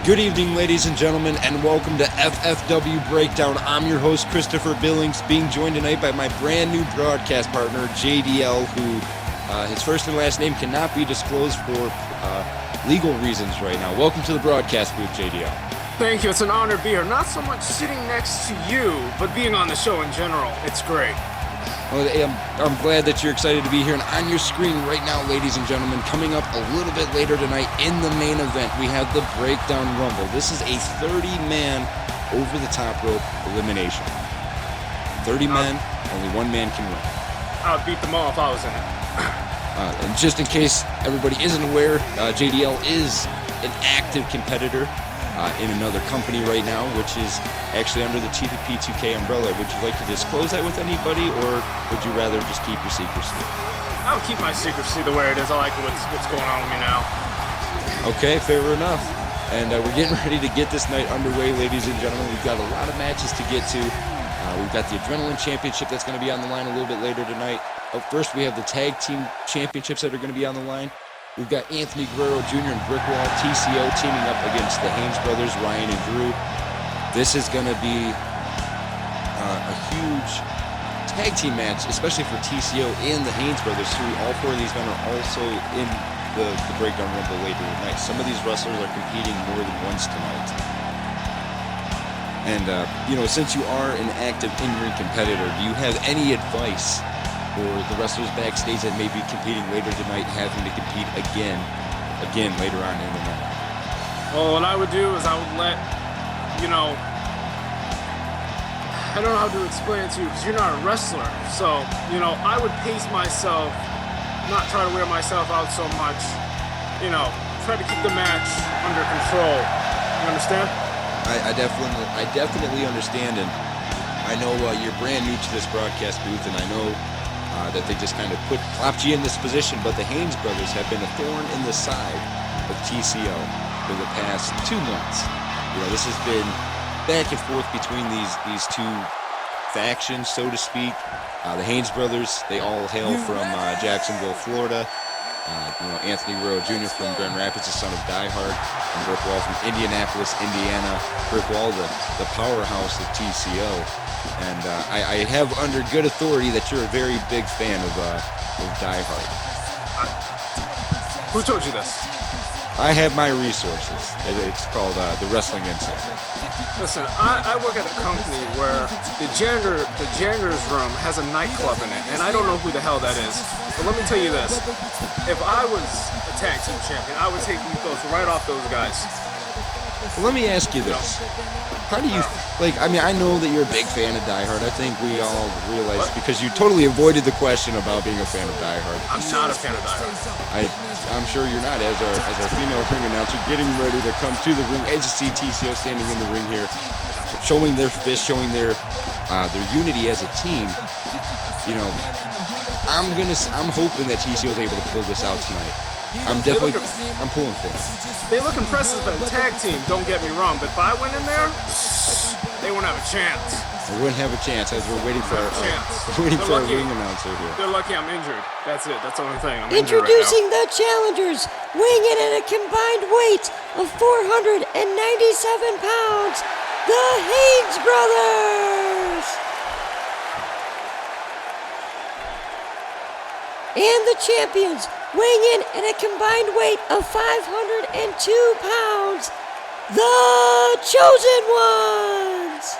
Good evening, ladies and gentlemen, and welcome to FFW Breakdown. I'm your host, Christopher Billings, being joined tonight by my brand new broadcast partner, JDL, who his first and last name cannot be disclosed for legal reasons right now. Welcome to the broadcast booth, JDL. Thank you. It's an honor to be here. Not so much sitting next to you, but being on the show in general. It's great. Well, I'm glad that you're excited to be here. And on your screen right now, ladies and gentlemen, coming up a little bit later tonight in the main event, we have the Breakdown Rumble. This is a 30-man over-the-top rope elimination. 30 men, only one man can win. I would beat them all if I was in it. And just in case everybody isn't aware, JDL is an active competitor in another company right now, which is actually under the TVP2K umbrella. Would you like to disclose that with anybody, or would you rather just keep your secrecy? I would keep my secrecy the way it is. I like what's going on with me now. Okay, fair enough. And we're getting ready to get this night underway, ladies and gentlemen. We've got a lot of matches to get to. We've got the Adrenaline Championship that's going to be on the line a little bit later tonight. First, we have the Tag Team Championships that are going to be on the line. We've got Anthony Guerrero Jr. and Brickwall TCO teaming up against the Haynes brothers, Ryan and Drew. This is going to be a huge tag team match, especially for TCO and the Haynes brothers, who all four of these men are also in the Breakdown Rumble later tonight. Some of these wrestlers are competing more than once tonight. And, since you are an active in-ring competitor, do you have any advice for the wrestlers backstage that may be competing later tonight, having to compete again later on in the night? Well, what I would do is I would let, I don't know how to explain it to you because you're not a wrestler. So, I would pace myself, not try to wear myself out so much, try to keep the match under control. You understand? I definitely understand, and I know you're brand new to this broadcast booth, and I know that they just kind of plopped you in this position, but the Haynes brothers have been a thorn in the side of TCO for the past 2 months. This has been back and forth between these two factions, so to speak. The Haynes brothers, they all hail from Jacksonville, Florida. Anthony Guerrero Jr. from Grand Rapids, the son of Die Hard, and Brick Wall from Indianapolis, Indiana. Brick Wall, the powerhouse of TCO. And I have under good authority that you're a very big fan of Die Hard. Who told you this? I have my resources. It's called the Wrestling Insider. Listen, I work at a company where the janitor's room has a nightclub in it, and I don't know who the hell that is. But let me tell you this. If I was a tag team champion, I would take these belts right off those guys. Well, let me ask you this. How do you, I know that you're a big fan of Die Hard. I think we all realize, because you totally avoided the question about being a fan of Die Hard. I'm not a fan of Die Hard. I'm sure you're not, as our female ring announcer getting ready to come to the ring. As you see TCO standing in the ring here, showing their fist, showing their unity as a team. I'm hoping that TCO is able to pull this out tonight. I'm pulling for it. They look impressive as a tag team, don't get me wrong, but if I went in there, they wouldn't have a chance. They wouldn't have a chance, as we're waiting for our ring announcer here. They're lucky I'm injured. That's it. That's the only thing. I'm Introducing the challengers, weighing in at a combined weight of 497 pounds, the Haynes brothers. And the champions, weighing in at a combined weight of 502 pounds, the Chosen Ones.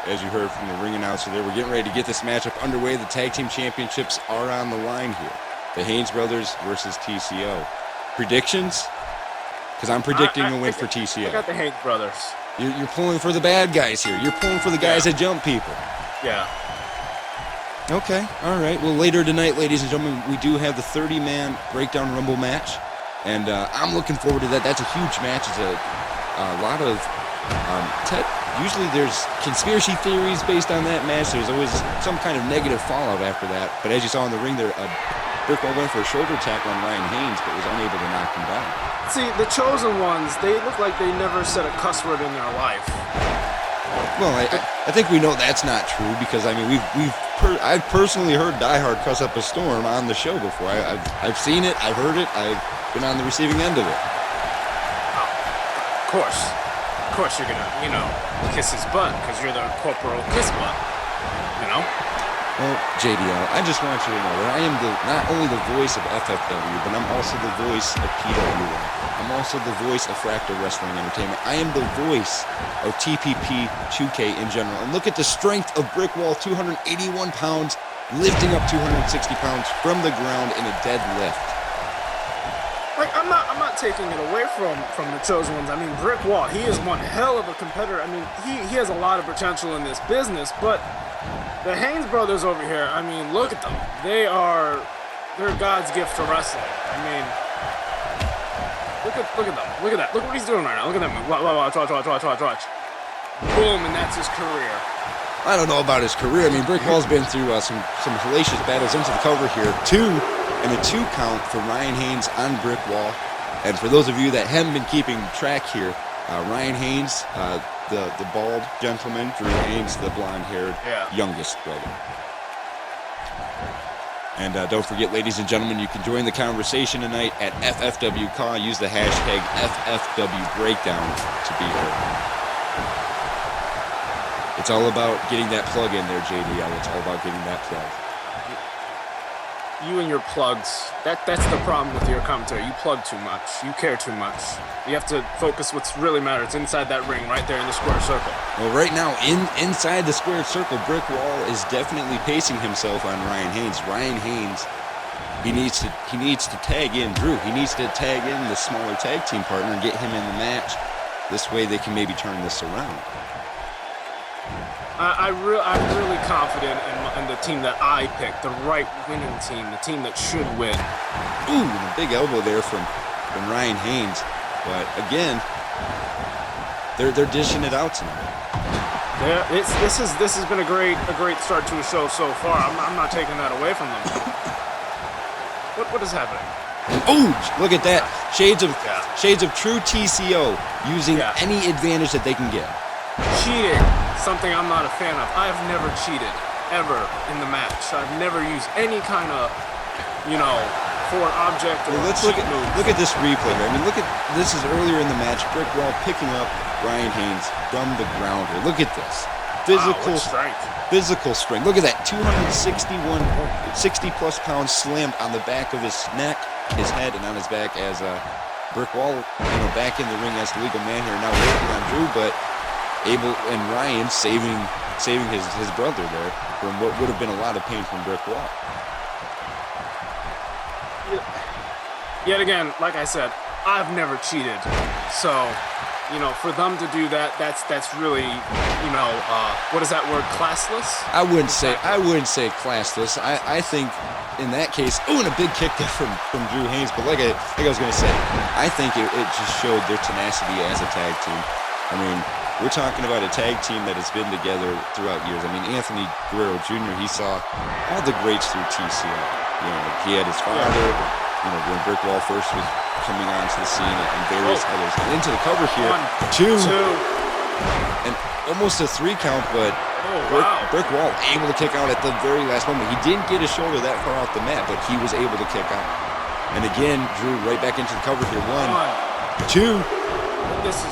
As you heard from the ring announcer there, we're getting ready to get this matchup underway. The Tag Team Championships are on the line here. The Haynes brothers versus TCO. Predictions? Because I'm predicting a win for TCO. I got the Haynes brothers. You're pulling for the bad guys here. You're pulling for the guys that jump people. Yeah. Okay, all right. Well, later tonight, ladies and gentlemen, we do have the 30-man Breakdown Rumble match. And I'm looking forward to that. That's a huge match. It's a lot of... usually there's conspiracy theories based on that match. There's always some kind of negative fallout after that. But as you saw in the ring there, Brickwall went for a shoulder tackle on Ryan Haynes, but was unable to knock him down. See, the Chosen Ones, they look like they never said a cuss word in their life. Well, I think we know that's not true because I mean I've personally heard Die Hard cuss up a storm on the show before. I've seen it, I've heard it, I've been on the receiving end of it. Of course, you're gonna kiss his butt because you're the corporal kiss butt. Well, JDL, I just want you to know that I am not only the voice of FFW, but I'm also the voice of PWI. I'm also the voice of Fractal Wrestling Entertainment. I am the voice of TPP 2K in general. And look at the strength of Brick Wall, 281 pounds, lifting up 260 pounds from the ground in a deadlift. Like, I'm not taking it away from the Chosen Ones. I mean, Brick Wall, he is one hell of a competitor. I mean, he has a lot of potential in this business, but the Haynes brothers over here, I mean, look at them. They're God's gift to wrestling. I mean, look at them. Look at that. Look what he's doing right now. Look at that move. Watch. Boom, and that's his career. I don't know about his career. I mean, Brick Wall's been through some hellacious battles into the cover here. 2 and a 2 count for Ryan Haynes on Brick Wall. And for those of you that haven't been keeping track here, Ryan Haynes, the bald gentleman, Drew Haynes, the blonde-haired youngest brother. And don't forget, ladies and gentlemen, you can join the conversation tonight at FFW Call. Use the hashtag FFW Breakdown to be heard. It's all about getting that plug in there, JDL. It's all about getting that plug. You and your plugs, that's the problem with your commentary. You plug too much. You care too much. You have to focus what's really matters inside that ring, right there in the square circle. Well, right now, inside the square circle, Brick Wall is definitely pacing himself on Ryan Haynes. Ryan Haynes, he needs to tag in Drew. He needs to tag in the smaller tag team partner and get him in the match. This way they can maybe turn this around. I'm really confident in the team that I picked, the right winning team, the team that should win. Ooh, and a big elbow there from Ryan Haynes. But again, they're dishing it out tonight. Yeah, this has been a great start to a show so far. I'm not taking that away from them. What is happening? Oh, look at that! Shades of true TCO, using any advantage that they can get. Cheating, something I'm not a fan of. I've never cheated, ever, in the match. I've never used any kind of, foreign object or let's look at this replay here. I mean, this is earlier in the match. Brick Wall picking up Ryan Haynes from the ground here. Look at this. Physical strength. Look at that. 60 plus pounds slammed on the back of his neck, his head, and on his back as Brick Wall, back in the ring as the legal man here, now working on Drew, but Ryan saving his brother there from what would have been a lot of pain from Brick Wall. Yet again, like I said, I've never cheated. So, for them to do that, that's really, what is that word, classless? I wouldn't say classless. I think in that case, and a big kick there from Drew Haynes. But like I was going to say, I think it just showed their tenacity as a tag team. I mean, we're talking about a tag team that has been together throughout years. I mean, Anthony Guerrero Jr., he saw all the greats through TCO. He had his father, when Brick Wall first was coming onto the scene, and various others. And into the cover here, 2. And almost a 3 count, but Brick Wall able to kick out at the very last moment. He didn't get his shoulder that far off the mat, but he was able to kick out. And again, Drew right back into the cover here. 1, 2. This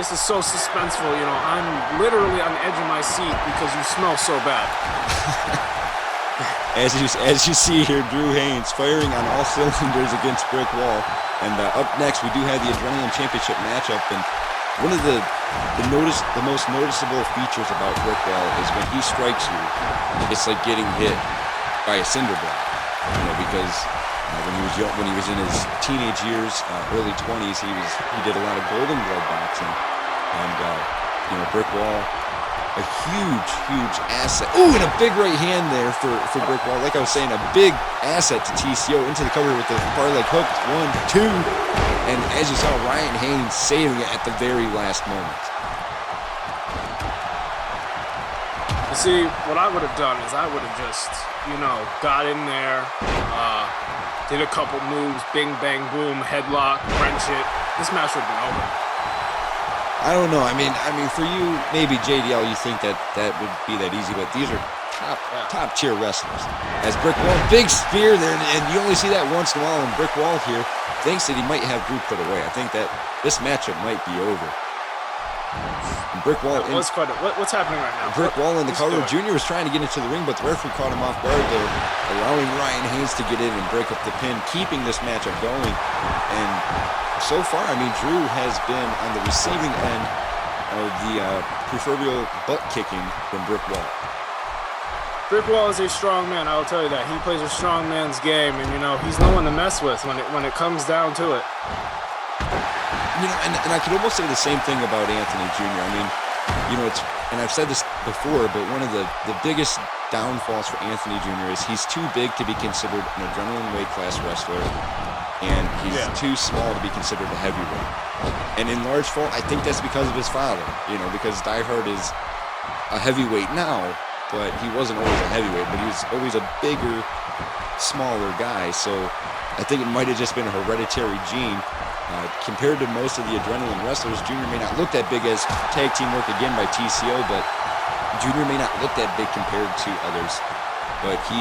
is so suspenseful, I'm literally on the edge of my seat because you smell so bad. As you see here, Drew Haynes firing on all cylinders against Brick Wall. And up next, we do have the Adrenaline Championship matchup. And one of the most noticeable features about Brick Wall is when he strikes you, it's like getting hit by a cinder block. Because when he was in his teenage years, early 20s, he did a lot of Golden Glove boxing, and Brick Wall, a huge asset. Ooh, and a big right hand there for Brick Wall. Like I was saying, a big asset to TCO into the cover with the far leg hook. 1, 2, and as you saw, Ryan Haynes saving it at the very last moment. You see, what I would have done is I would have just, got in there, did a couple moves, bing, bang, boom, headlock, wrench it. This match would have been over. I don't know. I mean, for you, maybe JDL, you think that would be that easy, but these are top tier wrestlers. As Brick Wall, big spear there, and you only see that once in a while. And Brick Wall here thinks that he might have Drew put away. I think that this matchup might be over. And Brick Wall. What's happening right now? Brick Wall in the cover. Junior was trying to get into the ring, but the referee caught him off guard there, allowing Ryan Haynes to get in and break up the pin, keeping this matchup going. And so far, I mean, Drew has been on the receiving end of the proverbial butt kicking from Brick Wall. Brick Wall is a strong man, I'll tell you that. He plays a strong man's game, and, you know, he's no one to mess with when it comes down to it. You know, and I could almost say the same thing about Anthony Jr. I mean, you know, and I've said this before, but one of the biggest downfalls for Anthony Jr. is he's too big to be considered an adrenaline weight class wrestler, and he's too small to be considered a heavyweight. And in large fault, I think that's because of his father, you know, because Die Hard is a heavyweight now, but he wasn't always a heavyweight, but he was always a bigger, smaller guy. So I think it might have just been a hereditary gene. Compared to most of the adrenaline wrestlers, Junior may not look that big as tag team work again by TCO, but Junior may not look that big compared to others. But he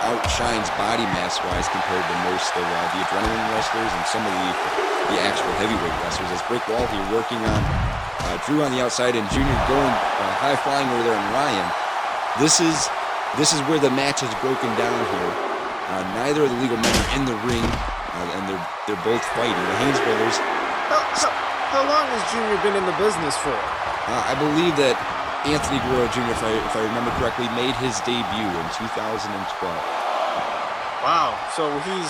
outshines body mass wise compared to most of the adrenaline wrestlers and some of the actual heavyweight wrestlers. As Brick Wall here working on Drew on the outside and Junior going high flying over there on Ryan. This is where the match is broken down here. Neither of the legal men are in the ring, and they're both fighting. The Haynes brothers. How long has Junior been in the business for? I believe that Anthony Guerrero Jr., if I remember correctly, made his debut in 2012. Wow. So he's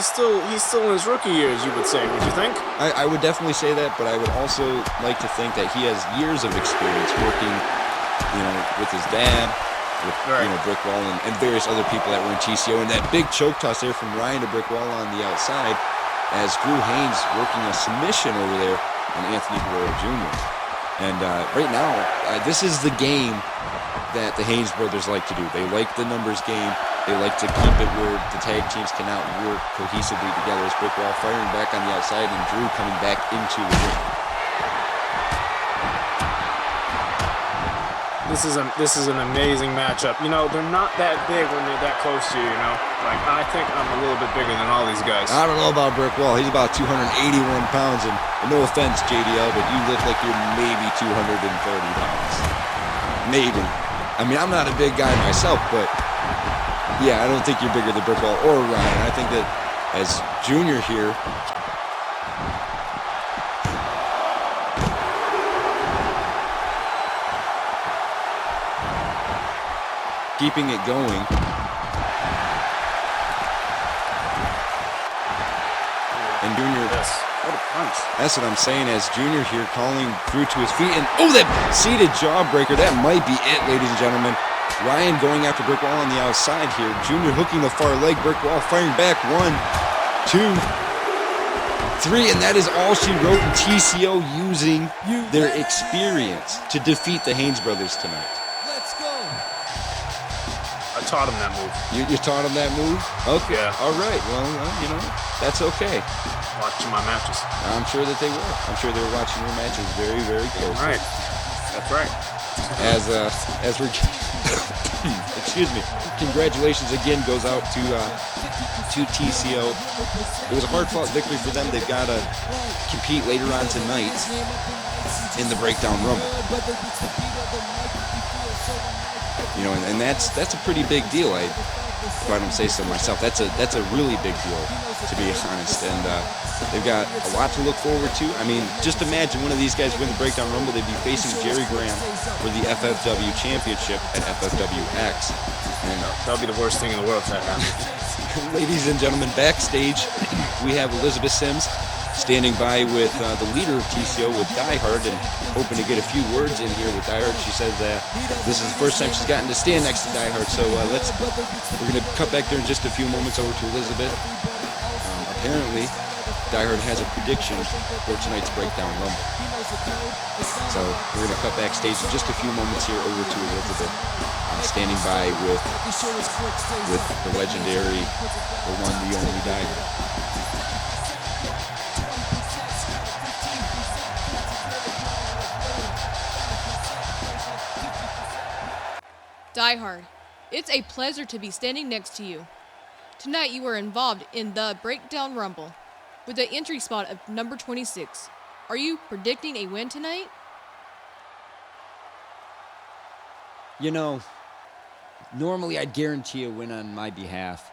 still in his rookie years, you would say, would you think? I would definitely say that, but I would also like to think that he has years of experience working, you know, with his dad, with you know, Brick Wall and various other people that were in TCO. And that big choke toss there from Ryan to Brick Wall on the outside as Drew Haynes working a submission over there on Anthony Guerrero Jr. And right now, this is the game that the Haynes brothers like to do. They like the numbers game. They like to keep it where the tag teams cannot work cohesively together. As Brick Wall firing back on the outside and Drew coming back into the ring. This is an amazing matchup. You know, they're not that big when they're that close to you, you know? Like, I think I'm a little bit bigger than all these guys. I don't know about Brick Wall. He's about 281 pounds, and no offense, JDL, but you look like you're maybe 230 pounds. Maybe. I mean, I'm not a big guy myself, but yeah, I don't think you're bigger than Brick Wall or Ryan. I think that as Junior here, keeping it going. And Junior, what a punch. That's what I'm saying, as Junior here calling Drew to his feet. And oh, that seated jawbreaker, that might be it, ladies and gentlemen. Ryan going after Brick Wall on the outside here. Junior hooking the far leg, Brick Wall firing back. 1, 2, 3, and that is all she wrote. In TCO using their experience to defeat the Haynes brothers tonight. I taught him that move. You taught him that move? Okay. Yeah. All right. Well, you know, that's okay. Watching my matches. I'm sure that they were. I'm sure they were watching your matches very, very closely. Right. That's right. As we're excuse me. Congratulations again goes out to TCO. It was a hard-fought victory for them. They've got to compete later on tonight in the Breakdown Rumble. You know, and that's a pretty big deal. If I don't say so myself, that's a really big deal, to be honest. And they've got a lot to look forward to. I mean, just imagine one of these guys win the Breakdown Rumble. They'd be facing Jerry Graham for the FFW Championship at FFWX. And that would be the worst thing in the world if that happened. Ladies and gentlemen, backstage we have Elizabeth Sims standing by with the leader of TCO, with Die Hard, and hoping to get a few words in here with Die Hard. She says this is the first time she's gotten to stand next to Die Hard, so we're going to cut back there in just a few moments over to Elizabeth. Apparently, Die Hard has a prediction for tonight's Breakdown Rumble. So we're going to cut backstage in just a few moments here over to Elizabeth, standing by with the legendary, the one, the only Die Hard. diehard. It's a pleasure to be standing next to you. Tonight you were involved in the Breakdown Rumble with the entry spot of number 26. Are you predicting a win tonight? You know, normally I'd guarantee a win on my behalf,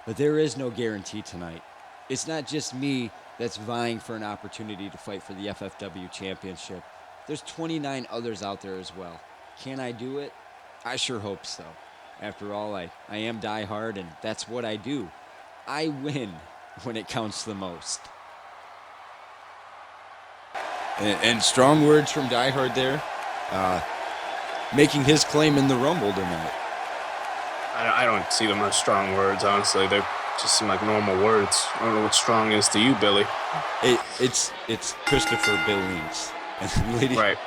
but there is no guarantee tonight. It's not just me that's vying for an opportunity to fight for the FFW Championship. There's 29 others out there as well. Can I do it? I sure hope so. After all, I am diehard, and that's what I do. I win when it counts the most. And strong words from diehard there, making his claim in the Rumble tonight. I don't see them as strong words, honestly. They just seem like normal words. I don't know what strong is to you, Billy. It's Christopher Billings. And Right.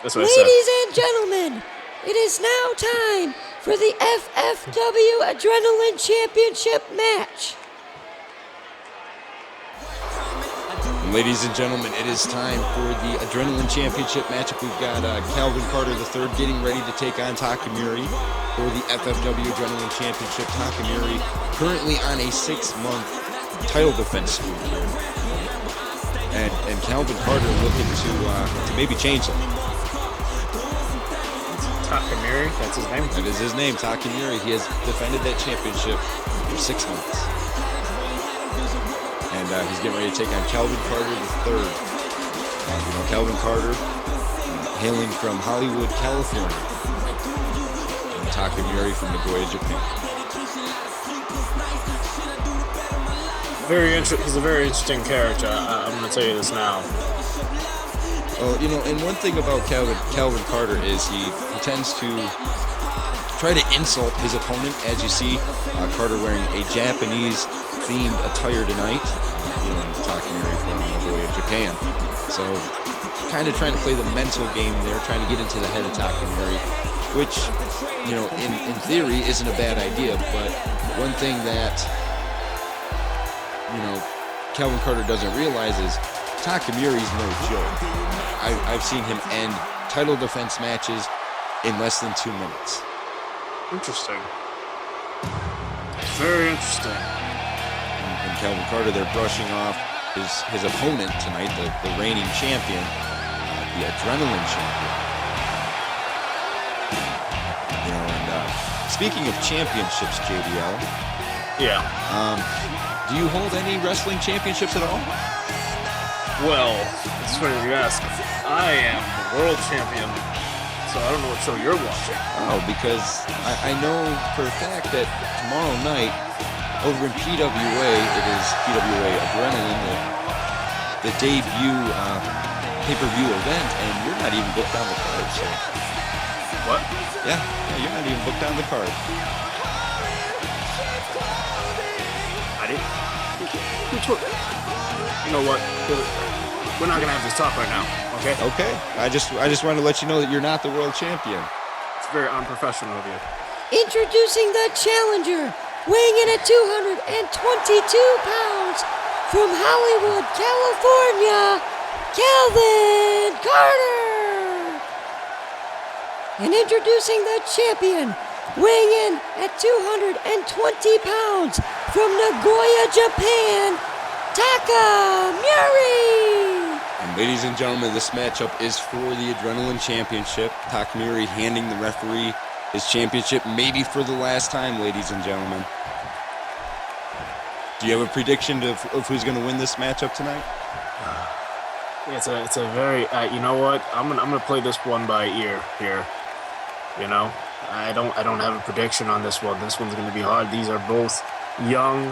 That's what I said. Ladies and gentlemen, it is now time for the FFW Adrenaline Championship match. Ladies and gentlemen, it is time for the Adrenaline Championship matchup. We've got Calvin Carter III getting ready to take on Takamuri for the FFW Adrenaline Championship. Takamuri currently on a 6-month title defense streak here. And Calvin Carter looking to maybe change that. Takamuri, that's his name? That is his name, Takamuri. He has defended that championship for 6 months. And he's getting ready to take on Calvin Carter III. Calvin Carter, hailing from Hollywood, California. And Takamuri from Nagoya, Japan. He's a very interesting character. I'm going to tell you this now. Well, and one thing about Calvin Carter is he tends to try to insult his opponent, as you see Carter wearing a Japanese-themed attire tonight. Takamuri from Nagoya, Japan. So, kind of trying to play the mental game there, trying to get into the head of Takamuri, which, in theory isn't a bad idea, but one thing that, Calvin Carter doesn't realize is Takamuri's no joke. I've seen him end title defense matches in less than 2 minutes. Interesting. Very interesting. And Calvin Carter, they're brushing off his opponent tonight, the reigning champion, the Adrenaline champion. And speaking of championships, JDL. Yeah. Do you hold any wrestling championships at all? Well, it's funny you ask. I am the world champion, so I don't know what show you're watching. Oh, because I know for a fact that tomorrow night over in PWA, it is PWA Adrenaline, the debut pay-per-view event, and you're not even booked on the card, so. What? Yeah, you're not even booked on the card. I didn't. You know what? We're not gonna have this talk right now, okay? Okay. I just wanted to let you know that you're not the world champion. It's very unprofessional of you. Introducing the challenger, weighing in at 222 pounds, from Hollywood, California, Calvin Carter. And introducing the champion, weighing in at 220 pounds, from Nagoya, Japan, Takamuri. And ladies and gentlemen, this matchup is for the Adrenaline Championship. Takamuri handing the referee his championship, maybe for the last time, ladies and gentlemen. Do you have a prediction of who's going to win this matchup tonight? It's a very you know what? I'm gonna play this one by ear here. I don't have a prediction on this one. This one's gonna be hard. These are both young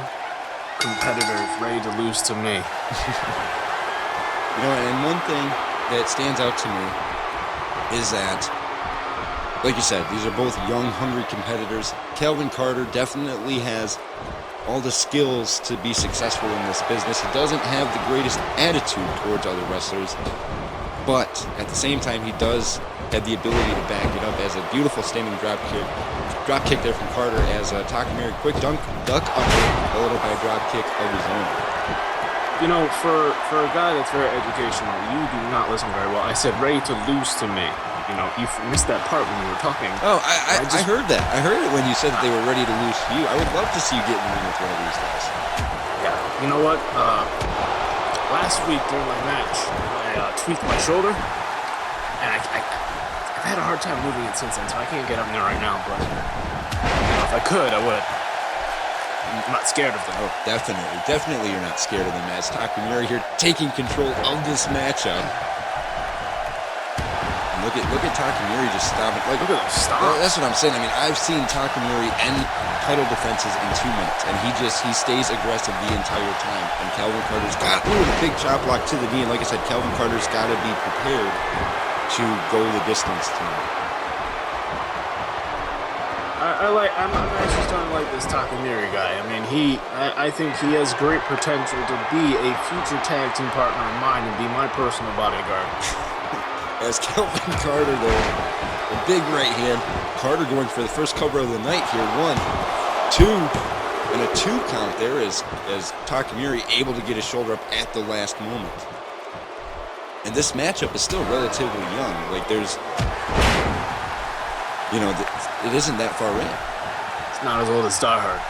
competitors ready to lose to me. And one thing that stands out to me is that, like you said, these are both young, hungry competitors. Calvin Carter definitely has all the skills to be successful in this business. He doesn't have the greatest attitude towards other wrestlers, but at the same time, he does have the ability to back it up as a beautiful standing drop kick there from Carter as Takamuri quick duck under, followed by a drop kick of his own. For a guy that's very educational, you do not listen very well. I said ready to lose to me. You missed that part when you were talking. Oh, I heard that. I heard it when you said that they were ready to lose to you. I would love to see you get in the ring with one of these guys. Yeah. You know what? Last week during my match, I tweaked my shoulder, and I've had a hard time moving it since then, so I can't get up there right now. But if I could, I would. I'm not scared of them. Oh, definitely, you're not scared of them. As Takamura here taking control of this matchup. And look at Takamura just stopping. Like, look at him stop. That's what I'm saying. I mean, I've seen Takamura end title defenses in 2 minutes, and he stays aggressive the entire time. And Calvin Carter's got the big chop block to the knee. And like I said, Calvin Carter's got to be prepared to go the distance tonight. I'm actually starting to like this Takamura guy. I mean, I think he has great potential to be a future tag team partner of mine and be my personal bodyguard. As Calvin Carter, though, a big right hand. Carter going for the first cover of the night here. 1, 2, and a 2 count there as Takamura able to get his shoulder up at the last moment. And this matchup is still relatively young. Like, there's, it isn't that far in. It's not as old as Die Hard.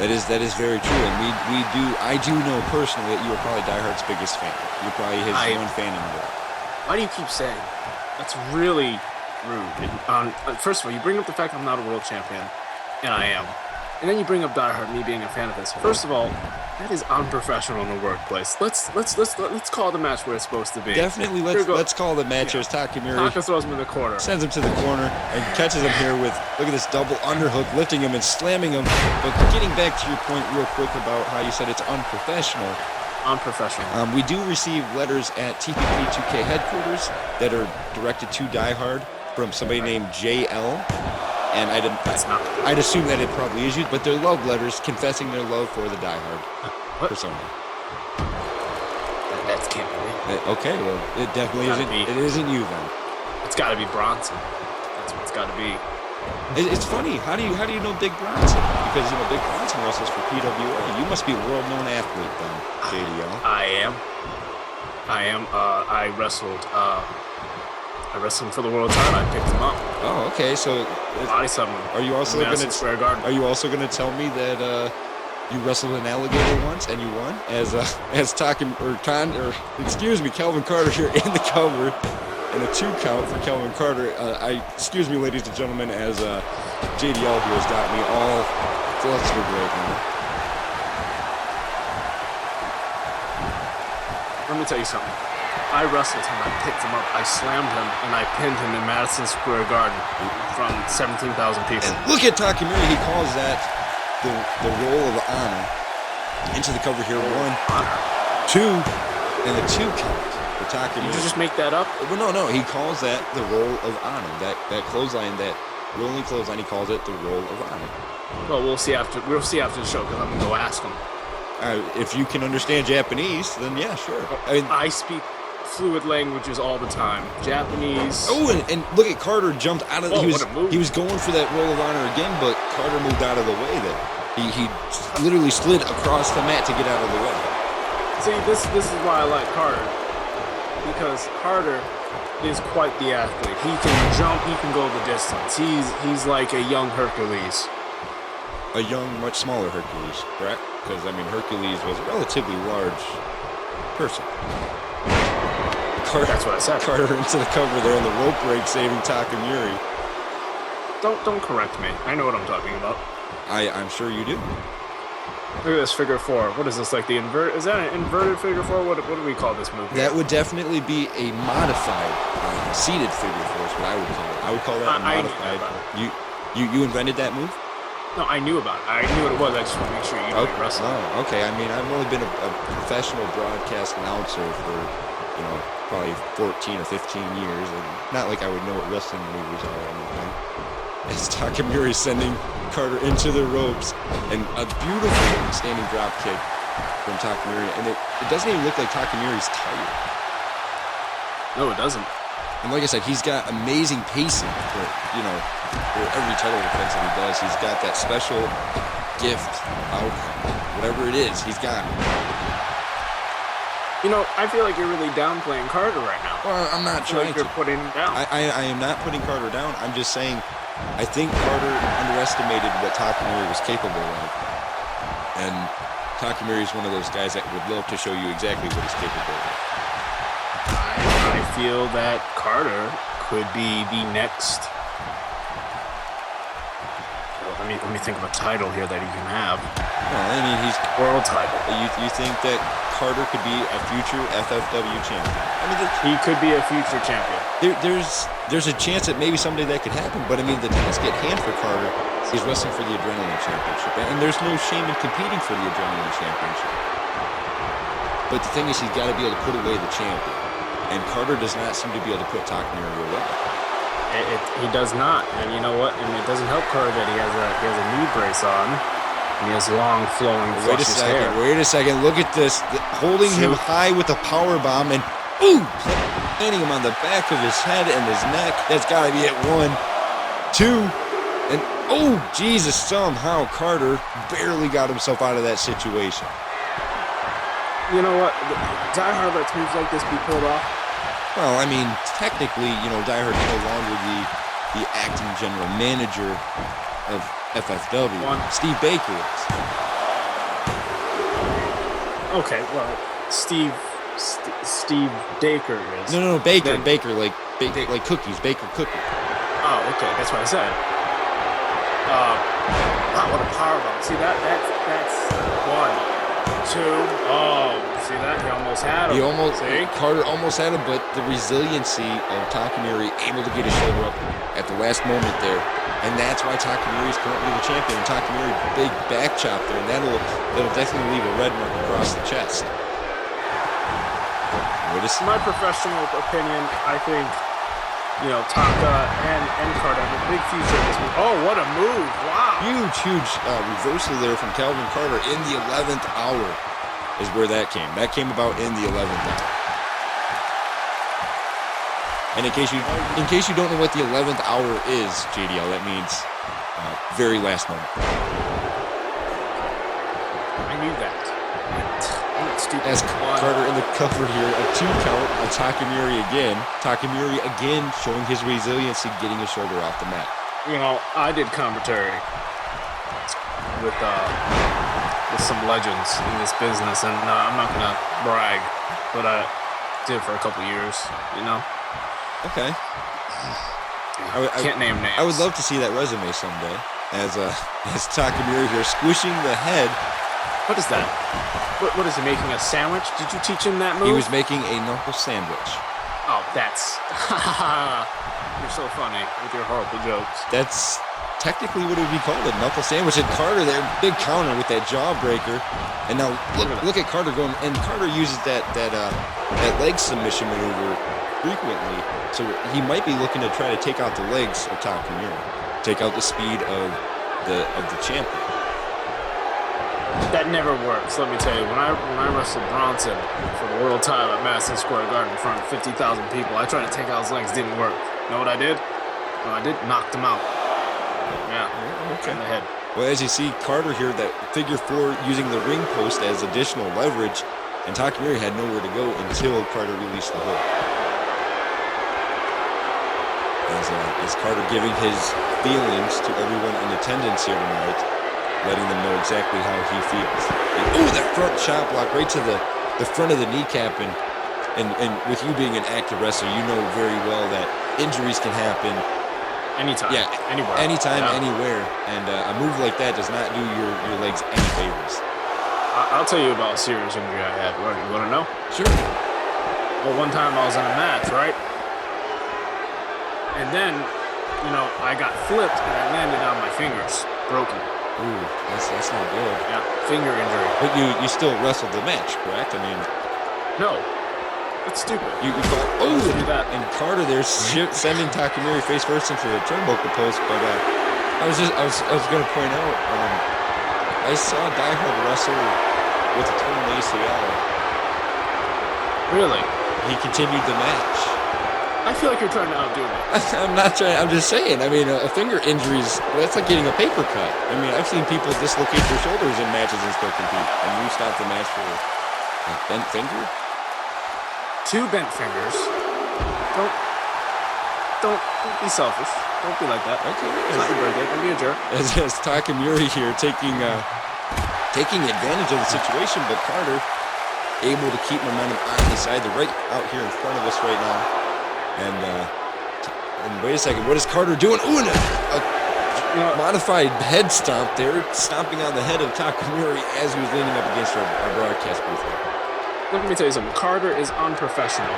That is very true. And I do know personally that you are probably Die Hard's biggest fan. You're probably his one fan in the world. Why do you keep saying that's really rude? First of all, you bring up the fact I'm not a world champion, and I am. And then you bring up Die Hard, me being a fan of this. First of all, that is unprofessional in the workplace. Let's call the match where it's supposed to be. Definitely, let's call the match as Takamura Taka throws him in the corner, sends him to the corner, and catches him here with, look at this double underhook, lifting him and slamming him. But getting back to your point real quick about how you said it's unprofessional. We do receive letters at TPP 2K headquarters that are directed to Die Hard from somebody named JL. And I'd assume that it probably is you, but they're love letters confessing their love for the Die Hard persona. That can't be me. Okay, well, it definitely isn't. It isn't you then. It's got to be Bronson. That's what it's got to be. It's funny. How do you know Big Bronson? Because Big Bronson wrestles for PWA. You must be a world-known athlete then, JDL. I am. I wrestled. I wrestled for the world title. I picked him up. Oh, okay. So, body slam. Are you also going to tell me that you wrestled an alligator once and you won as Calvin Carter here in the cover and a 2 count for Calvin Carter. Excuse me, ladies and gentlemen, as JDL here has got me all flustered right now. Let me tell you something. I wrestled him, I picked him up, I slammed him, and I pinned him in Madison Square Garden from 17,000 people. And look at Takamura, he calls that the roll of honor. Into the cover here, 1, 2, and a 2 count for Takamura. Did you just make that up? Well, no, he calls that the roll of honor. That clothesline, that rolling clothesline, he calls it the roll of honor. Well, we'll see after the show, because I'm going to go ask him. If you can understand Japanese, then yeah, sure. I speak fluid languages all the time. Japanese. Oh, and look at Carter jumped out of. He was going for that roll of honor again, but Carter moved out of the way there. He literally slid across the mat to get out of the way. See, this is why I like Carter, because Carter is quite the athlete. He can jump. He can go the distance. He's like a young Hercules. A young, much smaller Hercules, correct? Because Hercules was a relatively large person. That's what I said. Carter into the cover there on the rope break, saving Takamura. Don't correct me. I know what I'm talking about. I'm sure you do. Look at this figure 4. What is this, like the invert? Is that an inverted figure 4? What do we call this move? That would definitely be a modified seated figure 4 is what I would call it. I would call that a modified. You invented that move? No, I knew about it. I knew what it was. I just want to make sure you know you're wrestling. Oh, okay. I've only been a professional broadcast announcer for, probably 14 or 15 years, and not like I would know what wrestling moves are or anything. As Takamura is sending Carter into the ropes, and a beautiful standing drop kick from Takamura, and it doesn't even look like Takamura's tired. No, it doesn't. And like I said, he's got amazing pacing for every title defense that he does. He's got that special gift, outcome, whatever it is, he's got it. I feel like you're really downplaying Carter right now. Well, I'm not I feel trying like you're to. putting him down. I am not putting Carter down. I'm just saying I think Carter underestimated what Takamori was capable of. And Takamori is one of those guys that would love to show you exactly what he's capable of. I feel that Carter could be the next. Let me think of a title here that he can have. Well, I mean, he's World title. You think that Carter could be a future FFW champion? I mean, He could be a future champion. there's a chance that maybe someday that could happen. But I mean, the task at hand for Carter is wrestling for the Adrenaline Championship, and there's no shame in competing for the Adrenaline Championship. But the thing is, he's got to be able to put away the champion, and Carter does not seem to be able to put Takamori away. He does not, and you know what? I mean, it doesn't help Carter that he has a knee brace on, and he has long, flowing, luscious hair. Wait a second. Look at this. Holding him high with a power bomb, and landing him on the back of his head and his neck. That's got to be it. 1, 2, and Jesus! Somehow Carter barely got himself out of that situation. You know what? Die Hard lets moves like this be pulled off. Well, I mean, technically, Die Hard is no longer the acting general manager of FFW. Steve Baker is. Okay, well, Steve Baker is. No, Baker, like cookies, Baker cookie. Oh, okay, that's what I said. Wow, what a powerbomb! See that's 1, 2. Oh, see that? He almost had him. Carter almost had him, but the resiliency of Takamori able to get his shoulder up at the last moment there, and that's why Takamori is currently the champion. And Takamori, big back chop there, and that'll definitely leave a red mark across the chest. My professional opinion, I think, Taka and Carter have a big future in this move. Oh, what a move! Wow. Huge reversal there from Calvin Carter in the 11th hour is where that came. That came about in the 11th hour. And in case you don't know what the 11th hour is, JDL, that means very last moment. I knew that. As Carter in the cover here, a 2 count on Takamori again. Takamori again showing his resiliency, getting his shoulder off the mat. I did commentary with some legends in this business, and I'm not gonna brag, but I did for a couple years. Okay. I can't name names. I would love to see that resume someday. As Takamori here squishing the head. What is that? What is he making, a sandwich? Did you teach him that move? He was making a knuckle sandwich. Oh, that's... You're so funny with your horrible jokes. That's technically what it would be called, a knuckle sandwich. And Carter there, big counter with that jawbreaker. And now look at Carter going, and Carter uses that leg submission maneuver frequently. So he might be looking to try to take out the legs of Takamori, take out the speed of the champion. That never works, let me tell you. When I wrestled Bronson for the world title at Madison Square Garden in front of 50,000 people, I tried to take out his legs, didn't work. You know what I did? Knocked him out. Yeah, okay. In the head. Well, as you see, Carter here, that figure 4 using the ring post as additional leverage, and Takamori had nowhere to go until Carter released the hold. As Carter giving his feelings to everyone in attendance here tonight, letting them know exactly how he feels. And that front shot block right to the front of the kneecap, and with you being an active wrestler, you know very well that injuries can happen anytime, anywhere, anywhere, and a move like that does not do your legs any favors. I'll tell you about a serious injury I had. You want to know? Sure. Well, one time I was in a match, right? And then, I got flipped and I landed on my fingers, broken. Ooh, that's not good. Yeah, finger injury. But you still wrestled the match, correct? I mean, no, that's stupid. You thought, do that, and Carter there sending Takamori face first into the turnbuckle post. But I was going to point out, I saw Die Hard wrestle with a torn ACL. Really? He continued the match. I feel like you're trying to outdo me. I'm not trying. I'm just saying. I mean, a finger injury that's like getting a paper cut. I mean, I've seen people dislocate their shoulders in matches and still compete. And you stopped the match for a bent finger? 2 bent fingers. Don't be selfish. Don't be like that. Okay. It's not your birthday. Don't be a jerk. As Takamori here taking advantage of the situation, but Carter able to keep momentum on his side. They're right out here in front of us right now. And wait a second, what is Carter doing? Ooh, and a modified head stomp there, stomping on the head of Takamori as he was leaning up against our broadcast booth. Look, let me tell you something. Carter is unprofessional.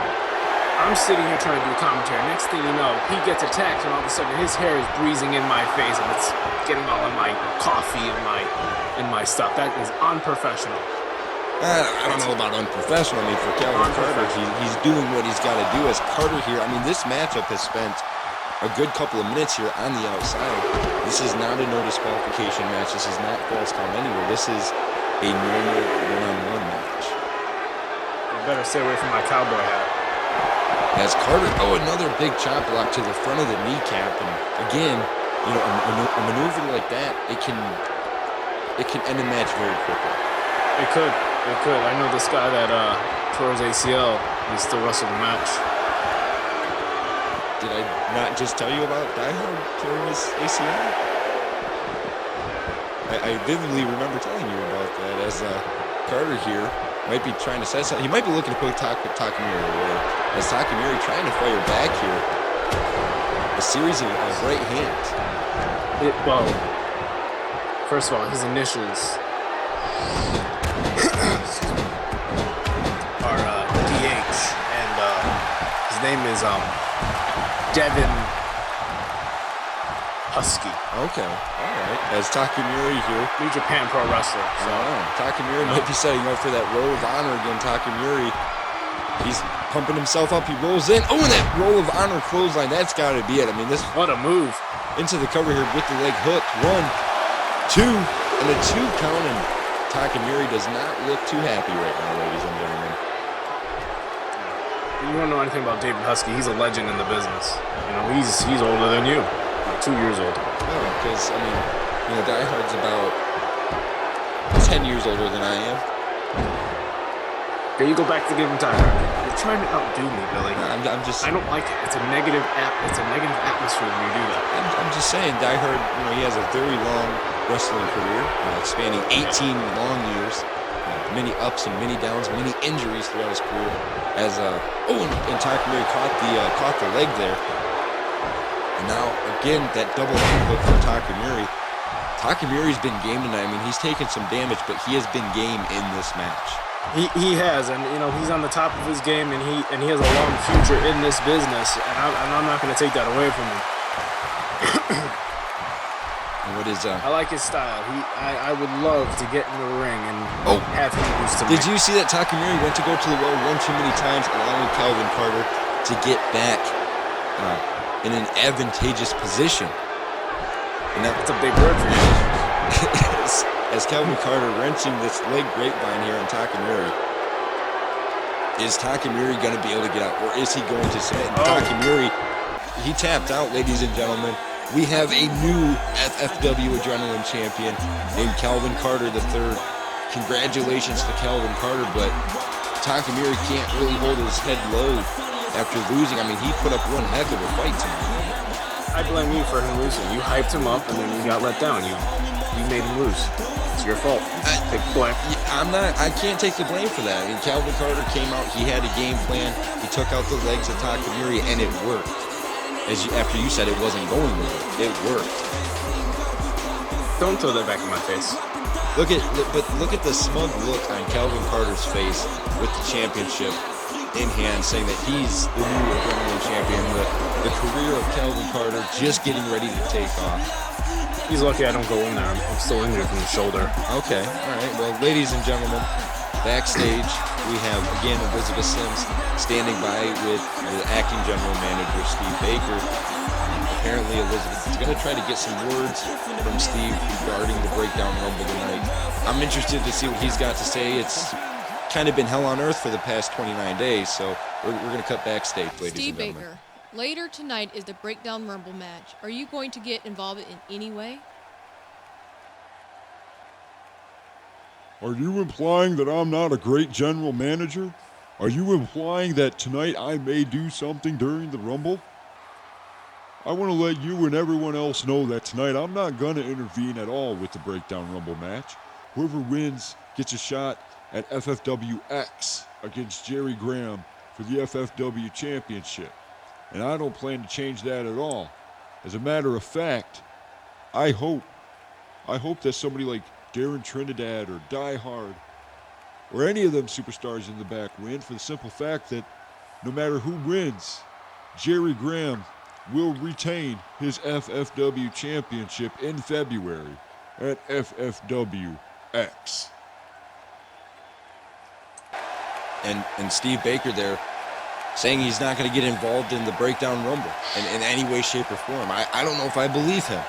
I'm sitting here trying to do commentary. Next thing you know, he gets attacked, and all of a sudden his hair is breezing in my face, and it's getting all in my coffee and my stuff. That is unprofessional. I don't know about unprofessional. I mean, for Calvin Carter, he's doing what he's got to do. As Carter here, I mean, this matchup has spent a good couple of minutes here on the outside. This is not a no disqualification match. This is not false count anywhere. This is a normal one-on-one match. You better stay away from my cowboy hat. As Carter, another big chop block to the front of the kneecap, and again, you know, a maneuver like that, it can end a match very quickly. It could. I know this guy that tore his ACL. He still wrestled the match. Did I not just tell you about Die Hard tearing his ACL? I vividly remember telling you about that. As Carter here might be trying to set something. He might be looking to put Takamori away. As Takamori trying to fire back here. A series of right hands. Well, first of all, his initials are DH, and his name is Devin Husky. Okay, all right. As Takamori here. New Japan Pro Wrestler. So Takamori might be setting up for that roll of honor again. Takamori, he's pumping himself up. He rolls in. Oh, and that roll of honor clothesline. That's got to be it. I mean, this. What a move. Into the cover here with the leg hook. 1, 2, and a 2 count. And Takamori does not look too happy right now, ladies and gentlemen. You don't know anything about David Husky. He's a legend in the business. You know, he's older than you. 2 years old. No, because, I mean, you know, Die Hard's about 10 years older than I am. Okay, you go back to give him time. You're trying to outdo me, Billy. I'm just. I don't like it. It's a negative atmosphere when you do that. I'm just saying, Die Hard, you know, he has a very long wrestling career, spanning 18 long years, many ups and many downs, many injuries throughout his career. As and Takamori caught the leg there. And now, again, that double hook for Takamori. Takamori's been game tonight. I mean, he's taken some damage, but he has been game in this match. He has, and you know, he's on the top of his game, and he has a long future in this business, and I'm not going to take that away from him. And what is I like his style. I would love to get in the ring and have him lose to me. Did you see that Takamori went to go to the well one too many times, allowing Calvin Carter to get back in an advantageous position? And that's a big word for you. As Calvin Carter wrenching this leg grapevine here on Takamori. Is Takamori going to be able to get out, or is he going to submit? Takamori, he tapped out, ladies and gentlemen. We have a new FFW Adrenaline champion named Calvin Carter III. Congratulations to Calvin Carter, but Takamori can't really hold his head low after losing. I mean, he put up one heck of a fight tonight. I blame you for him losing. You hyped him up, and then you got let down. You made him lose. It's your fault. Take the blame. I can't take the blame for that. I mean, Calvin Carter came out. He had a game plan. He took out the legs of Takamori, and it worked. After you said it wasn't going to work, it worked. Don't throw that back in my face. Look at the smug look on Calvin Carter's face with the championship in hand, saying that he's the new Adrenaline champion. The career of Calvin Carter just getting ready to take off. He's lucky I don't go in there. I'm still injured from the shoulder. Okay, all right. Well, ladies and gentlemen, backstage we have again Elizabeth Sims standing by with the acting general manager Steve Baker. Apparently, Elizabeth is going to try to get some words from Steve regarding the Breakdown Rumble tonight. I'm interested to see what he's got to say. It's kind of been hell on earth for the past 29 days, so we're going to cut backstage, ladies Steve and gentlemen. Baker, later tonight is the Breakdown Rumble match. Are you going to get involved in any way? Are you implying that I'm not a great general manager? Are you implying that tonight I may do something during the Rumble? I want to let you and everyone else know that tonight I'm not going to intervene at all with the Breakdown Rumble match. Whoever wins gets a shot at FFWX against Jerry Graham for the FFW Championship. And I don't plan to change that at all. As a matter of fact, I hope that somebody like Darren Trinidad or Die Hard or any of them superstars in the back win, for the simple fact that no matter who wins, Jerry Graham will retain his FFW Championship in February at FFWX. And Steve Baker there saying he's not going to get involved in the Breakdown Rumble in any way, shape, or form. I don't know if I believe him.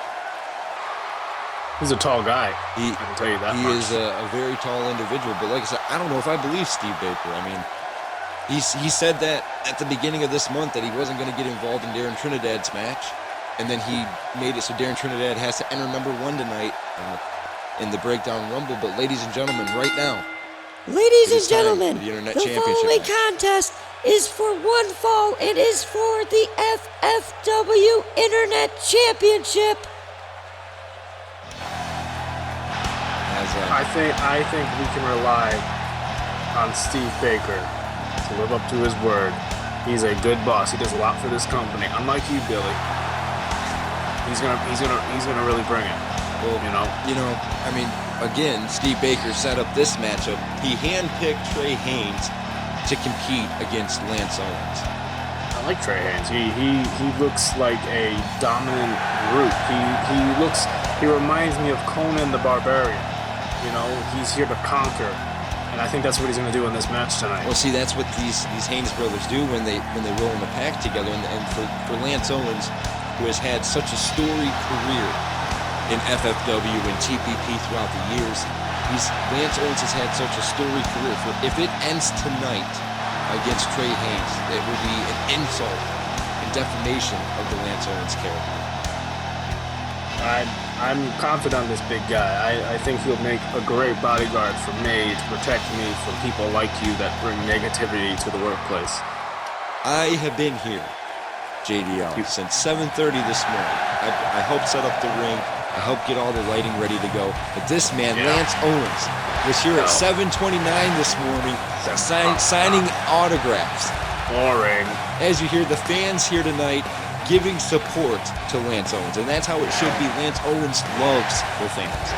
He's a tall guy. I can tell you that He much. is a very tall individual, but like I said, I don't know if I believe Steve Baker. I mean, he said that at the beginning of this month that he wasn't going to get involved in Darren Trinidad's match, and then he made it so Darren Trinidad has to enter number 1 tonight in the Breakdown Rumble. But ladies and gentlemen, right now, Ladies it and is time gentlemen, for the Internet the Championship following match. contest is for one fall. It is for the FFW Internet Championship. I think we can rely on Steve Baker to live up to his word. He's a good boss. He does a lot for this company. Unlike you, Billy, he's gonna really bring it. Well, You know, I mean, again, Steve Baker set up this matchup. He handpicked Trey Haynes to compete against Lance Owens. I like Trey Haynes. He looks like a dominant brute. He reminds me of Conan the Barbarian. You know, he's here to conquer, and I think that's what he's going to do in this match tonight. Well, see, that's what these Haynes brothers do when they roll in a pack together. And for Lance Owens, who has had such a storied career in FFW and TPP throughout the years, Lance Owens has had such a storied career. If it ends tonight against Trey Haynes, it will be an insult and defamation of the Lance Owens character. I'm confident in this big guy. I think he'll make a great bodyguard for me to protect me from people like you that bring negativity to the workplace. I have been here, JDL, since 7:30 this morning. I helped set up the ring. I helped get all the lighting ready to go. But this man, Lance Owens, was here at 7:29 this morning signing autographs. Boring. As you hear, the fans here tonight giving support to Lance Owens. And that's how it should be. Lance Owens loves the fans.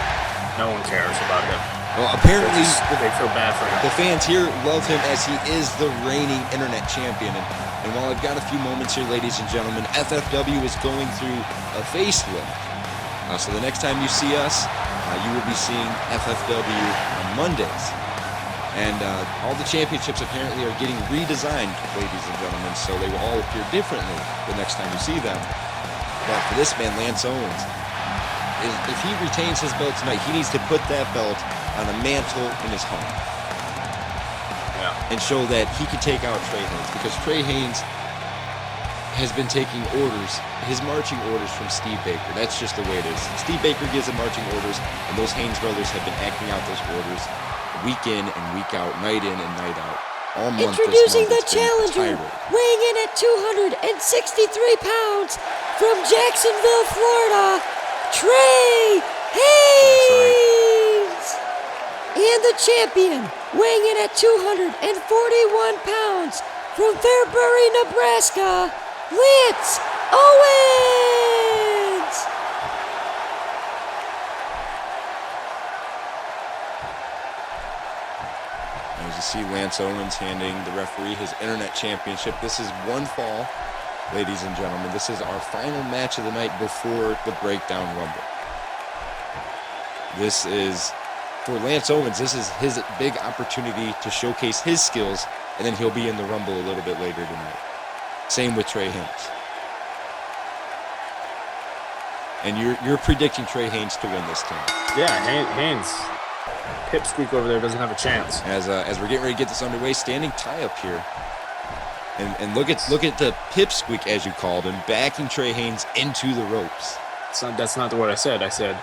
No one cares about him. Well, apparently, They feel bad for him. the fans here love him as he is the reigning internet champion. And while I've got a few moments here, ladies and gentlemen, FFW is going through a facelift. So the next time you see us, you will be seeing FFW on Mondays. And all the championships apparently are getting redesigned, ladies and gentlemen, so they will all appear differently the next time you see them. But for this man, Lance Owens, if he retains his belt tonight, he needs to put that belt on a mantle in his home. And show that he can take out Trey Haynes, because Trey Haynes has been taking orders, his marching orders from Steve Baker. That's just the way it is. Steve Baker gives the marching orders, and those Haynes brothers have been acting out those orders week in and week out, night in and night out. All month Introducing this month, the challenger, weighing in at 263 pounds, from Jacksonville, Florida, Trey Haynes. And the champion, weighing in at 241 pounds, from Fairbury, Nebraska, Lance Owens. As you see, Lance Owens handing the referee his internet championship. This is one fall, ladies and gentlemen. This is our final match of the night before the Breakdown Rumble. This is, for Lance Owens, this is his big opportunity to showcase his skills, and then he'll be in the Rumble a little bit later tonight. Same with Trey Haynes. And you're predicting Trey Haynes to win this tonight. Yeah, Haynes. Pipsqueak over there doesn't have a chance. As we're getting ready to get this underway, standing tie up here. And look at the pipsqueak, as you called him, backing Trey Haynes into the ropes. That's not the word I said. I said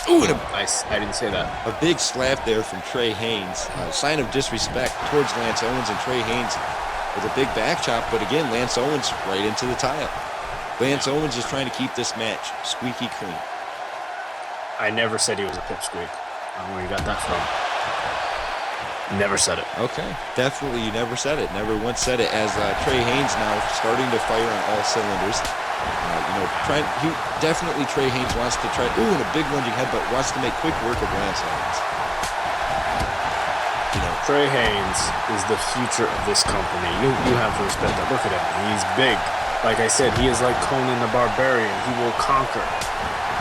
Ooh, and Nice. I didn't say that. a big slap there from Trey Haynes. A sign of disrespect towards Lance Owens, and Trey Haynes with a big back chop. But again, Lance Owens right into the tie-up. Lance Owens is trying to keep this match squeaky clean. I never said he was a pipsqueak. I don't know where you got that from. Never said it. Okay, definitely you never said it. Never once said it. As Trey Haynes now starting to fire on all cylinders. Trey Haynes wants to try. Ooh, and a big lunging headbutt. Wants to make quick work of Lance Owens. Trey Haynes is the future of this company. You have to respect that. Look at him. He's big. Like I said, he is like Conan the Barbarian. He will conquer.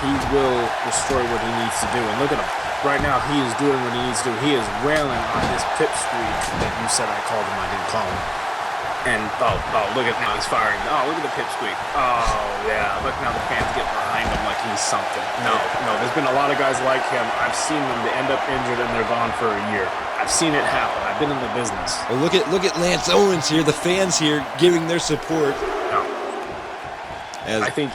He will destroy what he needs to do. And look at him. Right now, he is doing what he needs to do. He is railing on this pipsqueak that you said I called him. I didn't call him. And, look at now, he's firing. Oh, look at the pipsqueak. Oh, yeah. Look now, the fans get behind him like he's something. No, there's been a lot of guys like him. I've seen them. They end up injured and they're gone for a year. I've seen it happen. I've been in the business. Well, look at Lance Owens here. The fans here giving their support. No. As I think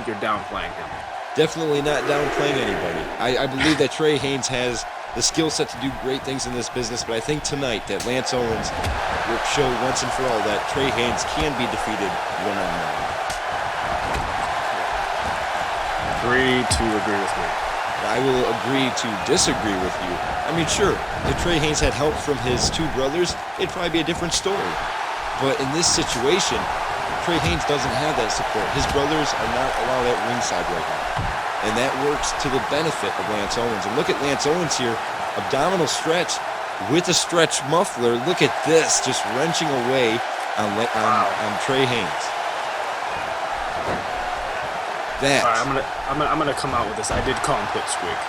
you're downplaying him. Definitely not downplaying anybody. I believe that Trey Haynes has the skill set to do great things in this business, but I think tonight that Lance Owens will show once and for all that Trey Haynes can be defeated one-on-one. Agree to agree with me. I will agree to disagree with you. I mean, sure, if Trey Haynes had help from his two brothers, it'd probably be a different story. But in this situation, Trey Haynes doesn't have that support. His brothers are not allowed at ringside right now. And that works to the benefit of Lance Owens. And look at Lance Owens here. Abdominal stretch with a stretch muffler. Look at this, just wrenching away on Trey Haynes. That. Sorry, I'm gonna come out with this. I did call him pipsqueak.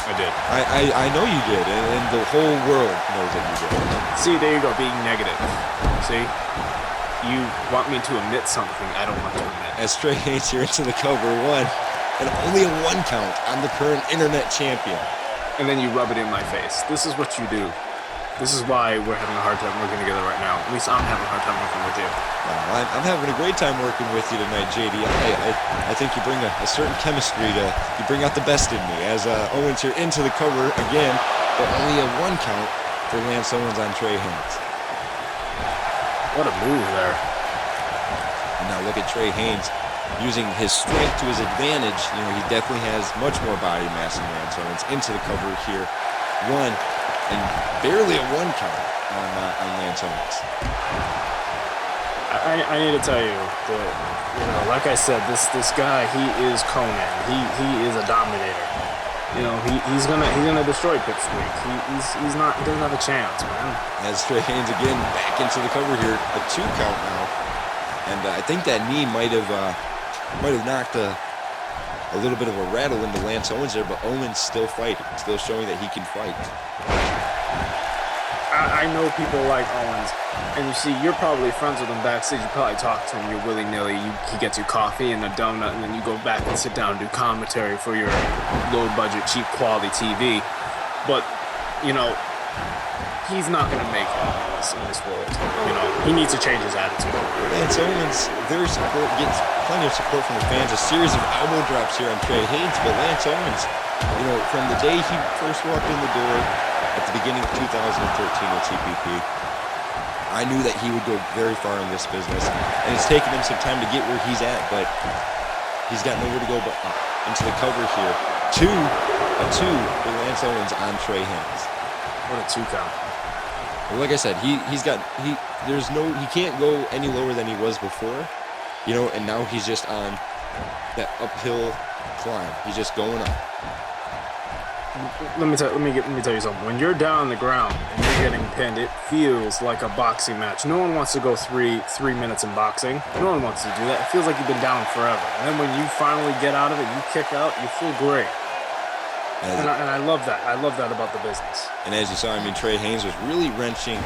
I did. I know you did, and the whole world knows that you did. See, there you go, being negative. See? You want me to admit something I don't want to admit. As Trey Haynes here into the cover, one, and only a one count on the current internet champion. And then you rub it in my face. This is what you do. This is why we're having a hard time working together right now. At least I'm having a hard time working with you. I'm having a great time working with you tonight, JD. I think you bring a certain chemistry you bring out the best in me. As Owens here into the cover again, but only a one count for Lance Owens on Trey Haynes. What a move there. And now look at Trey Haynes using his strength to his advantage. He definitely has much more body mass than Lance Owens. Into the cover here. One, and barely a one count on Lance Owens. I need to tell you that, like I said, this guy, he is Conan. He is a dominator. He's gonna destroy Pipsqueak. He doesn't have a chance, man. As Trey Haynes again back into the cover here, a 2 count now, and I think that knee might have knocked a little bit of a rattle into Lance Owens there, but Owens still fighting, still showing that he can fight. I know people like Owens, and you see, you're probably friends with him backstage. You probably talk to him. You're willy-nilly. He gets you coffee and a donut, and then you go back and sit down and do commentary for your low-budget, cheap-quality TV. But he's not going to make it in this world. He needs to change his attitude. Lance Owens, their support gets plenty of support from the fans. A series of elbow drops here on Trey Haynes, but Lance Owens, from the day he first walked in the door at the beginning of 2013 at CPP, I knew that he would go very far in this business, and it's taken him some time to get where he's at, but he's got nowhere to go but up. Into the cover here. A two for Lance Owens on Trey Haynes. What a 2 count. Well, like I said, he can't go any lower than he was before, and now he's just on that uphill climb. He's just going up. Let me tell you something. When you're down on the ground and you're getting pinned, it feels like a boxing match. No one wants to go three minutes in boxing. No one wants to do that. It feels like you've been down forever. And then when you finally get out of it, you kick out, you feel great. And I love that. I love that about the business. And as you saw, Trey Haynes was really wrenching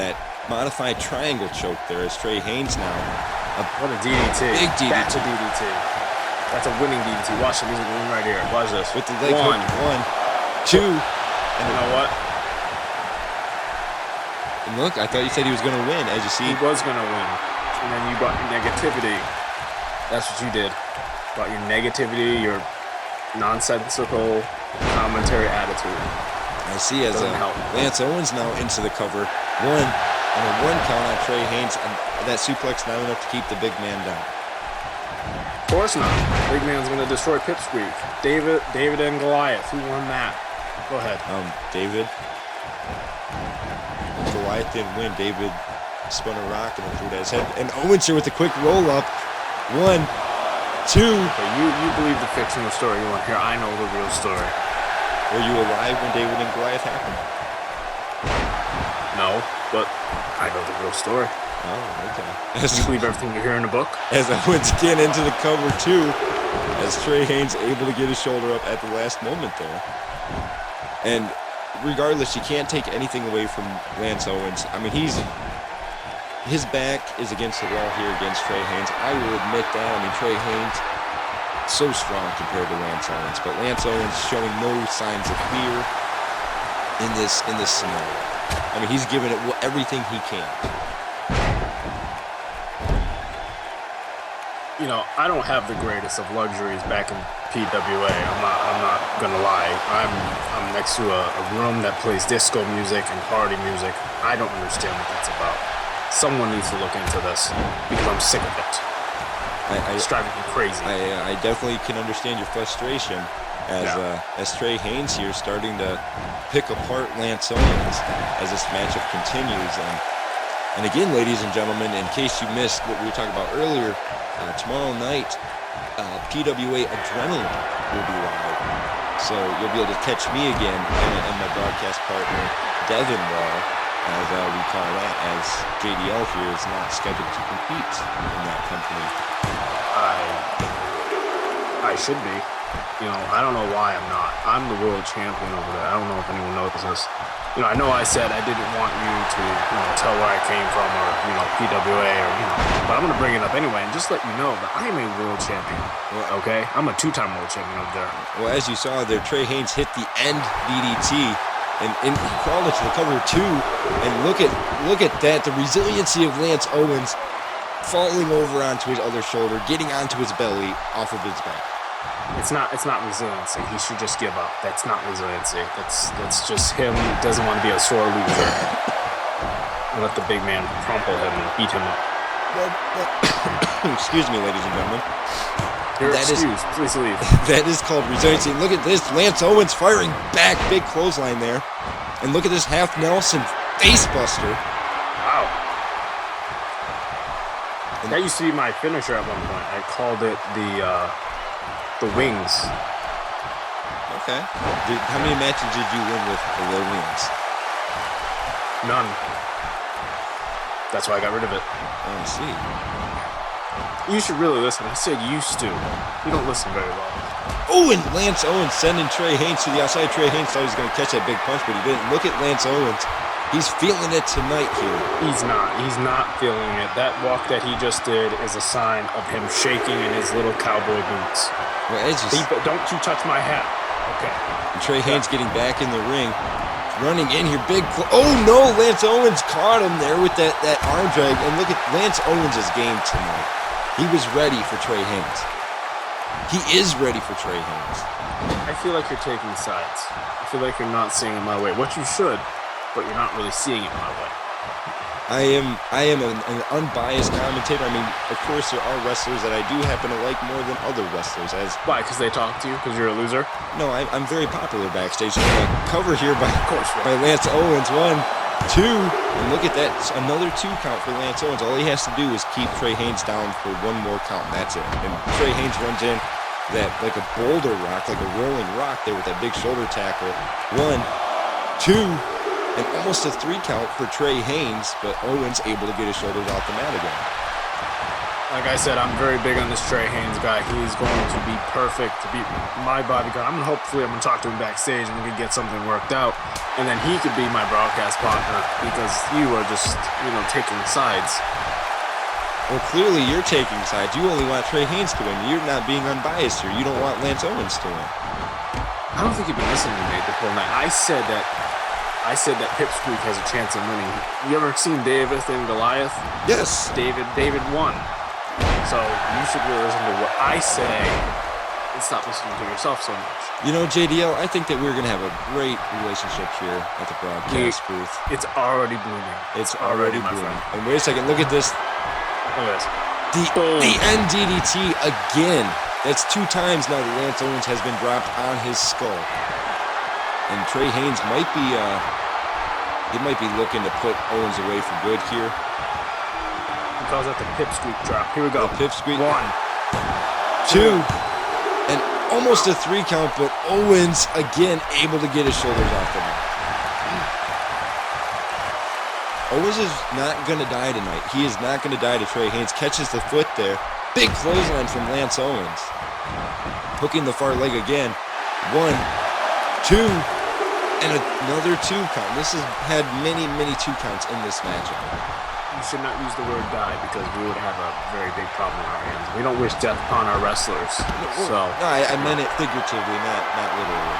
that modified triangle choke there as Trey Haynes now. What a DDT. Big DDT. That's a DDT. That's a winning DDT. Watch him. He's winning right here. Watch this. With the leg hook. 1, 2. And you know what? And look, I thought you said he was going to win. As you see, he was going to win. And then you brought your negativity. That's what you did. Brought your negativity, your nonsensical commentary attitude. I see as Doesn't help. Lance Owens now into the cover. On a one count on Trey Haynes, and that suplex not enough to keep the big man down. Of course not. Big man's gonna destroy Pipsqueak. David and Goliath. Who won that? Go ahead. David. Goliath didn't win. David spun a rock and threw it at his head. And Owens here with a quick roll up. 1, 2. Okay, you believe the fictional story you want to hear. I know the real story. Were you alive when David and Goliath happened? No, but I know the real story. Oh, okay. Do you believe everything you hear in the book? As Owens get into the cover too, as Trey Haynes able to get his shoulder up at the last moment there. And regardless, you can't take anything away from Lance Owens. I mean, his back is against the wall here against Trey Haynes. I will admit that. I mean, Trey Haynes so strong compared to Lance Owens, but Lance Owens showing no signs of fear in this scenario. I mean, he's given it everything he can. You know, I don't have the greatest of luxuries back in PWA. I'm not gonna lie. I'm next to a room that plays disco music and party music. I don't understand what that's about. Someone needs to look into this because I'm sick of it. It's driving me crazy. I definitely can understand your frustration as Trey Haynes here starting to pick apart Lance Owens as this matchup continues. And again, ladies and gentlemen, in case you missed what we were talking about earlier, tomorrow night, PWA Adrenaline will be live. So you'll be able to catch me again and my broadcast partner, Devin Wall, as we call that, as JDL here is not scheduled to compete in that company. I should be. You know, I don't know why I'm not. I'm the world champion over there. I don't know if anyone knows this. You know, I know I said I didn't want you to, tell where I came from or, PWA or, but I'm going to bring it up anyway and just let you know that I am a world champion, okay? I'm a 2-time world champion over there. Well, as you saw there, Trey Haynes hit the end DDT and he crawled into the cover too. And look at that, the resiliency of Lance Owens falling over onto his other shoulder, getting onto his belly off of his back. It's not resiliency. He should just give up. That's not resiliency. That's just him. He doesn't want to be a sore loser. And let the big man crumple him and beat him up. Excuse me, ladies and gentlemen. You're excused. Please leave. That is called resiliency. And look at this. Lance Owens firing back. Big clothesline there. And look at this half Nelson face buster. Wow. That used to be my finisher at one point. I called it the wings. Okay. How many matches did you win with the wings? None. That's why I got rid of it. Oh, I see. You should really listen. I said used to. You don't listen very well. Oh, and Lance Owens sending Trey Haynes to the outside. Trey Haynes thought he was going to catch that big punch, but he didn't. Look at Lance Owens. He's feeling it tonight here. He's not. He's not feeling it. That walk that he just did is a sign of him shaking in his little cowboy boots. Well, Don't you touch my hat. Okay. And Trey Haynes getting back in the ring. Running in here, oh no, Lance Owens caught him there with that arm drag. And look at Lance Owens' game tonight. He was ready for Trey Haynes. He is ready for Trey Haynes. I feel like you're taking sides. I feel like you're not seeing it my way. What you should, but you're not really seeing it my way. I am an unbiased commentator. I mean, of course, there are wrestlers that I do happen to like more than other wrestlers. Why? Because they talk to you? Because you're a loser? No, I'm very popular backstage. Cover here by Lance Owens. 1, 2, and look at that. It's another 2 count for Lance Owens. All he has to do is keep Trey Haynes down for 1 more count. That's it. And Trey Haynes runs in that like a boulder rock, like a rolling rock there with that big shoulder tackle. 1, 2. And almost a 3 count for Trey Haynes, but Owens able to get his shoulders off the mat again. Like I said, I'm very big on this Trey Haynes guy. He's going to be perfect to be my bodyguard. I'm going to talk to him backstage and we can get something worked out. And then he could be my broadcast partner because you are just, taking sides. Well, clearly you're taking sides. You only want Trey Haynes to win. You're not being unbiased here. You don't want Lance Owens to win. I don't think you've been listening to me the whole night. I said that Pipsqueak has a chance of winning. You ever seen David and Goliath? Yes. David won. So you should really listen to what I say and stop listening to yourself so much. You know, JDL, I think that we're going to have a great relationship here at the broadcast booth. It's already blooming. It's already my blooming. friend. And wait a second, look at this. Look at this. The NDDT again. That's 2 times now that Lance Owens has been dropped on his skull. And Trey Haynes might be looking to put Owens away for good here. He calls that the pipsqueak drop. Here we go. The pipsqueak. 1, 2, and almost a 3 count, but Owens again able to get his shoulders off the mat. Owens is not going to die tonight. He is not going to die to Trey Haynes. Catches the foot there. Big clothesline from Lance Owens. Hooking the far leg again. 1, 2, and another 2 count. This has had many, many 2 counts in this matchup. You should not use the word die because we would have a very big problem on our hands. We don't wish death upon our wrestlers. So, No, I meant it figuratively, not literally.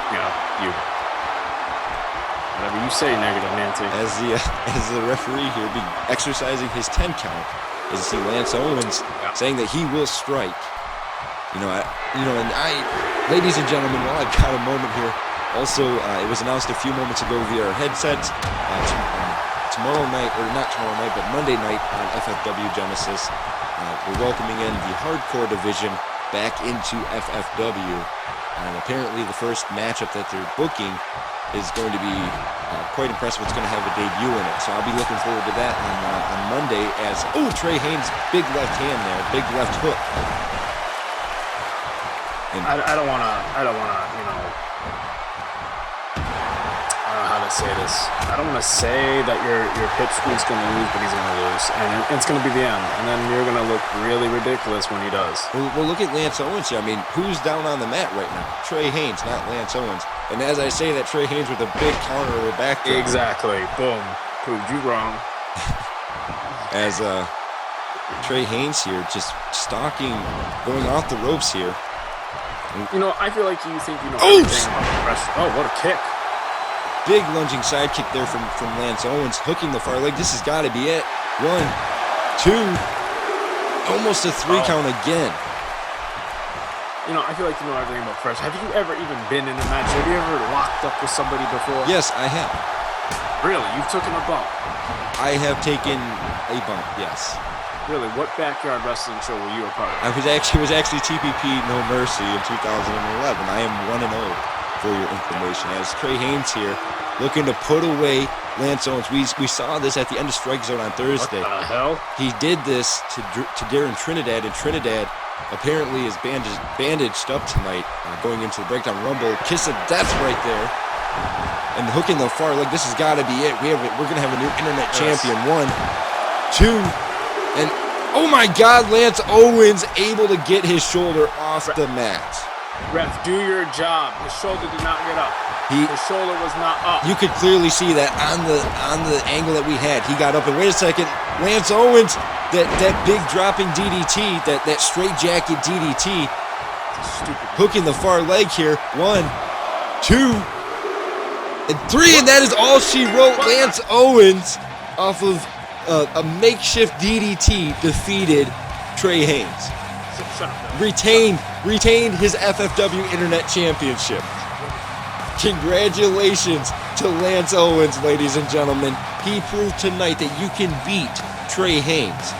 you. Whatever you say, negative Nancy. As the referee here be exercising his 10 count, as you see Lance Owens saying that he will strike. Ladies and gentlemen, while I've got a moment here, also it was announced a few moments ago via our headsets. Tomorrow night, or not tomorrow night, but Monday night on FFW Genesis, we're welcoming in the hardcore division back into FFW. And apparently the first matchup that they're booking is going to be quite impressive. It's going to have a debut in it. So I'll be looking forward to that on Monday as, Trey Haynes, big left hand there, big left hook. And I don't want to, I don't know how to say this. I don't want to say that your pipsqueak's going to lose, but he's going to lose. And it's going to be the end. And then you're going to look really ridiculous when he does. Well, look at Lance Owens here. I mean, who's down on the mat right now? Trey Haynes, not Lance Owens. And as I say that, Trey Haynes with a big counter or back drop. Exactly. Boom. Proved you wrong. As Trey Haynes here just stalking, going off the ropes here. I feel like you think you know everything about the wrestling. Oh, what a kick. Big lunging side kick there from Lance Owens, hooking the far leg. This has got to be it. 1, 2, almost a 3 count again. I feel like you know everything about fresh. Have you ever even been in a match? Have you ever locked up with somebody before? Yes, I have. Really? You've taken a bump? I have taken a bump, yes. Really? What backyard wrestling show were you a part of? It was actually TPP No Mercy in 2011. I am 1-0 for your information. As Trey Haynes here looking to put away Lance Owens. We saw this at the end of Strike Zone on Thursday. What the hell? He did this to Darren Trinidad, and Trinidad apparently is bandaged up tonight going into the Breakdown Rumble. Kiss of death right there. And hooking the far leg. This has got to be it. We're going to have a new internet champion. 1, 2, and oh my God, Lance Owens able to get his shoulder off the mat. Ref, do your job. His shoulder did not get up. His shoulder was not up. You could clearly see that on the angle that we had. He got up, and wait a second, Lance Owens, that big dropping DDT, that straight jacket DDT, hooking the far leg here. 1, 2, and 3, and that is all she wrote. Lance Owens, off of a makeshift DDT, defeated Trey Haynes. Shut up. Retained his FFW Internet Championship. Congratulations to Lance Owens, ladies and gentlemen. He proved tonight that you can beat Trey Haynes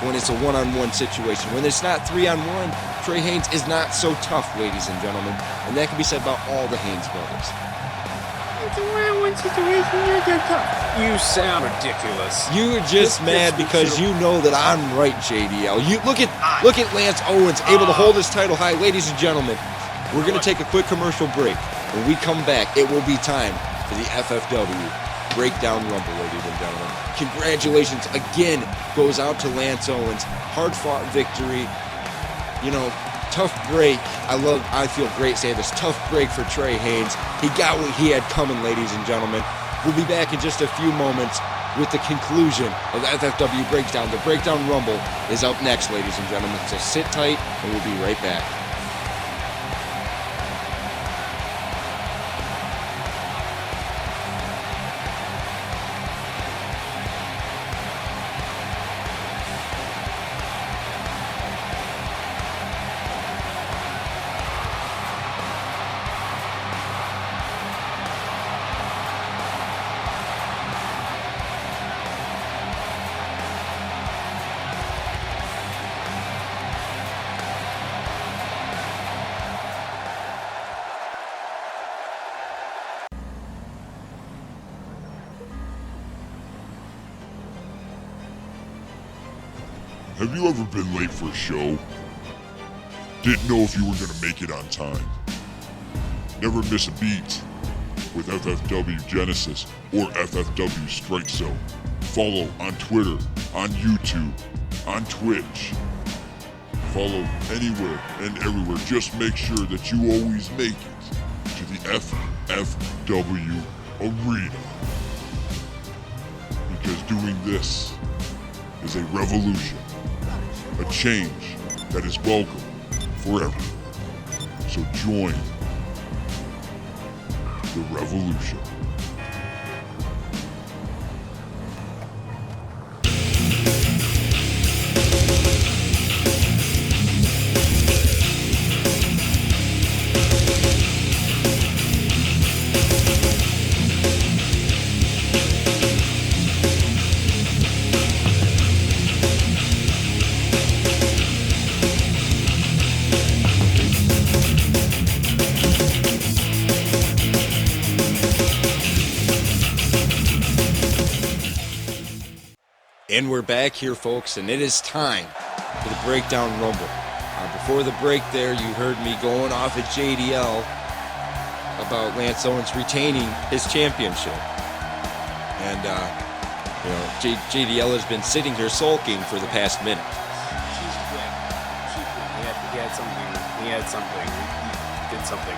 when it's a one-on-one situation. When it's not 3-on-1, Trey Haynes is not so tough, ladies and gentlemen. And that can be said about all the Haynes brothers. It's a one-on-one situation. You're tough. You sound ridiculous. You're just mad because you know that I'm right, JDL. You look at Lance Owens able to hold his title high. Ladies and gentlemen, we're going to take a quick commercial break. When we come back, it will be time for the FFW Breakdown Rumble, ladies and gentlemen. Congratulations again goes out to Lance Owens. Hard-fought victory. Tough break. I feel great saying this. Tough break for Trey Haynes. He got what he had coming, ladies and gentlemen. We'll be back in just a few moments with the conclusion of FFW Breakdown. The Breakdown Rumble is up next, ladies and gentlemen. So sit tight, and we'll be right back. Have you ever been late for a show? Didn't know if you were gonna make it on time? Never miss a beat with FFW Genesis or FFW Strike Zone. Follow on Twitter, on YouTube, on Twitch. Follow anywhere and everywhere. Just make sure that you always make it to the FFW Arena. Because doing this is a revolution, a change that is welcome for everyone. So join the revolution. And we're back here, folks, and it is time for the Breakdown Rumble. Before the break there, you heard me going off at JDL about Lance Owens retaining his championship. And, JDL has been sitting here sulking for the past minute. He had something. He did something.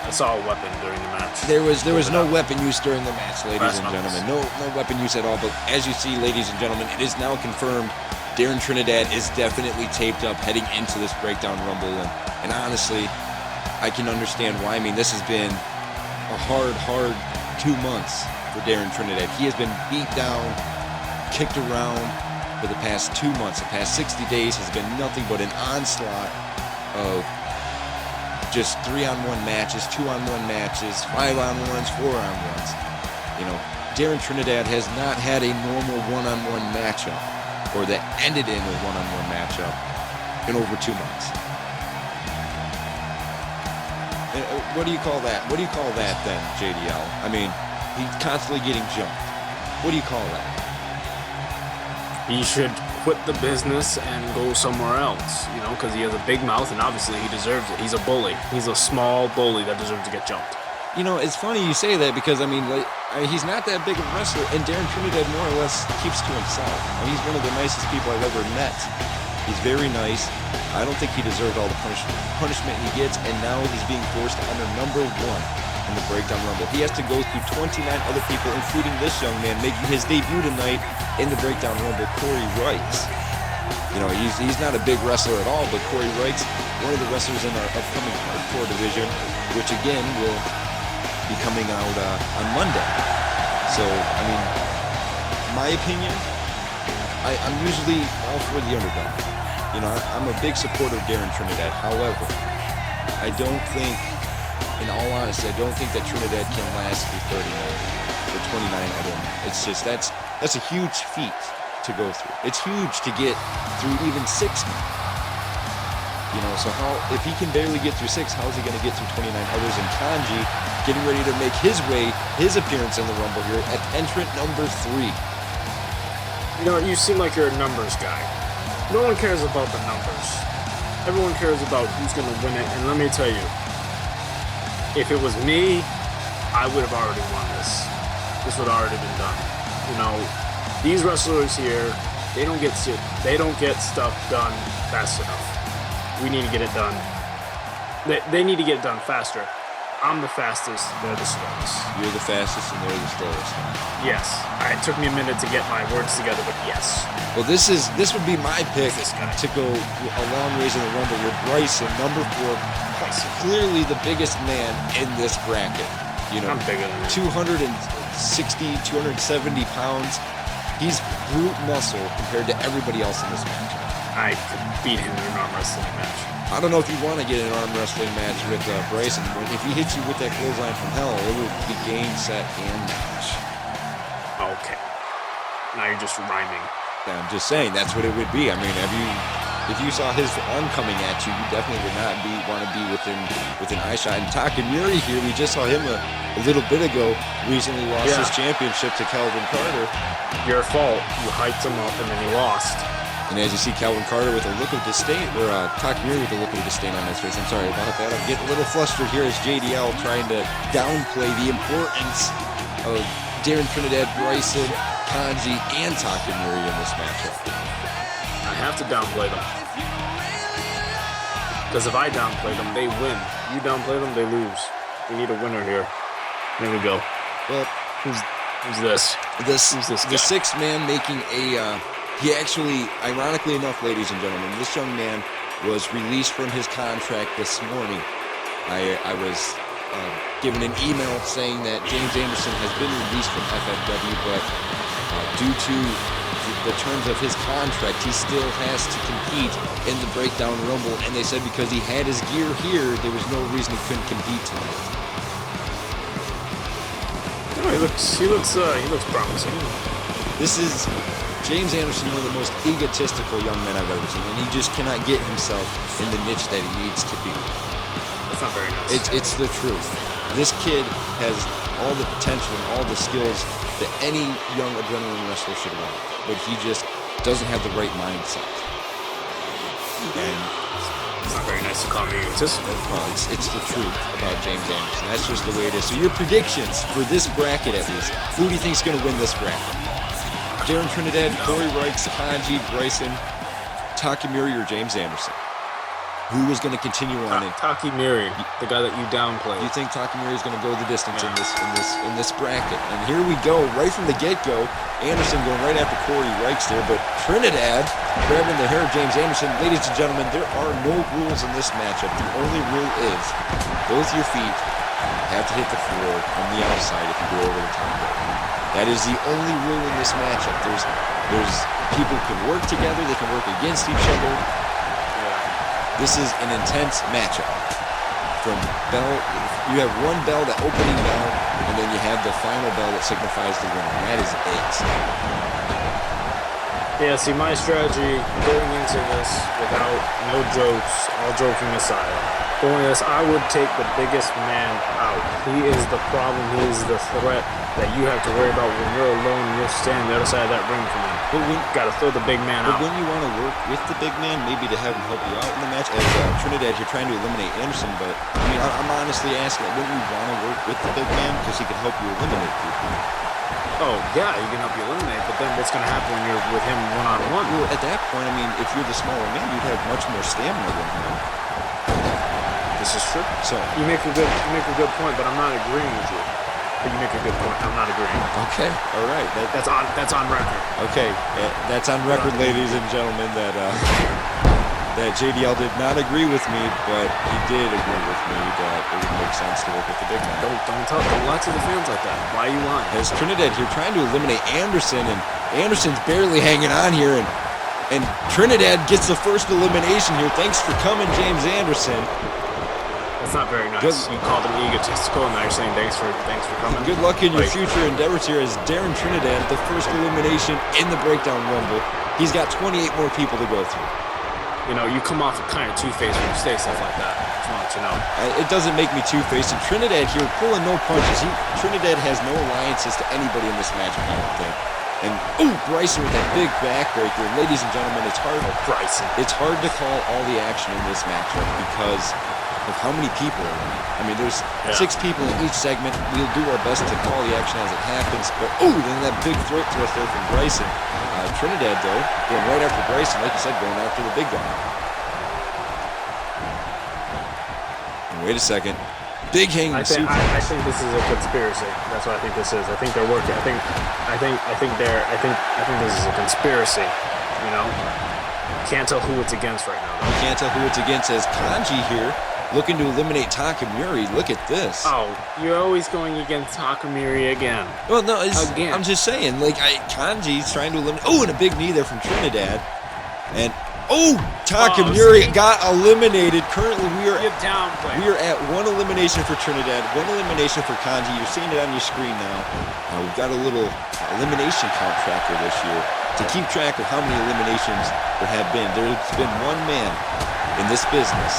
I saw a weapon during the match. There was no weapon use during the match, ladies and gentlemen. No weapon use at all. But as you see, ladies and gentlemen, it is now confirmed Darren Trinidad is definitely taped up heading into this Breakdown Rumble. And honestly, I can understand why. I mean, this has been a hard 2 months for Darren Trinidad. He has been beat down, kicked around for the past 2 months. The past 60 days has been nothing but an onslaught of just 3-on-1 matches, 2-on-1 matches, 5-on-1s, 4-on-1s. Darren Trinidad has not had a normal 1-on-1 matchup, or that ended in a 1-on-1 matchup, in over 2 months. What do you call that? What do you call that then, JDL? I mean, he's constantly getting jumped. What do you call that? He should quit the business and go somewhere else, because he has a big mouth and obviously he deserves it. He's a bully. He's a small bully that deserves to get jumped. It's funny you say that because, he's not that big of a wrestler, and Darren Trinidad more or less keeps to himself. He's one of the nicest people I've ever met. He's very nice. I don't think he deserved all the punishment he gets, and now he's being forced to enter number 1 in the Breakdown Rumble. He has to go through 29 other people, including this young man making his debut tonight in the Breakdown Rumble, Corey Wrights. He's not a big wrestler at all, but Corey Wrights, one of the wrestlers in our upcoming hardcore division, which again will be coming out on Monday. So, my opinion, I'm usually all for the underdog. I'm a big supporter of Darren Trinidad. However, I don't think, in all honesty, I don't think that Trinidad can last through 39 or 29. I don't know. It's just, that's a huge feat to go through. It's huge to get through even 6 men. So if he can barely get through 6, how is he going to get through 29 others? And Kanji getting ready to make his appearance in the Rumble here at entrant number 3. You seem like you're a numbers guy. No one cares about the numbers. Everyone cares about who's going to win it. And let me tell you, if it was me, I would have already won this. This would have already been done. These wrestlers here, they don't get stuff done fast enough. We need to get it done. They need to get it done faster. I'm the fastest, they're the slowest. You're the fastest and they're the slowest. Yes. It took me a minute to get my words together, but yes. Well, this would be my pick to go a long ways in the Rumble with Bryson, number 4, clearly the biggest man in this bracket. I'm bigger than him. 260, 270 pounds. He's brute muscle compared to everybody else in this match. I could beat him in an arm wrestling match. I don't know if you want to get an arm wrestling match with Bryson. If he hits you with that clothesline from hell, it would be game, set, and match. Okay. Now you're just rhyming. I'm just saying, that's what it would be. If you saw his arm coming at you, you definitely would not want to be within eye shot. And Takamori here, we just saw him a little bit ago, recently lost his championship to Calvin Carter. Your fault. You hyped him up and then he lost. And as you see, Calvin Carter with a look of disdain, or Takemura with a look of disdain on his face. I'm sorry about that. I'm getting a little flustered here as JDL trying to downplay the importance of Darren Trinidad, Bryson, Kanji, and Takemura in this matchup. I have to downplay them. Because if I downplay them, they win. You downplay them, they lose. We need a winner here. There we go. Well, Who's this? Who's this guy? the sixth man making a... he actually, ironically enough, ladies and gentlemen, this young man was released from his contract this morning. I was given an email saying that James Anderson has been released from FFW, but due to the terms of his contract, he still has to compete in the Breakdown Rumble, and they said because he had his gear here, there was no reason he couldn't compete tonight. Oh, he looks promising. This is James Anderson, one of the most egotistical young men I've ever seen, and he just cannot get himself in the niche that he needs to be. That's not very nice. It's the truth. This kid has all the potential and all the skills that any young adrenaline wrestler should want, but he just doesn't have the right mindset. And It's not very nice to call me egotistical. it's the truth about James Anderson. That's just the way it is. So your predictions for this bracket, at least, who do you think is going to win this bracket? Darren Trinidad, Corey Reichs, Kanji, Bryson, Takemura, or James Anderson? Who is going to continue on? Takemura, the guy that you downplayed. You think Takemura is going to go the distance in this bracket? And here we go, right from the get-go. Anderson going right after Corey Reichs there, but Trinidad grabbing the hair of James Anderson. Ladies and gentlemen, there are no rules in this matchup. The only rule is both your feet have to hit the floor on the outside if you go over the top rope. That is the only rule in this matchup. There's people can work together, they can work against each other. This is an intense matchup. From bell, you have one bell, the opening bell, and then you have the final bell that signifies the winner. That is it. Yeah, see, my strategy going into this without no jokes, all joking aside, going into this, I would take the biggest man out. He is the problem, he is the threat that you have to worry about when you're alone and you're standing the other side of that ring from him. But when, Gotta throw the big man out. when you want to work with the big man, maybe to have him help you out in the match, as Trinidad, you're trying to eliminate Anderson, but I mean, I'm honestly asking, wouldn't you want to work with the big man because he can help you eliminate people? Oh, yeah, he can help you eliminate, but then what's gonna happen when you're with him one-on-one? Well, at that point, I mean, if you're the smaller man, you'd have much more stamina than him. This is true. So, You make a good point, but I'm not agreeing with you. But you make a good point. I'm not agreeing. okay, all right. That's on record. Okay, that's on record, ladies and gentlemen, that JDL did not agree with me, but he did agree with me that it would make sense to work with the big man. Don't lie to the fans like that. Why are you lying? As Trinidad here trying to eliminate Anderson, and Anderson's barely hanging on here, and Trinidad gets the first elimination here. Thanks for coming, James Anderson. That's not very nice. Good. You called him egotistical, and now you're saying thanks for coming. Good luck in your Like, future endeavors here as Darren Trinidad, the first elimination in the Breakdown Rumble. He's got 28 more people to go through. You know, you come off kind of two-faced when you say stuff like that. Just want to let you know. It doesn't make me two-faced. And Trinidad here pulling no punches. Trinidad has no alliances to anybody in this match, I don't think. And Bryson with that big backbreaker. Ladies and gentlemen, it's hard. Bryson. It's hard to call all the action in this matchup because of how many people are in it. I mean, there's 6 people in each segment. We'll do our best to call the action as it happens. But then that big throat thrust there from Bryson. Trinidad, though, going right after Bryson, like you said, going after the big guy. And wait a second. Big hanging I think this is a conspiracy. That's what I think this is. I think they're working. I think this is a conspiracy. You know, can't tell who it's against right now. You can't tell who it's against as Kanji here looking to eliminate Takemura. Look at this. Oh, you're always going against Takemura again. Well, no, Again. I'm just saying, like, Kanji's trying to eliminate. Oh, and a big knee there from Trinidad. And, Takemura got eliminated. Currently, we are at 1 elimination for Trinidad, 1 elimination for Kanji. You're seeing it on your screen now. We've got a little elimination count tracker this year to keep track of how many eliminations there have been. There's been 1 man in this business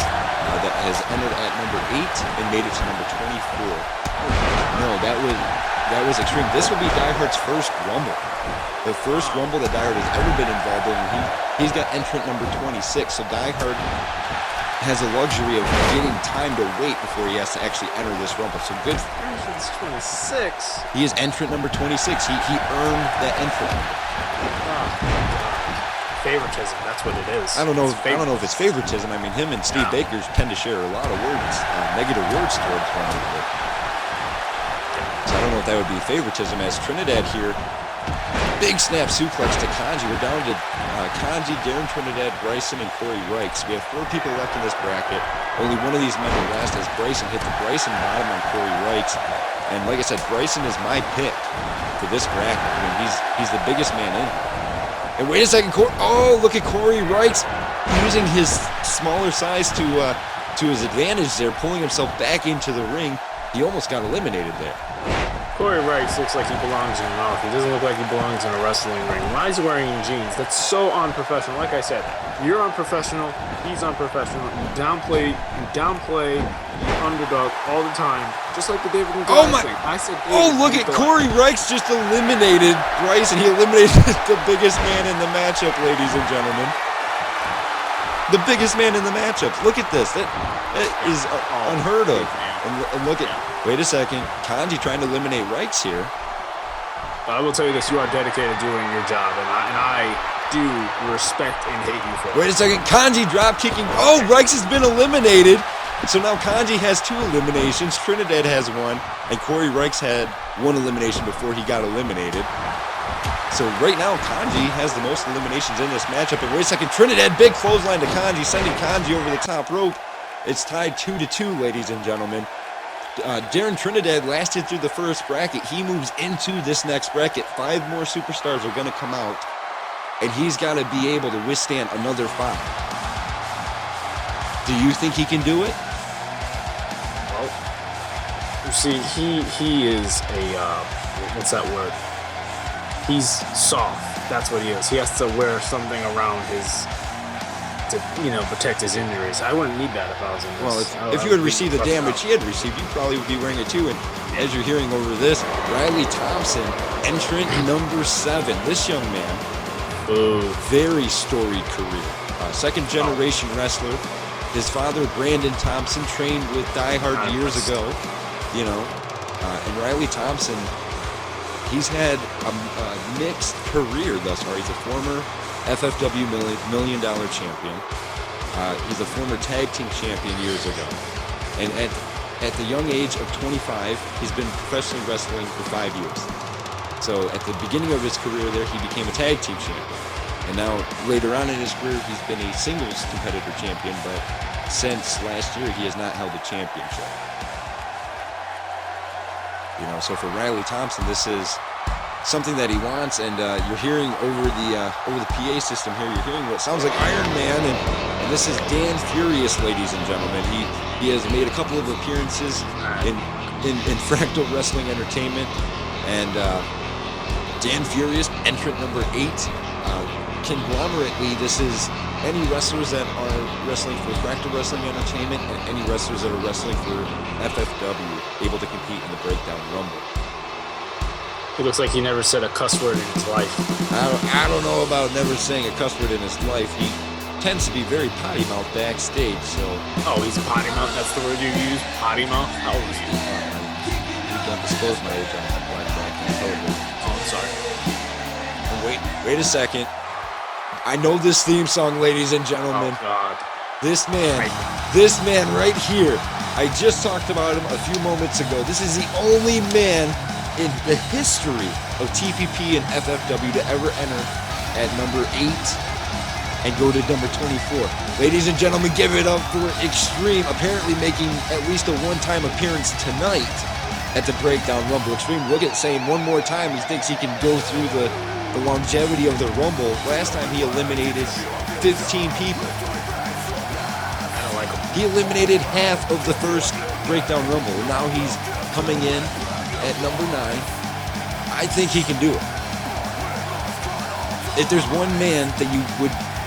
that has entered at number 8 and made it to number 24. No, that was extreme. This will be Die Hard's first Rumble. The first Rumble that Die Hard has ever been involved in. And he's got entrant number 26. So Die Hard has the luxury of getting time to wait before he has to actually enter this Rumble. So good. Entrance 26. He is entrant number 26. He earned that entrant number. Favoritism, that's what it is. I don't know if it's favoritism. I mean, him and Steve Baker tend to share a lot of words, negative words towards one another. So I don't know if that would be favoritism. As Trinidad here, big snap suplex to Kanji. We're down to Kanji, Darren Trinidad, Bryson, and Corey Reichs. We have 4 people left in this bracket. Only one of these men will last as Bryson hit the Bryson bottom on Corey Reichs. And like I said, Bryson is my pick for this bracket. I mean, he's the biggest man in here. And wait a second, look at Corey Reichs using his smaller size to his advantage there, pulling himself back into the ring. He almost got eliminated there. Corey Reichs looks like he belongs in an office. He doesn't look like he belongs in a wrestling ring. Why is he wearing jeans? That's so unprofessional. Like I said, you're unprofessional. He's unprofessional. You downplay the underdog all the time, just like the David and Goliath thing. I said, look at Corey Reichs just eliminated Bryson. He eliminated the biggest man in the matchup, ladies and gentlemen. The biggest man in the matchup. Look at this. That is unheard of. And look at. Wait a second. Kanji trying to eliminate Reichs here. I will tell you this: you are dedicated to doing your job, and I do respect and hate you for it. Wait a second. Kanji drop kicking. Oh, Reichs has been eliminated. So now Kanji has 2 eliminations. Trinidad has 1, and Corey Reichs had 1 elimination before he got eliminated. So right now, Kanji has the most eliminations in this matchup. And wait a second, Trinidad, big clothesline to Kanji, sending Kanji over the top rope. It's tied 2-2, ladies and gentlemen. Darren Trinidad lasted through the first bracket. He moves into this next bracket. 5 more superstars are going to come out, and he's got to be able to withstand another 5. Do you think he can do it? Well, you see, he is a what's that word? He's soft. That's what he is. He has to wear something around to protect his injuries. I wouldn't need that if I was in this. Well, if you had received the damage he had received, you probably would be wearing it too. And as you're hearing over this, Riley Thompson, entrant number 7. This young man, very storied career. Second generation wrestler. His father, Brandon Thompson, trained with Die Hard years ago. And Riley Thompson, he's had a mixed career thus far. He's a former FFW $1 million champion. He's a former tag team champion years ago. And at the young age of 25, he's been professionally wrestling for 5 years. So at the beginning of his career there, he became a tag team champion. And now later on in his career, he's been a singles competitor champion, but since last year, he has not held a championship. So for Riley Thompson, this is something that he wants, and you're hearing over the PA system here. You're hearing what sounds like Iron Man, and this is Dan Furious, ladies and gentlemen. He has made a couple of appearances in Fractal Wrestling Entertainment, and Dan Furious, entrant number 8. Conglomerately, this is any wrestlers that are wrestling for Fractal Wrestling Entertainment and any wrestlers that are wrestling for FFW able to compete in the Breakdown Rumble. He looks like he never said a cuss word in his life. I don't know about never saying a cuss word in his life. He tends to be very potty mouth backstage, so... Oh, he's potty mouth? That's the word you use? Potty mouth? How old is he? You don't disclose my age on Black television. Oh, I'm sorry. And wait a second. I know this theme song, ladies and gentlemen. Oh, God. This man right here. I just talked about him a few moments ago. This is the only man in the history of TPP and FFW to ever enter at number 8 and go to number 24. Ladies and gentlemen, give it up for Extreme, apparently making at least a one-time appearance tonight at the Breakdown Rumble. Extreme, look at saying one more time he thinks he can go through the longevity of the Rumble. Last time he eliminated 15 people. I don't like him. He eliminated half of the first Breakdown Rumble. Now he's coming in at number 9. I think he can do it. If there's one man that you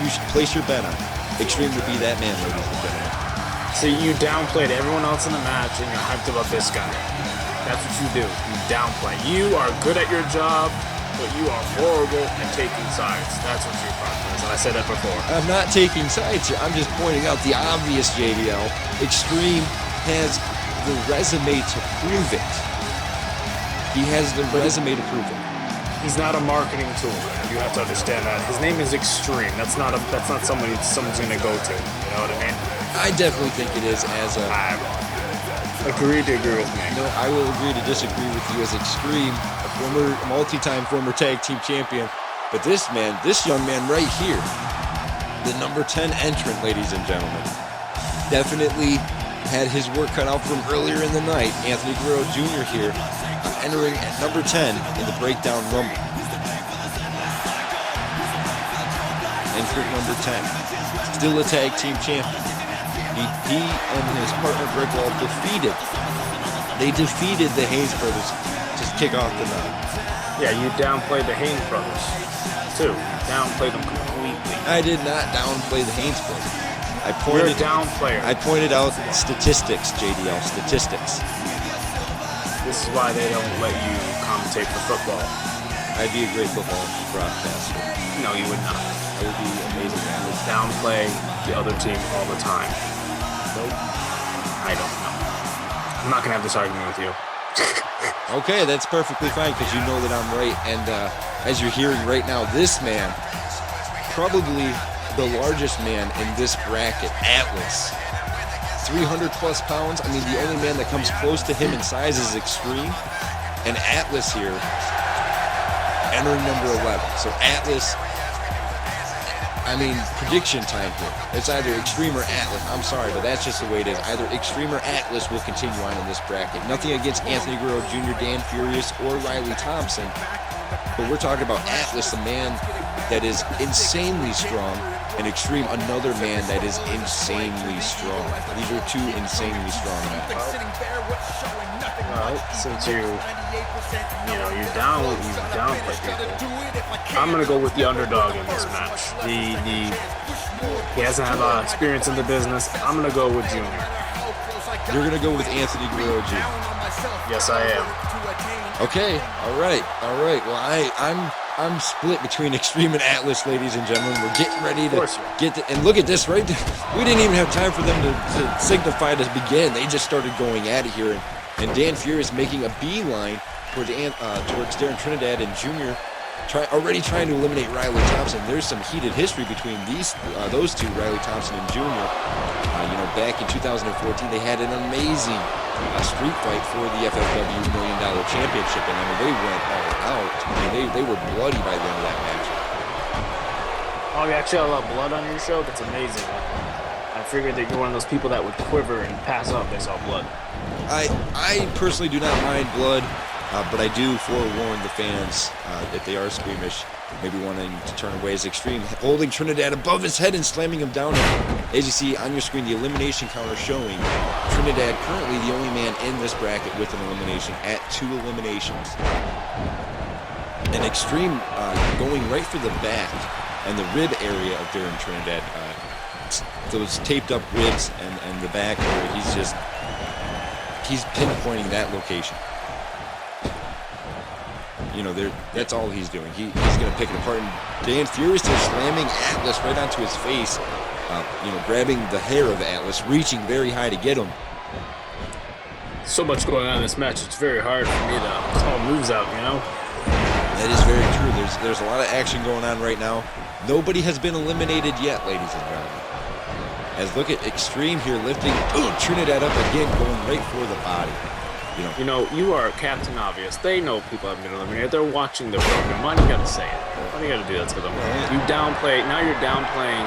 should place your bet on, Extreme would be that man, ladies and gentlemen. See, you downplayed everyone else in the match, and you're hyped about this guy. That's what you do. You downplay. You are good at your job, but you are horrible at taking sides. That's what your problem is, and I said that before. I'm not taking sides here. I'm just pointing out the obvious, JDL. Extreme has the resume to prove it. He has the resume to prove it. He's not a marketing tool. You have to understand that. His name is Extreme. That's not somebody someone's gonna go to. You know what I mean? I definitely think it is as a... Agree to agree with me. No, I will agree to disagree with you as Extreme, a former, multi-time former tag team champion. But this man, this young man right here, the number 10 entrant, ladies and gentlemen, definitely had his work cut out for him earlier in the night. Anthony Guerrero Jr. here, entering at number 10 in the Breakdown Rumble. Entrant number 10, still a tag team champion. He and his partner Greg Wall defeated the Haynes brothers to kick off the night. Yeah, you downplayed the Haynes brothers, too. Downplayed them completely. I did not downplay the Haynes brothers. You're a down player. I pointed out statistics, JDL, statistics. This is why they don't let you commentate for football. I'd be a great football broadcaster. No, you would not. I would be amazing at it. Downplay the other team all the time. Nope. I don't know. I'm not going to have this argument with you. Okay, that's perfectly fine because you know that I'm right. And as you're hearing right now, this man, probably the largest man in this bracket, Atlas. 300 plus pounds. I mean, the only man that comes close to him in size is Extreme. And Atlas here, entering number 11. So Atlas, I mean, prediction time here. It's either Extreme or Atlas. I'm sorry, but that's just the way it is. Either Extreme or Atlas will continue on in this bracket. Nothing against Anthony Guerrero Jr., Dan Furious, or Riley Thompson. But we're talking about Atlas, the man that is insanely strong, and Extreme, another man that is insanely strong. These are two insanely strong men. Well, since you downplay people, I'm gonna go with the underdog in this match. He hasn't had a lot of experience in the business. I'm gonna go with Junior. You're gonna go with Anthony Guerrero Jr. Yes, I am. Okay, all right. Well, I'm split between Extreme and Atlas, ladies and gentlemen. We're getting ready to get the, and look at this, right? We didn't even have time for them to signify to begin. They just started going at it here, and Dan Furious making a beeline towards Darren Trinidad and Junior, already trying to eliminate Riley Thompson. There's some heated history between those two, Riley Thompson and Junior. Back in 2014, they had an amazing street fight for the FFW $1 Million Championship, and I mean, they went all out. I mean, they were bloody by the end of that match. Oh, you actually have a lot of blood on your show? That's amazing. I figured that you're one of those people that would quiver and pass out if they saw blood. I personally do not mind blood, but I do forewarn the fans if they are squeamish, maybe wanting to turn away. As Extreme holding Trinidad above his head and slamming him down. As you see on your screen, the elimination counter showing Trinidad currently the only man in this bracket with an elimination at 2 eliminations. And Extreme going right for the back and the rib area of Darren Trinidad. Those taped up ribs and the back area, he's pinpointing that location. That's all he's doing. He's going to pick it apart. And Dan Furious is slamming Atlas right onto his face, grabbing the hair of Atlas, reaching very high to get him. So much going on in this match, it's very hard for me to call moves out, That is very true. There's a lot of action going on right now. Nobody has been eliminated yet, ladies and gentlemen. As look at Extreme here lifting Trinidad up again, going right for the body. You are Captain Obvious. They know people haven't been eliminated. They're watching the program. Why do you got to say it? Why do you got to do that to them? You downplay. Now you're downplaying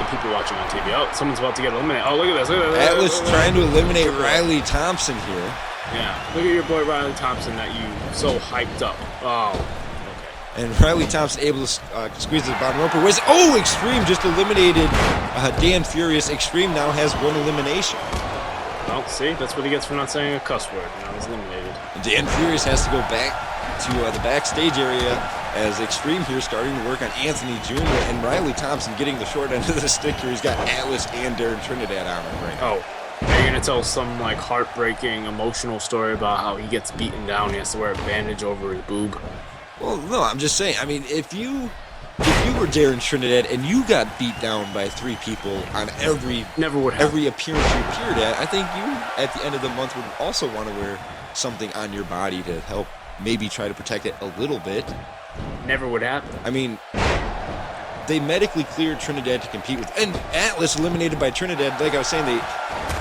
the people watching on TV. Oh, someone's about to get eliminated. Oh, look at this. Atlas trying to eliminate Riley Thompson here. Yeah, look at your boy Riley Thompson that you so hyped up. Oh, okay. And Riley Thompson able to squeeze the bottom rope. Extreme just eliminated Dan Furious. Extreme now has 1 elimination. Well, see, that's what he gets for not saying a cuss word. He's eliminated. Dan Furious has to go back to the backstage area as Extreme here starting to work on Anthony Jr. and Riley Thompson getting the short end of the stick here. He's got Atlas and Darren Trinidad on him right now. Oh, are you gonna tell some like heartbreaking, emotional story about how he gets beaten down? He has to wear a bandage over his boob. Well, no, I'm just saying. I mean, if you were Darren Trinidad and you got beat down by 3 people on every appearance you appeared at, I think you, at the end of the month, would also want to wear something on your body to help maybe try to protect it a little bit. Never would happen. I mean, they medically cleared Trinidad to compete with, and Atlas eliminated by Trinidad. Like I was saying,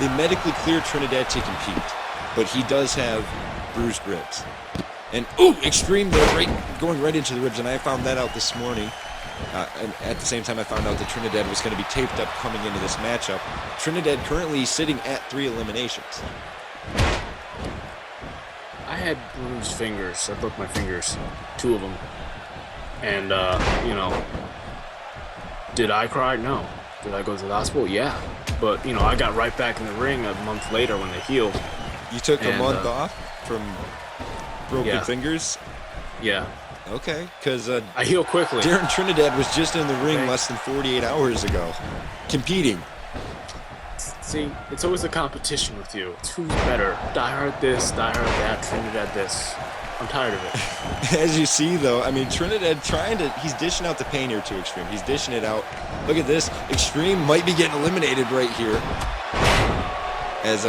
they medically cleared Trinidad to compete, but he does have bruised ribs. And Extreme there, going right into the ribs, and I found that out this morning. And at the same time, I found out that Trinidad was going to be taped up coming into this matchup. Trinidad currently sitting at 3 eliminations. I had bruised fingers. I broke my fingers, 2 of them. And, did I cry? No. Did I go to the hospital? Yeah. But, I got right back in the ring a month later when they healed. You took a month off from broken fingers? Yeah. Okay, because I heal quickly. Darren Trinidad was just in the ring less than 48 hours ago, competing. See, it's always a competition with you. It's who's better. Die Hard this, Die Hard that, Trinidad this. I'm tired of it. As you see, though, I mean, Trinidad he's dishing out the pain here to Extreme. He's dishing it out. Look at this. Extreme might be getting eliminated right here. As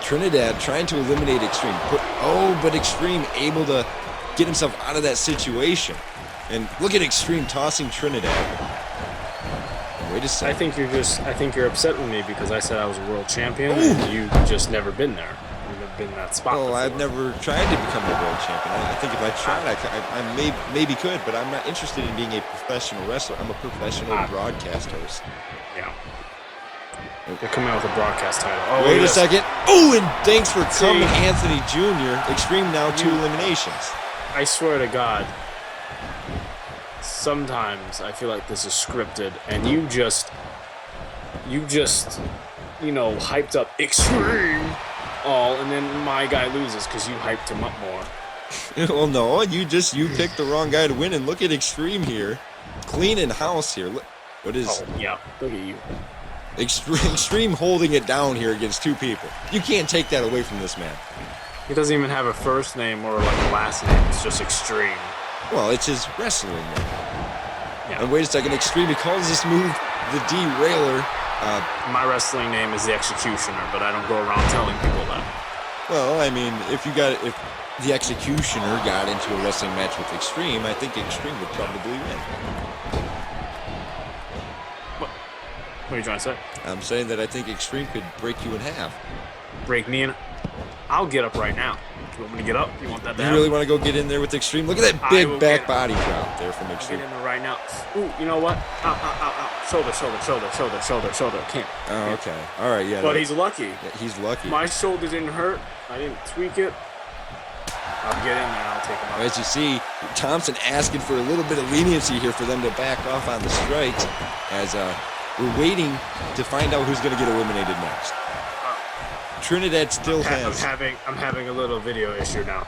Trinidad trying to eliminate Extreme. But Extreme able to get himself out of that situation. And look at Extreme tossing Trinidad. And wait a second. I think you're upset with me because I said I was a world champion and you've just never been there. You've never been in that spot before. I've never tried to become a world champion. I think if I tried, I maybe could, but I'm not interested in being a professional wrestler. I'm a professional broadcast host. Yeah. They're coming out with a broadcast title. Wait a second. And thanks for coming, Anthony Jr. Extreme now 2 eliminations. I swear to God, sometimes I feel like this is scripted, and you just, hyped up Extreme and then my guy loses because you hyped him up more. Well, no, you picked the wrong guy to win, and look at Extreme here, cleaning house here. What is? Oh yeah, look at you. Extreme holding it down here against 2 people. You can't take that away from this man. He doesn't even have a first name or like a last name. It's just Extreme. Well, it's his wrestling name. Yeah. And wait a second, Extreme, he calls this move the Derailer. My wrestling name is the Executioner, but I don't go around telling people that. Well, I mean, if the Executioner got into a wrestling match with Extreme, I think Extreme would probably win. What are you trying to say? I'm saying that I think Extreme could break you in half. Break me in? I'll get up right now. You want me to get up? You want that to You happen? really want to go get in there with Extreme? Look at that big back body drop there from Extreme. Get in there right now. Ooh, you know what? Ow. Shoulder. Can't. Oh, okay. All right, yeah. But he's lucky. Yeah, he's lucky. My shoulder didn't hurt. I didn't tweak it. I'll get in there and I'll take him out. As you see, Thompson asking for a little bit of leniency here for them to back off on the strikes as we're waiting to find out who's going to get eliminated next. Trinidad still has... I'm having a little video issue now.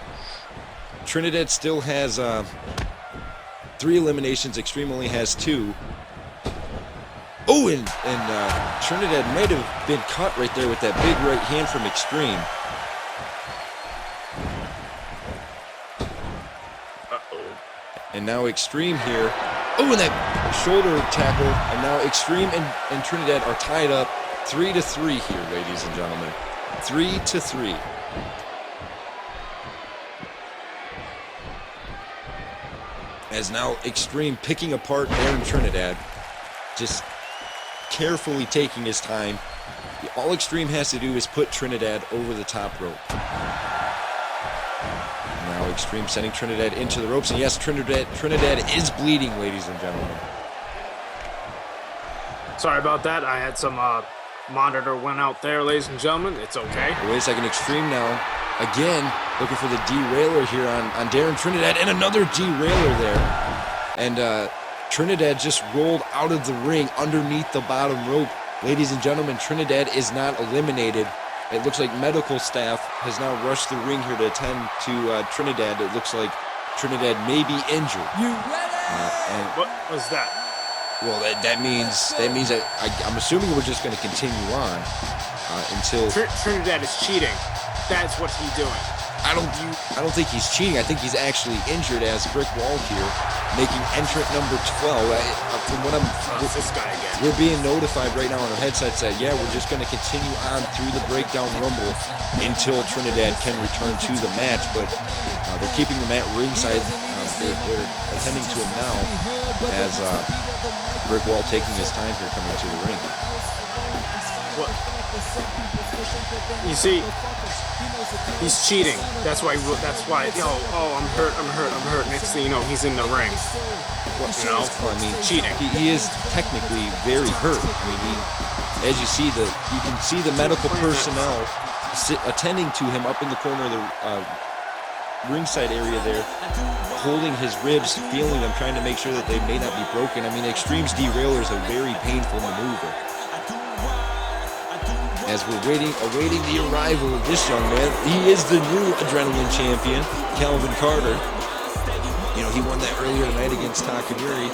Trinidad still has 3 eliminations. Extreme only has 2. And Trinidad might have been cut right there with that big right hand from Extreme. And now Extreme here. And that shoulder tackle. And now Extreme and Trinidad are tied up 3-3 here, ladies and gentlemen. 3-3. As now Extreme picking apart Darren Trinidad, just carefully taking his time. All Extreme has to do is put Trinidad over the top rope. Now Extreme sending Trinidad into the ropes, and yes, Trinidad is bleeding, ladies and gentlemen. Sorry about that. I had some monitor went out there, ladies and gentlemen. It's okay. Wait a second, Extreme now, again, looking for the derailer here on Darren Trinidad, and another derailer there. And Trinidad just rolled out of the ring underneath the bottom rope. Ladies and gentlemen, Trinidad is not eliminated. It looks like medical staff has now rushed the ring here to attend to Trinidad. It looks like Trinidad may be injured. And What was that? well, that means that I'm assuming we're just going to continue on until Trinidad is cheating. That's what he's doing. I don't think he's cheating. I think he's actually injured as Brick Wall here, making entrant number 12. From what It's this guy again. we're being notified right now on our headsets that we're just going to continue on through the Breakdown Rumble until Trinidad can return to the match. But they're keeping him at ringside. They're attending to him now as Brick Wall taking his time here coming to the ring. What? You see, he's cheating. That's why. I'm hurt. Next thing you know, he's in the ring. What, you know? Well, I mean, cheating. He is technically very hurt. I mean, as you can see the medical personnel attending to him up in the corner of the ringside area there, holding his ribs, feeling them, trying to make sure that they may not be broken. I mean, Extreme's Derailer is a very painful maneuver. As we're awaiting the arrival of this young man, he is the new Adrenaline champion, Calvin Carter. You know, he won that earlier tonight against Takamori.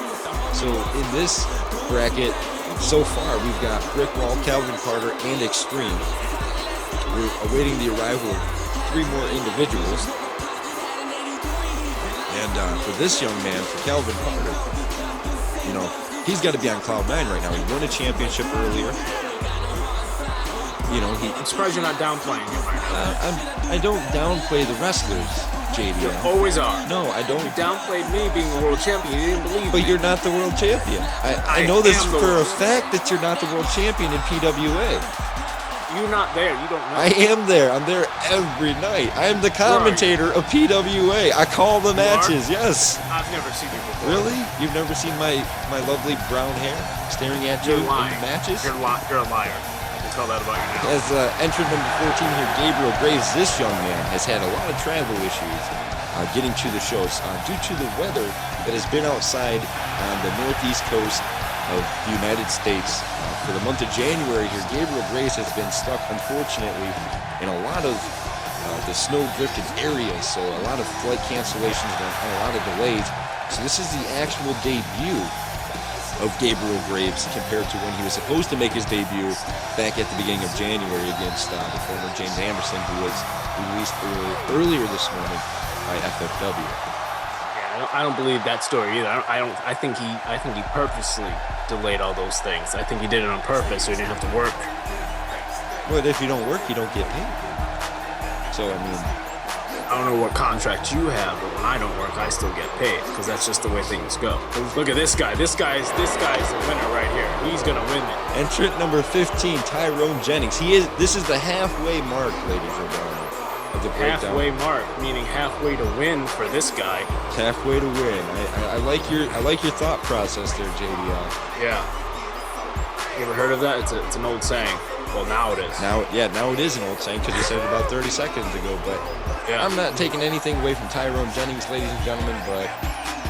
So in this bracket, so far, we've got Brick Wall, Calvin Carter, and Extreme. We're awaiting the arrival of 3 more individuals. And for this young man, for Calvin Carter, you know, he's got to be on cloud 9 right now. He won a championship earlier. You know, I'm surprised you're not downplaying him right now. I don't downplay the wrestlers, JD. You always are. No, I don't. You downplayed me being the world champion. You didn't believe But me. you're not the world champion. I know this for a fact that you're not the world champion in PWA. You're not there. You don't know. I am there. I'm there every night. I am the commentator of PWA. I call the matches. Yes. I've never seen you before. Really? You've never seen my lovely brown hair staring at you You're lying. in matches? You're a liar. I can tell that about you now. As entrant number 14 here, Gabriel Graves, this young man has had a lot of travel issues getting to the shows due to the weather that has been outside on the northeast coast of the United States. For the month of January here, Gabriel Graves has been stuck, unfortunately, in a lot of the snow-drifted areas, so a lot of flight cancellations and a lot of delays. So this is the actual debut of Gabriel Graves compared to when he was supposed to make his debut back at the beginning of January against the former James Anderson, who was released earlier this morning by FFW. Yeah, I don't believe that story either. I think he purposely delayed all those things. I think he did it on purpose so he didn't have to work. But if you don't work, you don't get paid. So I mean, I don't know what contract you have, but when I don't work, I still get paid because that's just the way things go. Look at this guy. This guy's the winner right here. He's gonna win it. entrant number 15, Tyrone Jennings. This is the halfway mark, ladies and gentlemen, of the breakdown. Halfway mark, meaning halfway to win for this guy. Halfway to win. I like your thought process there, JDL. Yeah. You ever heard of that? It's an old saying. Well, now it is. Now it is an old saying because you said it about 30 seconds ago. But Yeah. I'm not taking anything away from Tyrone Jennings, ladies and gentlemen. But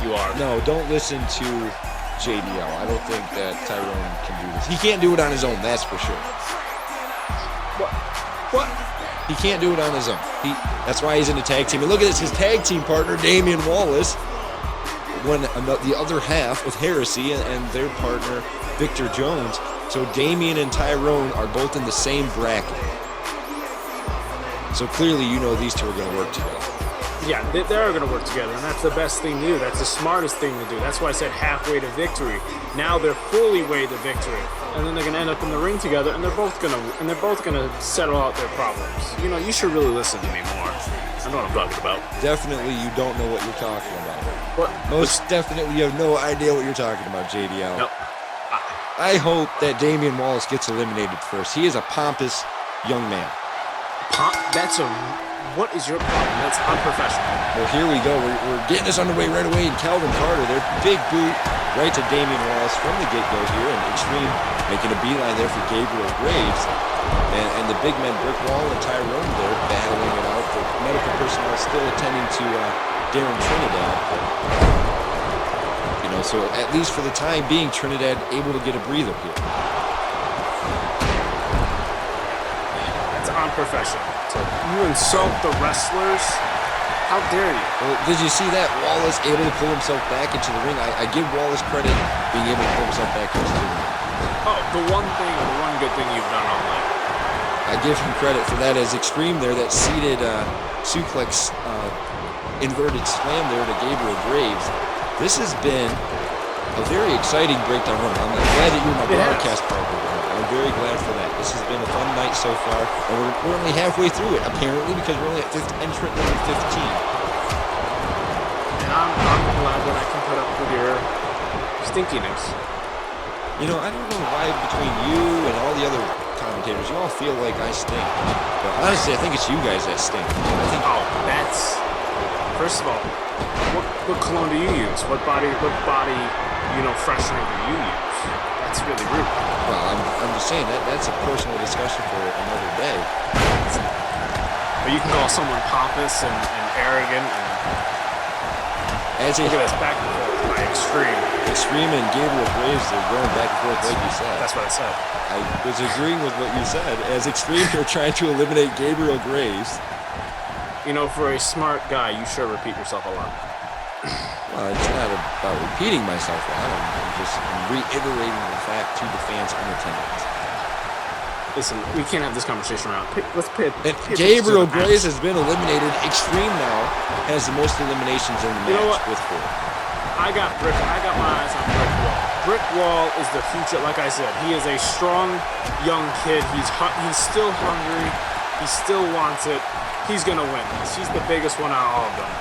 You are. no, don't listen to JDL. I don't think that Tyrone can do this. He can't do it on his own. That's for sure. What? He can't do it on his own. That's why he's in a tag team. And look at this, his tag team partner, Damian Wallace, won the other half with Heresy and their partner, Victor Jones. So Damian and Tyrone are both in the same bracket. So clearly, you know these two are going to work together. Yeah, they are going to work together, and that's the best thing to do. That's the smartest thing to do. That's why I said halfway to victory. Now they're fully way to victory, and then they're going to end up in the ring together, and they're both going to settle out their problems. You know, you should really listen to me more. I know what I'm talking about. Definitely, you don't know what you're talking about. What? Most definitely, you have no idea what you're talking about, JDL. No. I hope that Damian Wallace gets eliminated first. He is a pompous young man. What is your problem? That's unprofessional. Well, here we go. We're getting this underway right away. And Calvin Carter, their big boot right to Damian Wallace from the get-go here. And Extreme making a beeline there for Gabriel Graves. And the big men, Brick Wall and Tyrone, there battling it out. The medical personnel still attending to Darren Trinidad. You know, so at least for the time being, Trinidad able to get a breather here. That's unprofessional. So you insult the wrestlers How dare you? Well, did you see that? Wallace able to pull himself back into the ring. I give Wallace credit being able to pull himself back into the ring. Oh, the one good thing you've done all night. I give him credit for that as Extreme there, that seated suplex inverted slam there to Gabriel Graves. This has been a very exciting breakdown run. I'm glad that you're my broadcast partner. I'm very glad for that. This has been a fun night so far, and we're only halfway through it, apparently, because we're only at entrant number 15. And I'm glad that I can put up with your stinkiness. You know, I don't know why between you and all the other commentators, you all feel like I stink. But honestly, I think it's you guys that stink. I think. Oh, that's... First of all, what cologne do you use? What body, freshener do you use? That's really rude. Well, I'm just saying that's a personal discussion for another day. But you can call someone pompous and arrogant and... Look at this, back and forth by Extreme and Gabriel Graves are going back and forth like you said. That's what I said. I was agreeing with what you said. As Extreme are trying to eliminate Gabriel Graves. You know, for a smart guy, you sure repeat yourself a lot. Well, it's not about repeating myself. I'm just reiterating the fact to the fans in attendance. Listen, we can't have this conversation around. Let's pay Gabriel Graves has been eliminated. Extreme now has the most eliminations in the match with 4. I got my eyes on Brick Wall. Brick Wall is the future. Like I said, he is a strong young kid. He's still hungry. He still wants it. He's gonna win this. He's the biggest one out of all of them.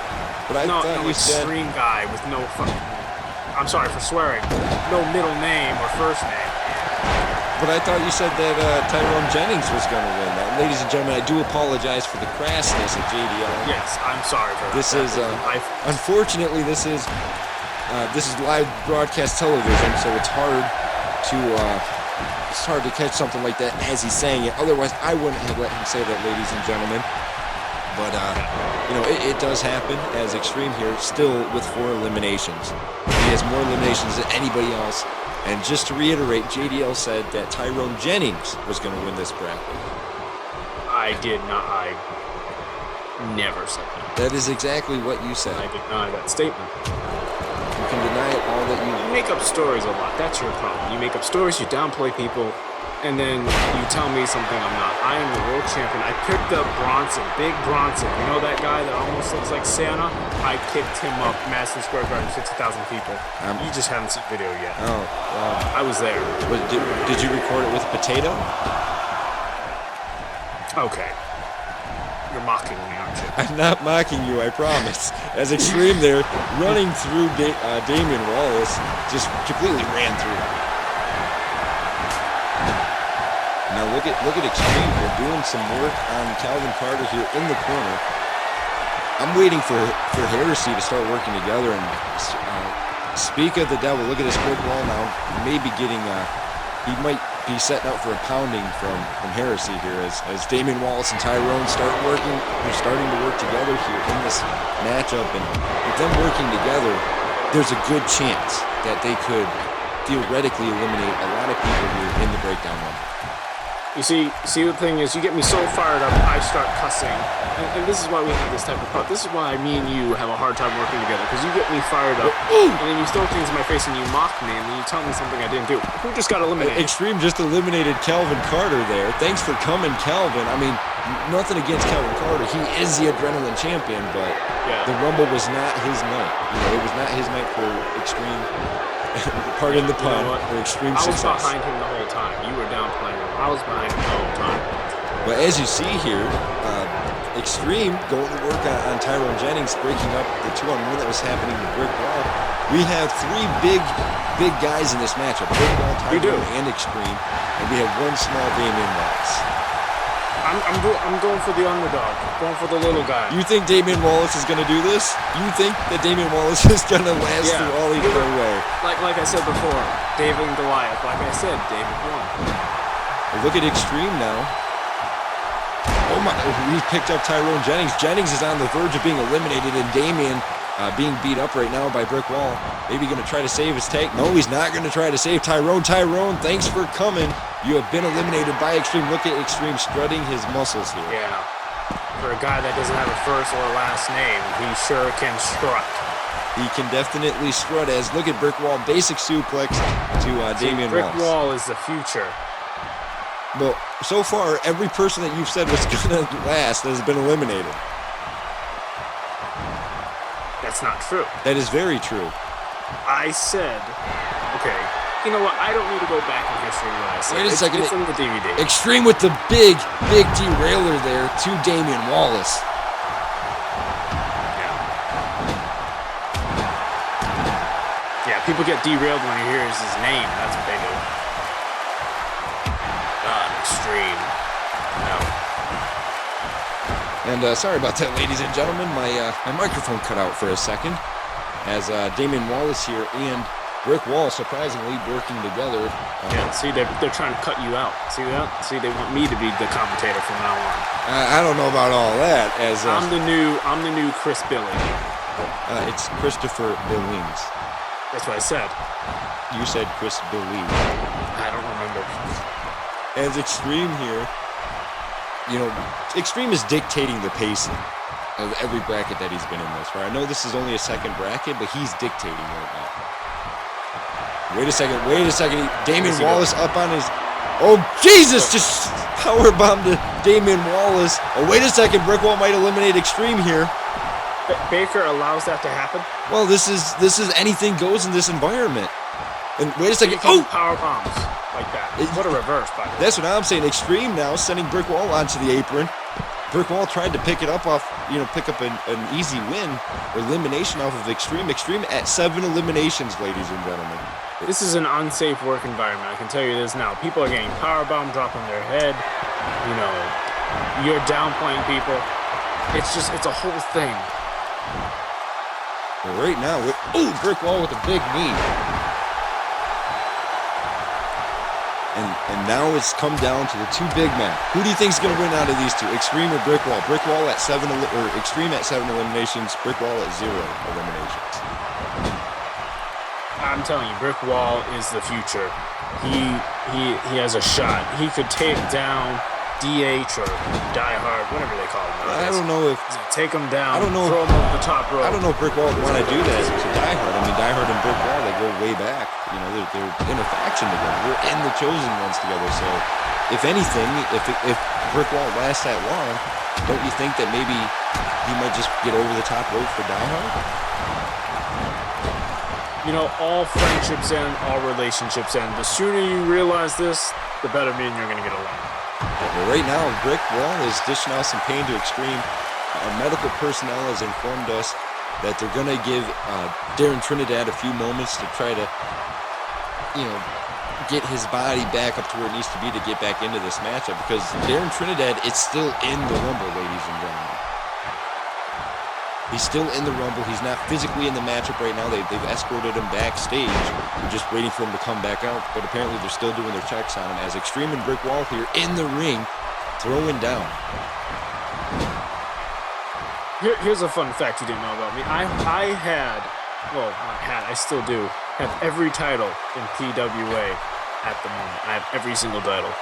But I thought you said Extreme guy with no fucking... I'm sorry for swearing. No middle name or first name. But I thought you said that Tyrone Jennings was going to win that. Ladies and gentlemen, I do apologize for the crassness of JDL. Yes, I'm sorry for that. This is, unfortunately, this is live broadcast television, so it's hard to catch something like that as he's saying it. Otherwise, I wouldn't have let him say that, ladies and gentlemen. But, it does happen, as Extreme here, still with 4 eliminations. He has more eliminations than anybody else. And just to reiterate, JDL said that Tyrone Jennings was going to win this bracket. I did not. I never said that. That is exactly what you said. I deny that statement. You can deny it all that you... You make up stories a lot. That's your problem. You make up stories, you downplay people, and then you tell me something I'm not. I am the world champion. I picked up Bronson, Big Bronson. You know that guy that almost looks like Santa? I picked him up, Madison Square Garden, 60,000 people. You just haven't seen the video yet. Oh, well. I was there. Did you record it with Potato? Okay. You're mocking me, aren't you? I'm not mocking you, I promise. As Extreme there, running through Damian Wallace, just completely ran through him. Now look at Extreme here doing some work on Calvin Carter here in the corner. I'm waiting for Heresy to start working together and speak of the devil. Look at this Brick Wall now. Maybe getting he might be setting up for a pounding from Heresy here as Damian Wallace and Tyrone start working. They're starting to work together here in this matchup, and with them working together, there's a good chance that they could theoretically eliminate a lot of people here in the breakdown room. You see, the thing is, you get me so fired up, I start cussing. And this is why we have this type of talk. This is why me and you have a hard time working together, because you get me fired up, and then you throw things in my face and you mock me, and then you tell me something I didn't do. Who just got eliminated? Extreme just eliminated Calvin Carter there. Thanks for coming, Calvin. I mean, nothing against Calvin Carter. He is the Adrenaline champion, but the Rumble was not his night. It was not his night for Extreme. Pardon the pun. For Extreme success. I was behind him the whole time. You were downplaying him. I was behind him the whole time. But as you see here, Extreme going to work on Tyrone Jennings, breaking up the 2-on-1 that was happening with Brick Wall. We have 3 big guys in this matchup: Brick Wall, Tyrone, and Extreme, and we have 1 small Damian Wallace. I'm going for the underdog. Going for the little guy. You think Damian Wallace is going to do this? You think that Damian Wallace is going to last through all the way? Like I said before, David and Goliath. Like I said, David won. Well, look at Extreme now. Oh my! He picked up Tyrone Jennings. Jennings is on the verge of being eliminated, and Damian being beat up right now by Brick Wall. Maybe going to try to save his take. No, he's not going to try to save Tyrone. Tyrone, thanks for coming. You have been eliminated by Extreme. Look at Extreme strutting his muscles here. Yeah. For a guy that doesn't have a first or last name, he sure can strut. He can definitely strut as, look at Brick Wall, basic suplex to Damian Brick Wallace. Wall is the future. Well, so far, every person that you've said was going to last has been eliminated. That's not true. That is very true. I said, okay, you know what? I don't need to go back in history when I said Wait a second. It's in the DVD. Extreme with the big derailer there to Damian Wallace. Yeah, people get derailed when he hears his name. That's what they do. Extreme. No. And sorry about that, ladies and gentlemen. My microphone cut out for a second. As Damian Wallace here and Brick Wall surprisingly working together. Yeah, see, they're trying to cut you out. See that? See, they want me to be the commentator from now on. I don't know about all that. As I'm the new Chris Billy. it's Christopher Billings. That's what I said. You said Chris Billy. I don't remember. As Extreme here, you know, Extreme is dictating the pacing of every bracket that he's been in thus far. I know this is only a second bracket, but he's dictating right now. Wait a second. Damian Wallace up on his... Oh, Jesus! Just powerbomb to Damian Wallace. Oh, wait a second. Brick Wall might eliminate Extreme here. Baker allows that to happen? Well, this is anything goes in this environment. And wait a second. Oh! Power bombs like that. What a reverse, by the way. That's what I'm saying. Extreme now sending Brick Wall onto the apron. Brick Wall tried to pick it up off, pick up an easy win or elimination off of Extreme. Extreme at 7 eliminations, ladies and gentlemen. This is an unsafe work environment. I can tell you this now. People are getting powerbomb, dropping their head. You're downplaying people. It's a whole thing. Well, right now, Brick Wall with a big knee. And now it's come down to the two big men. Who do you think is going to win out of these two, Extreme or Brick Wall? Brick Wall at 7, or Extreme at 7 eliminations. Brick Wall at 0 eliminations. I'm telling you, Brick Wall is the future. He has a shot. He could take down DH or Die Hard, whatever they call him. I don't know if take him down. I don't know. Throw him over the top rope. I don't know if Brick Wall would want to do that to Die Hard. I mean, Die Hard and Brick Wall, they go way back. They're in a faction together. We're in the Chosen Ones together. So, if anything, if Brick Wall lasts that long, don't you think that maybe he might just get over the top rope for Die Hard? All friendships end, all relationships end. The sooner you realize this, the better me and you're going to get along. Well, right now, Brick Wall is dishing out some pain to Extreme. Our medical personnel has informed us that they're going to give Darren Trinidad a few moments to try to, get his body back up to where it needs to be to get back into this matchup, because Darren Trinidad is still in the Rumble, ladies and gentlemen. He's still in the Rumble. He's not physically in the matchup right now. They've escorted him backstage. We're just waiting for him to come back out. But apparently they're still doing their checks on him as Extreme and Brick Wall here in the ring, throwing down. Here's a fun fact you didn't know about me. I still do have every title in PWA at the moment. I have every single title.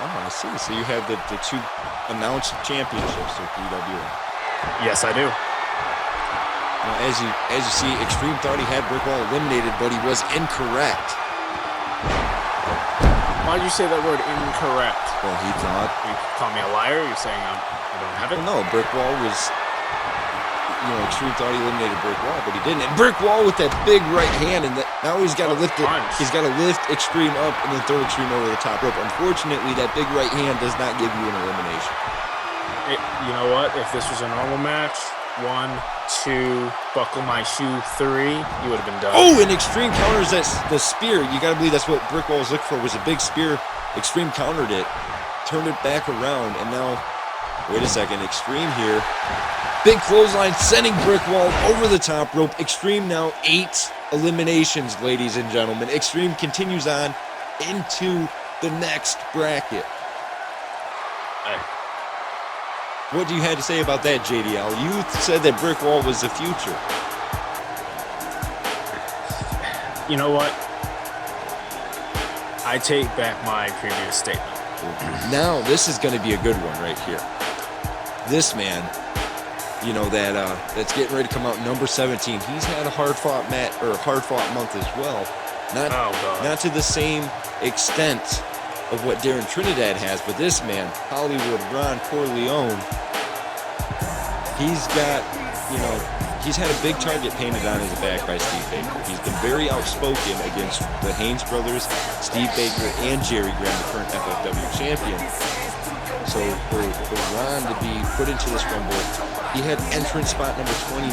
Oh, I see. So you have the two announced championships in PWA. Yes, I do. As you see, Extreme thought he had Brick Wall eliminated, but he was incorrect. Why did you say that word incorrect? Well, he thought... You call me a liar? You're saying I don't have it? Well, no, Brick Wall was... Extreme thought he eliminated Brick Wall, but he didn't. And Brick Wall with that big right hand, and now he's got to lift it. He's got to lift Extreme up and then throw Extreme over the top rope. Unfortunately, that big right hand does not give you an elimination. You know what? If this was a normal match, 1, 2, buckle my shoe, 3, you would have been done. Oh, and Extreme counters the spear. You got to believe that's what Brick Wall was looking for, was a big spear. Extreme countered it, turned it back around, and now, wait a second, Extreme here. Big clothesline sending Brick Wall over the top rope. Extreme now 8 eliminations, ladies and gentlemen. Extreme continues on into the next bracket. What do you have to say about that, JDL? You said that Brick Wall was the future. You know what? I take back my previous statement. Now, this is going to be a good one right here. this man, that's getting ready to come out number 17. He's had a hard-fought month as well. Not to the same extent of what Darren Trinidad has, but this man, Hollywood Ron Corleone, he's got, he's had a big target painted on his back by Steve Baker. He's been very outspoken against the Haynes brothers, Steve Baker, and Jerry Graham, the current FFW champion. So for Ron to be put into this Rumble, he had entrance spot number 29.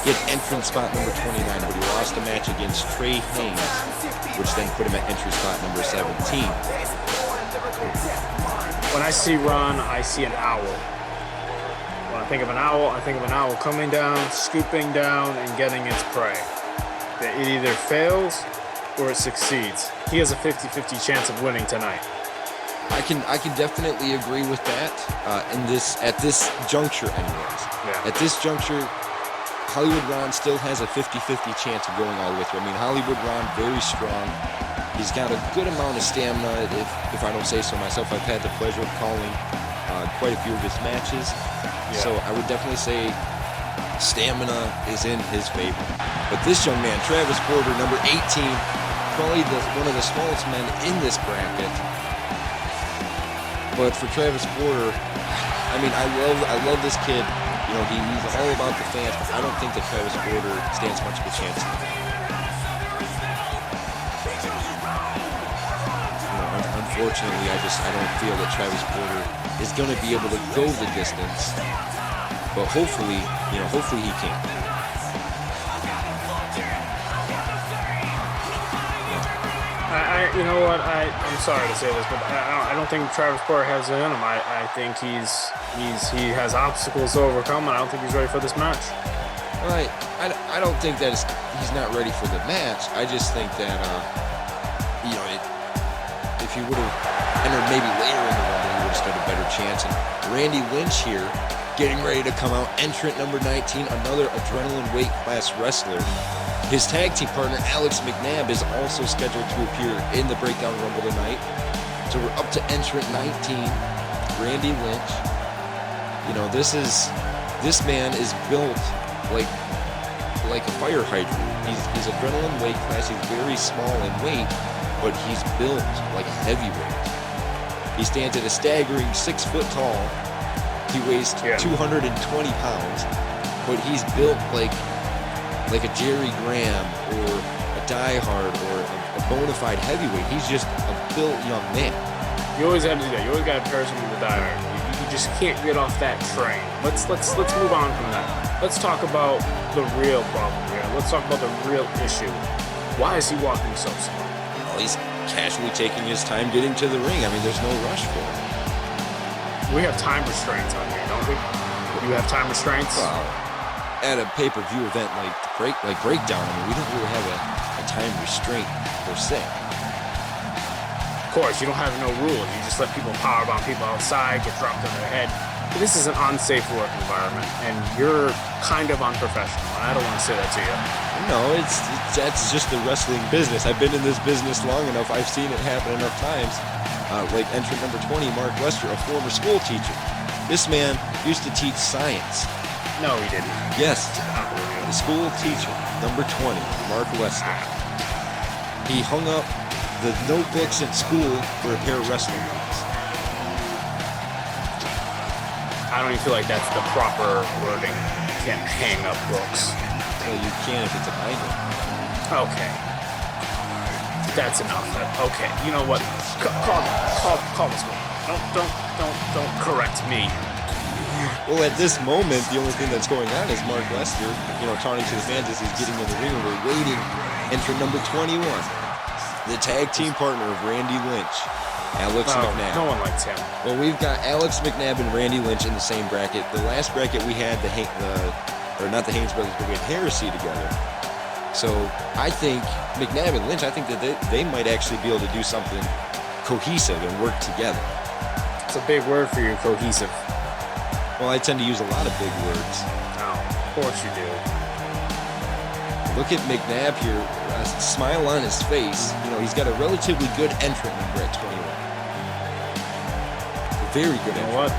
He had entrance spot number 29, but he lost a match against Trey Haynes, which then put him at entry spot number 17. When I see Ron, I see an owl. When I think of an owl coming down, scooping down, and getting its prey. That it either fails or it succeeds. He has a 50-50 chance of winning tonight. I can definitely agree with that. At this juncture, anyways. Yeah. At this juncture, Hollywood Ron still has a 50-50 chance of going all the way through. I mean, Hollywood Ron, very strong. He's got a good amount of stamina, if I don't say so myself. I've had the pleasure of calling quite a few of his matches. Yeah. So I would definitely say stamina is in his favor. But this young man, Travis Porter, number 18, probably one of the smallest men in this bracket. But for Travis Porter, I mean, I love this kid. He's all about the fans, but I don't think that Travis Porter stands much of a chance. Unfortunately, I don't feel that Travis Porter is going to be able to go the distance. But hopefully he can. I'm sorry to say this, but I don't think Travis Porter has it in him. I think he has obstacles to overcome, and I don't think he's ready for this match. Right. I don't think that he's not ready for the match. I just think that if he would have entered maybe later in the Rumble, he would have stood a better chance. And Randy Lynch here, getting ready to come out, entrant number 19, another adrenaline weight class wrestler. His tag team partner, Alex McNabb, is also scheduled to appear in the Breakdown Rumble tonight. So we're up to entrant 19, Randy Lynch. This man is built like a fire hydrant. He's adrenaline weight class. He's very small in weight, but he's built like a heavyweight. He stands at a staggering 6 foot tall. He weighs 220 pounds, but he's built like a Jerry Graham or a Die Hard or a bona fide heavyweight. He's just a built young man. You always have to do that. You always got to pair someone with Die Hard. You just can't get off that train. Let's move on from that. Let's talk about the real problem here. Let's talk about the real issue. Why is he walking so slow? Well, he's casually taking his time getting to the ring. I mean, there's no rush for him. We have time restraints on here, don't we? You have time restraints? Well, at a pay-per-view event like Breakdown, I mean, we don't really have a time restraint per se. Of course, you don't have no rules. You just let people powerbomb people outside, get dropped on their head. But this is an unsafe work environment, and you're kind of unprofessional. I don't want to say that to you. No, that's just the wrestling business. I've been in this business long enough. I've seen it happen enough times. Like entrant number 20, Mark Lester, a former school teacher. This man used to teach science. No, he didn't. Yes, the school teacher, number 20, Mark Lester. He hung up the notebooks in school for a pair of wrestling boots. I don't even feel like that's the proper wording. You can't hang up books. Well, you can if it's a binder. Okay. That's enough. Okay. You know what? Call this one. Don't correct me. Well, at this moment, the only thing that's going on is Mark Lester, taunting to the fans as he's getting in the ring, and we're waiting. Entrant number 21, the tag team partner of Randy Lynch, Alex McNabb. No one likes him. Well, we've got Alex McNabb and Randy Lynch in the same bracket. The last bracket we had not the Haynes brothers, but we had Heresy together. So I think McNabb and Lynch, I think that they might actually be able to do something cohesive and work together. It's a big word for you, cohesive. Well, I tend to use a lot of big words. Oh, of course you do. Look at McNabb here, a smile on his face. He's got a relatively good entrant number at 21. A very good entrant. You know what?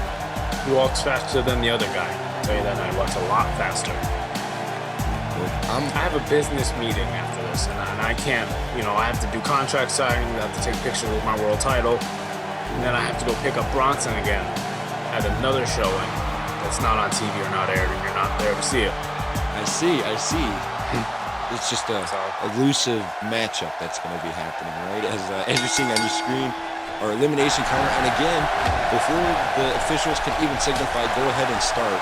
He walks faster than the other guy. I'll tell you that, I walks a lot faster. I have a business meeting after this, and I can't, I have to do contract signing, I have to take pictures with my world title, and then I have to go pick up Bronson again at another showing that's not on TV or not aired, and you're not there to see it. I see. It's just a elusive matchup that's going to be happening, right? As you're seeing on your screen, our elimination counter, and again, before the officials can even signify go ahead and start,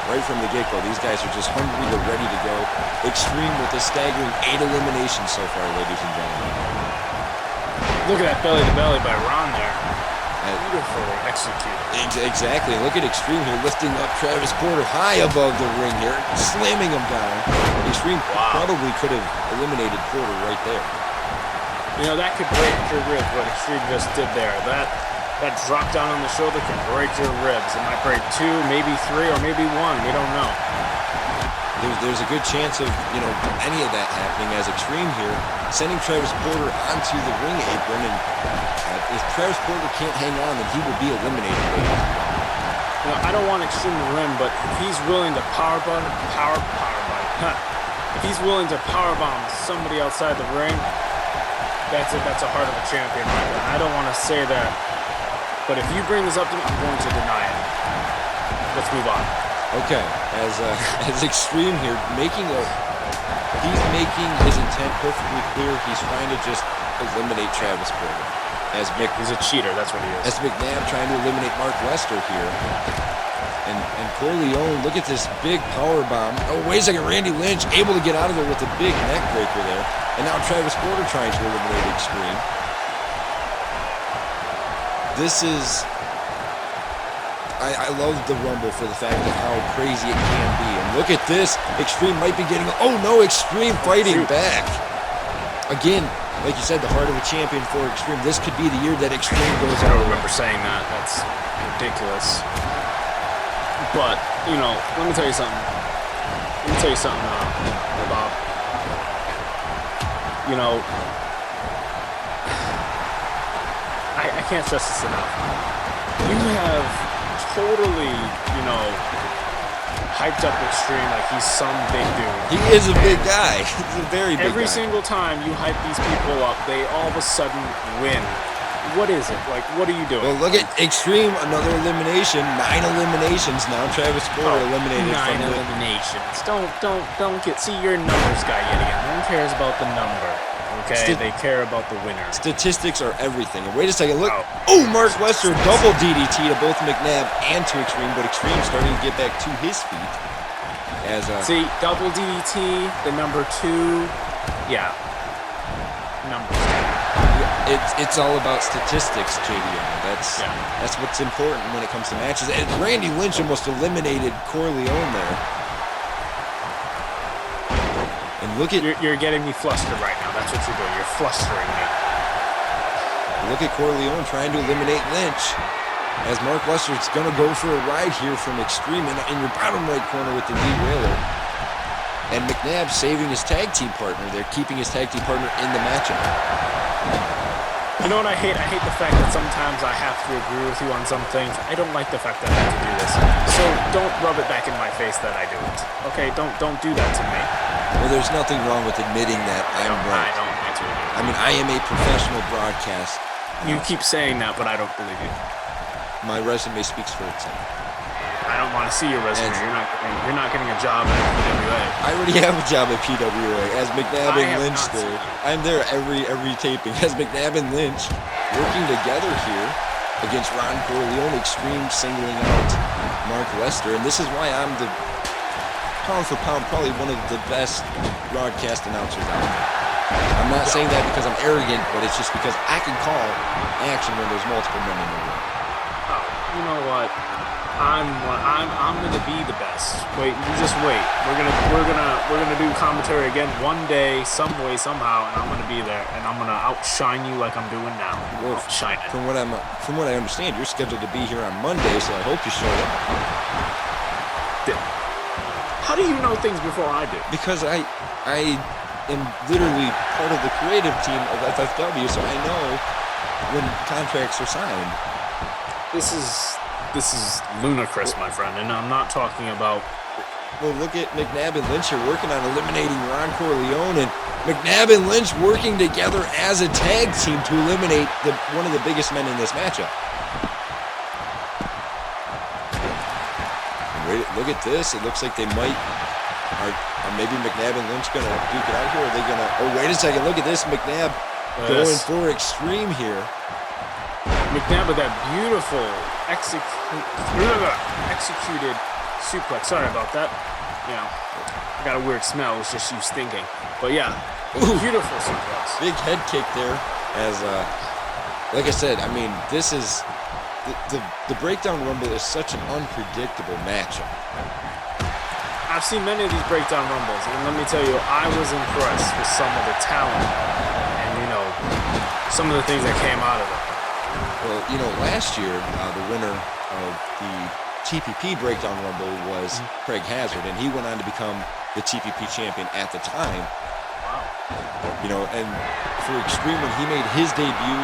right from the get-go, these guys are just hungry, they're ready to go. Extreme with a staggering 8 eliminations so far, ladies and gentlemen. Look at that belly-to-belly by Ron there. Beautifully executed. Exactly. Look at Extreme here lifting up Travis Porter high above the ring here, slamming him down. Extreme probably could have eliminated Porter right there. That could break your ribs, what Extreme just did there. That drop down on the shoulder can break your ribs. It might break 2, maybe 3, or maybe 1. We don't know. There's a good chance of, any of that happening as Extreme here sending Travis Porter onto the ring apron, and if Travis Porter can't hang on, then he will be eliminated. I don't want Extreme to win, but if he's willing to if he's willing to powerbomb somebody outside the ring, that's a heart of a champion right there. I don't want to say that, but if you bring this up to me, I'm going to deny it. Let's move on. Okay, as Extreme here he's making his intent perfectly clear. He's trying to just eliminate Travis Porter. He's a cheater, that's what he is. As McNabb trying to eliminate Mark Lester here. And Corleone, look at this big power bomb. Oh, wait a second, Randy Lynch able to get out of there with a big neck breaker there. And now Travis Porter trying to eliminate Extreme. This is... I love the Rumble for the fact of how crazy it can be. And look at this. Extreme might be getting... Oh, no, Extreme fighting back. Again, like you said, the heart of a champion for Extreme. This could be the year that Extreme goes out. I don't remember saying that. That's ridiculous. But, let me tell you something. Bob. I can't stress this enough. You have totally, hyped up Extreme like he's some big dude. He is a big guy. He's a very big guy. Every single time you hype these people up, they all of a sudden win. What is it? Like, what are you doing? Well, look at Extreme, another elimination. 9 eliminations now. Travis Porter eliminated. 9 eliminations. Don't get... See, you're a numbers guy yet again. No one cares about the number. Okay? They care about the winner. Statistics are everything. And wait a second. Look. Oh, Mark Lester double DDT to both McNabb and to Extreme. But Extreme starting to get back to his feet. See, double DDT, the number 2. Yeah. Numbers. It's all about statistics, JDM. That's what's important when it comes to matches. And Randy Lynch almost eliminated Corleone there. And look at... You're getting me flustered right now. That's what you're doing. You're flustering me. Look at Corleone trying to eliminate Lynch. As Mark Lester's going to go for a ride here from Extreme in your bottom right corner with the knee wailer. And McNabb saving his tag team partner. They're keeping his tag team partner in the matchup. You know what I hate? I hate the fact that sometimes I have to agree with you on some things. I don't like the fact that I have to do this. So don't rub it back in my face that I do it. Okay? Don't do that to me. Well, there's nothing wrong with admitting that I'm right. I don't want to. I mean, I am a professional broadcast. You keep saying that, but I don't believe you. My resume speaks for itself. I don't want to see your resume. You're not getting a job at PWA. I already have a job at PWA as McNabb and Lynch there. I'm there every taping as McNabb and Lynch working together here against Ron Corleone. Extreme singling out Mark Lester, and this is why I'm the pound for pound probably one of the best broadcast announcers out there. I'm not saying that because I'm arrogant, but it's just because I can call action when there's multiple men in the room. Oh, you know what? I'm gonna be the best. Wait, you just wait. We're gonna do commentary again one day, some way, somehow, and I'm gonna be there, and I'm gonna outshine you like I'm doing now. Well, outshine it. From what I understand, you're scheduled to be here on Monday, so I hope you show up. How do you know things before I do? Because I am literally part of the creative team of FFW, so I know when contracts are signed. This is this is ludicrous, my friend, and I'm not talking about. Well, look at McNabb and Lynch are working on eliminating Ron Corleone, and McNabb and Lynch working together as a tag team to eliminate one of the biggest men in this matchup. Wait, look at this. It looks like they might. Are maybe McNabb and Lynch going to duke it out here? Or are they going to... Oh, wait a second. Look at this. McNabb going for Extreme here. McNabb with that beautiful executed suplex. Sorry about that. You know, I got a weird smell. It was just you stinking. But yeah, beautiful suplex. Big head kick there. As, like I said, I mean, this is... The Breakdown Rumble is such an unpredictable matchup. I've seen many of these Breakdown Rumbles, and let me tell you, I was impressed with some of the talent and, you know, some of the things that came out of it. Well, you know, last year, the winner of the TPP Breakdown Rumble was Craig Hazard, and he went on to become the TPP champion at the time. Wow. You know, and for Extreme, when he made his debut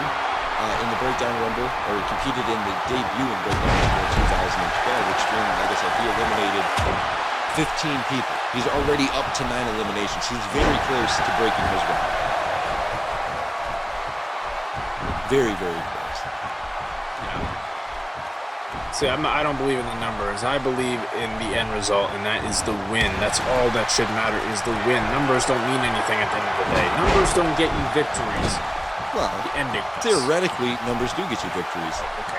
in the Breakdown Rumble, or competed in the debut in Breakdown Rumble 2012, Extreme, like I said, he eliminated 15 people. He's already up to 9 eliminations. He's very close to breaking his record. Very, very close. Yeah. See, I don't believe in the numbers. I believe in the end result, and that is the win. That's all that should matter is the win. Numbers don't mean anything at the end of the day. Numbers don't get you victories. Well, the ending. Theoretically, numbers do get you victories. Okay.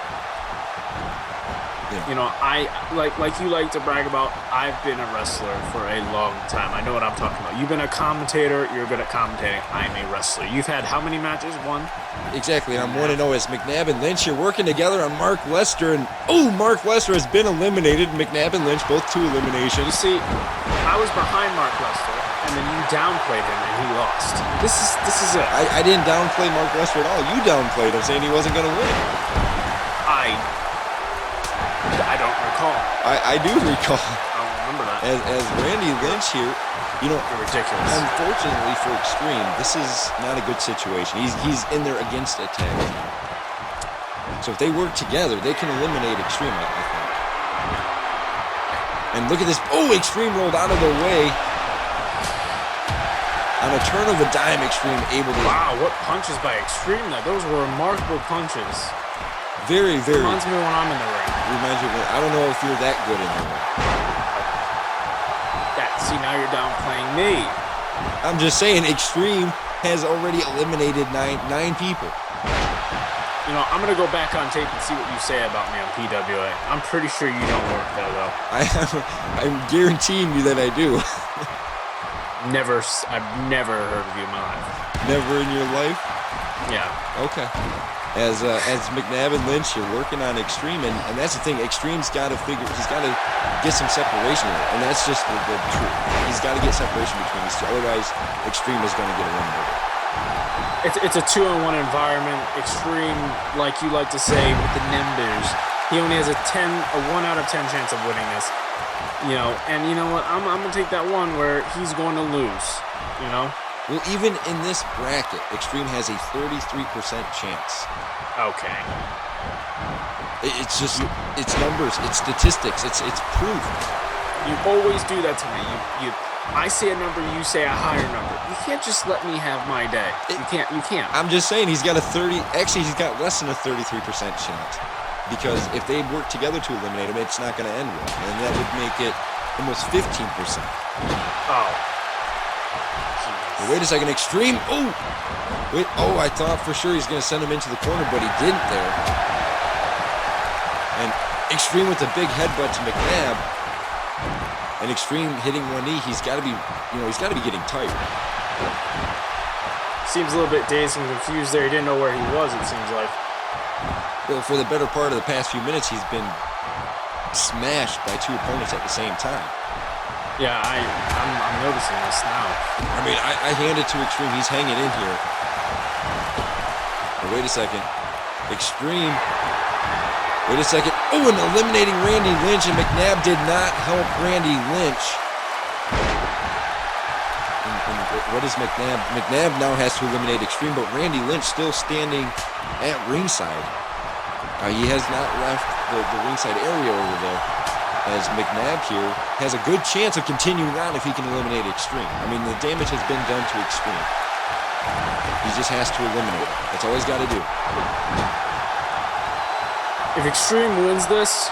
Yeah. You know, I like you like to brag about. I've been a wrestler for a long time. I know what I'm talking about. You've been a commentator. You're good at commentating. I'm a wrestler. You've had how many matches? One. Exactly. And I'm 1-0 as McNabb and Lynch. You're working together on Mark Lester, and Mark Lester has been eliminated. McNabb and Lynch, both 2 eliminations. You see, I was behind Mark Lester, and then you downplayed him, and he lost. This is it. I didn't downplay Mark Lester at all. You downplayed him, saying he wasn't going to win. I don't recall. I do recall. I don't remember that. As Randy Lynch here, you know, You're ridiculous. Unfortunately for Extreme, this is not a good situation. He's in there against a tag team. So if they work together, they can eliminate Extreme, I think. And look at this. Oh, Extreme rolled out of the way. On a turn of a dime, Extreme able to... Wow, what punches by Extreme there. Those were remarkable punches. Very, very... Reminds me of when I'm in the ring. Reminds you of when... I don't know if you're that good in the ring. See, now you're downplaying me. I'm just saying, Extreme has already eliminated nine people. You know, I'm going to go back on tape and see what you say about me on PWA. I'm pretty sure you don't work there, though. I'm guaranteeing you that I do. I've never heard of you in my life. Never in your life? Yeah. Okay. As McNabb and Lynch, you're working on Extreme, and that's the thing. Extreme's got to he's got to get some separation here, and that's just the truth. He's got to get separation between these two, otherwise Extreme is going to get a win over. It's a 2-on-1 environment. Extreme, like you like to say, with the numbers, he only has a 1 out of 10 chance of winning this. You know, and you know what? I'm gonna take that one where he's going to lose. You know. Well, even in this bracket, Extreme has a 33% chance. Okay. It's just, it's numbers, it's statistics, it's proof. You always do that to me. I say a number, you say a higher number. You can't just let me have my day. You can't. I'm just saying he's got he's got less than a 33% chance. Because if they work together to eliminate him, it's not going to end well. And that would make it almost 15%. Oh. Well, wait a second, Extreme. Oh! Wait, I thought for sure he's going to send him into the corner, but he didn't there. And Extreme with a big headbutt to McNabb. And Extreme hitting one knee, he's got to be getting tired. Seems a little bit dazed and confused there. He didn't know where he was, it seems like. Well, for the better part of the past few minutes, he's been smashed by 2 opponents at the same time. Yeah, I'm noticing this now. I mean, I hand it to Extreme. He's hanging in here. But wait a second. Extreme. Wait a second. Oh, and eliminating Randy Lynch, and McNabb did not help Randy Lynch. And what is McNabb? McNabb now has to eliminate Extreme, but Randy Lynch still standing at ringside. He has not left the ringside area over there, as McNabb here has a good chance of continuing on if he can eliminate Extreme. I mean, the damage has been done to Extreme. He just has to eliminate it. That's all he's got to do. If Extreme wins this,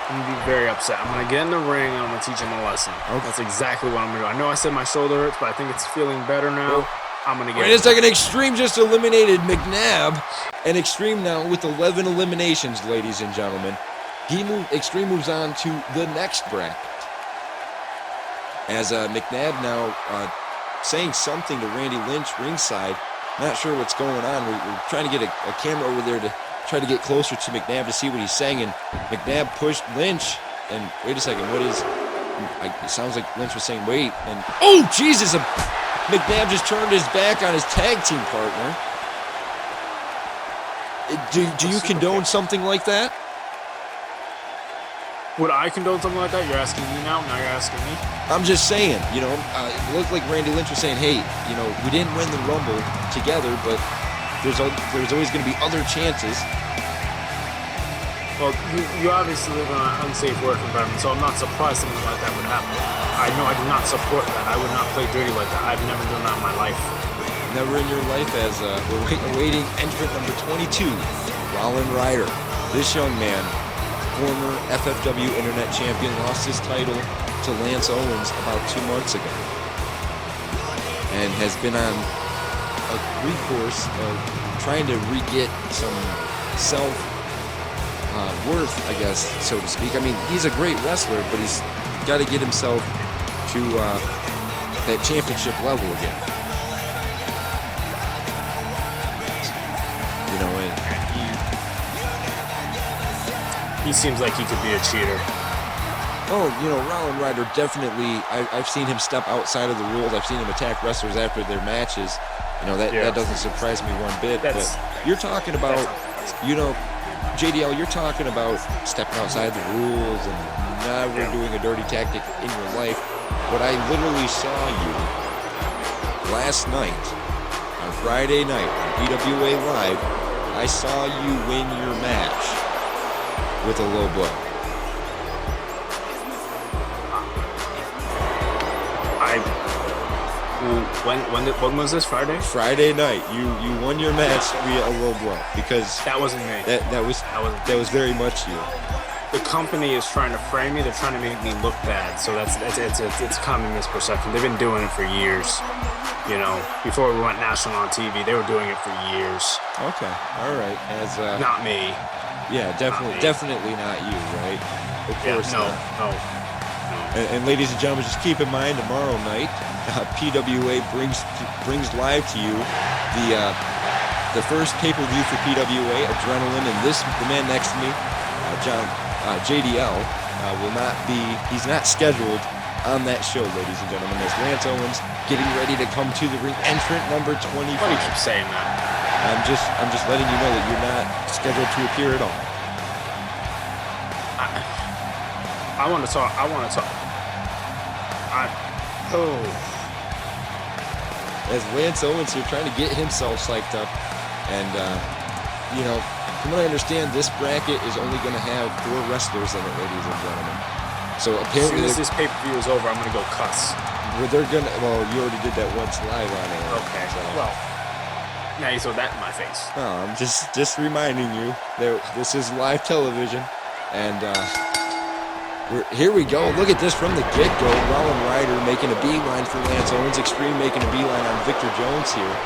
I'm going to be very upset. I'm going to get in the ring and I'm going to teach him a lesson. Okay. That's exactly what I'm going to do. I know I said my shoulder hurts, but I think it's feeling better now. I'm going to get Wait a second. Extreme just eliminated McNabb. And Extreme now with 11 eliminations, ladies and gentlemen. Extreme moves on to the next bracket. As McNabb now saying something to Randy Lynch ringside. Not sure what's going on. We're trying to get a camera over there to try to get closer to McNabb to see what he's saying. And McNabb pushed Lynch. And wait a second, what is... It sounds like Lynch was saying, wait. And oh, Jesus! McNabb just turned his back on his tag team partner. Do you condone something like that? Would I condone something like that? You're asking me now? Now you're asking me? I'm just saying, it looked like Randy Lynch was saying, hey, we didn't win the Rumble together, but there's always going to be other chances. Well, you obviously live in an unsafe work environment, so I'm not surprised something like that would happen. I know I do not support that. I would not play dirty like that. I've never done that in my life. Never in your life, as we're awaiting entrant number 22, Rollin Ryder. This young man, former FFW Internet Champion, lost his title to Lance Owens about 2 months ago. And has been on a recourse of trying to re-get some self-worth, I guess, so to speak. I mean, he's a great wrestler, but he's got to get himself to that championship level again. He seems like he could be a cheater. Oh, Rollin Ryder definitely, I've seen him step outside of the rules. I've seen him attack wrestlers after their matches. That doesn't surprise me one bit. But you're talking about, JDL, you're talking about stepping outside the rules and never doing a dirty tactic in your life. But I literally saw you last night, on Friday night, on PWA Live. I saw you win your match with a low blow. When was this? Friday? Friday night, you won your match via a low blow because that wasn't me. That was very much you. The company is trying to frame me. They're trying to make me look bad. So it's a common misperception. They've been doing it for years. Before we went national on TV, they were doing it for years. Okay, all right. As not me. Yeah, definitely not you, right? Of course no. And ladies and gentlemen, just keep in mind tomorrow night, PWA brings live to you the first pay-per-view for PWA, Adrenaline, and the man next to me, JDL, will not be. He's not scheduled on that show, ladies and gentlemen. As Lance Owens getting ready to come to the ring, entrant number 25. Why do you keep saying that? I'm just letting you know that you're not scheduled to appear at all. I want to talk. As Lance Owens here trying to get himself psyched up, and from what I understand, this bracket is only going to have 4 wrestlers in it, ladies and gentlemen. So apparently, as soon as this pay-per-view is over, I'm going to go cuss. Well, you already did that once live on it. Okay. So. Well. Now you throw that in my face. No, I'm just reminding you that this is live television, and here we go. Look at this from the get-go. Rollin Ryder making a beeline for Lance Owens. Extreme making a beeline on Victor Jones here.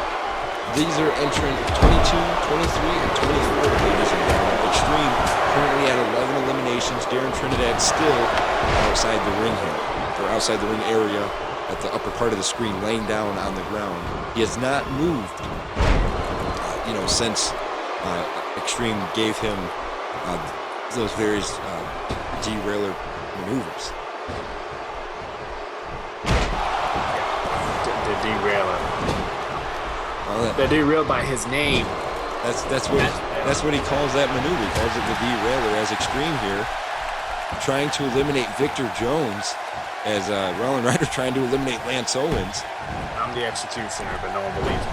These are entrant 22, 23, and 24, ladies and gentlemen. Extreme currently at 11 eliminations. Darren Trinidad still outside the ring here, or outside the ring area at the upper part of the screen, laying down on the ground. He has not moved. Since Extreme gave him those various derailer maneuvers. The derailer. The derailed by his name. That's what he calls that maneuver. He calls it the derailer. As Extreme here, trying to eliminate Victor Jones, as Rollin Ryder trying to eliminate Lance Owens. I'm the executioner, but no one believes me.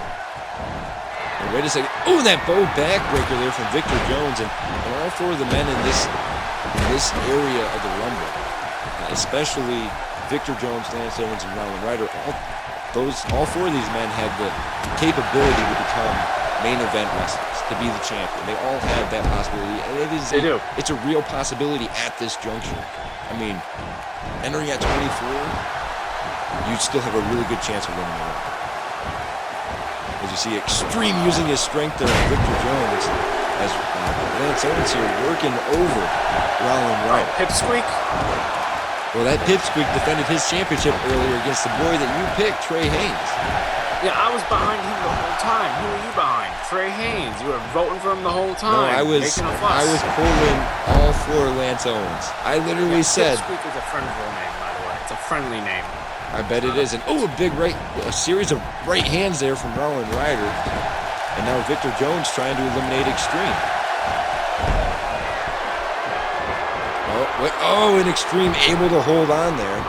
Wait a second. Oh, that bow backbreaker there from Victor Jones. And all four of the men in this area of the Rumble, especially Victor Jones, Lance Owens, and Rollin Ryder, all four of these men have the capability to become main event wrestlers, to be the champion. They all have that possibility, and They do. It's a real possibility at this juncture. I mean, entering at 24, you still have a really good chance of winning the Rumble. As you see, Extreme using his strength there on Victor Jones, as Lance Owens here working over Rollin Ryder. Pipsqueak. Well, that Pipsqueak defended his championship earlier against the boy that you picked, Trey Haynes. Yeah, I was behind him the whole time. Who were you behind? Trey Haynes. You were voting for him the whole time. No, I was pulling all for Lance Owens. I literally said. Pipsqueak is a friendly name, by the way. It's a friendly name. I bet it is. And a series of right hands there from Rollin Ryder. And now Victor Jones trying to eliminate Extreme. And Extreme able to hold on there.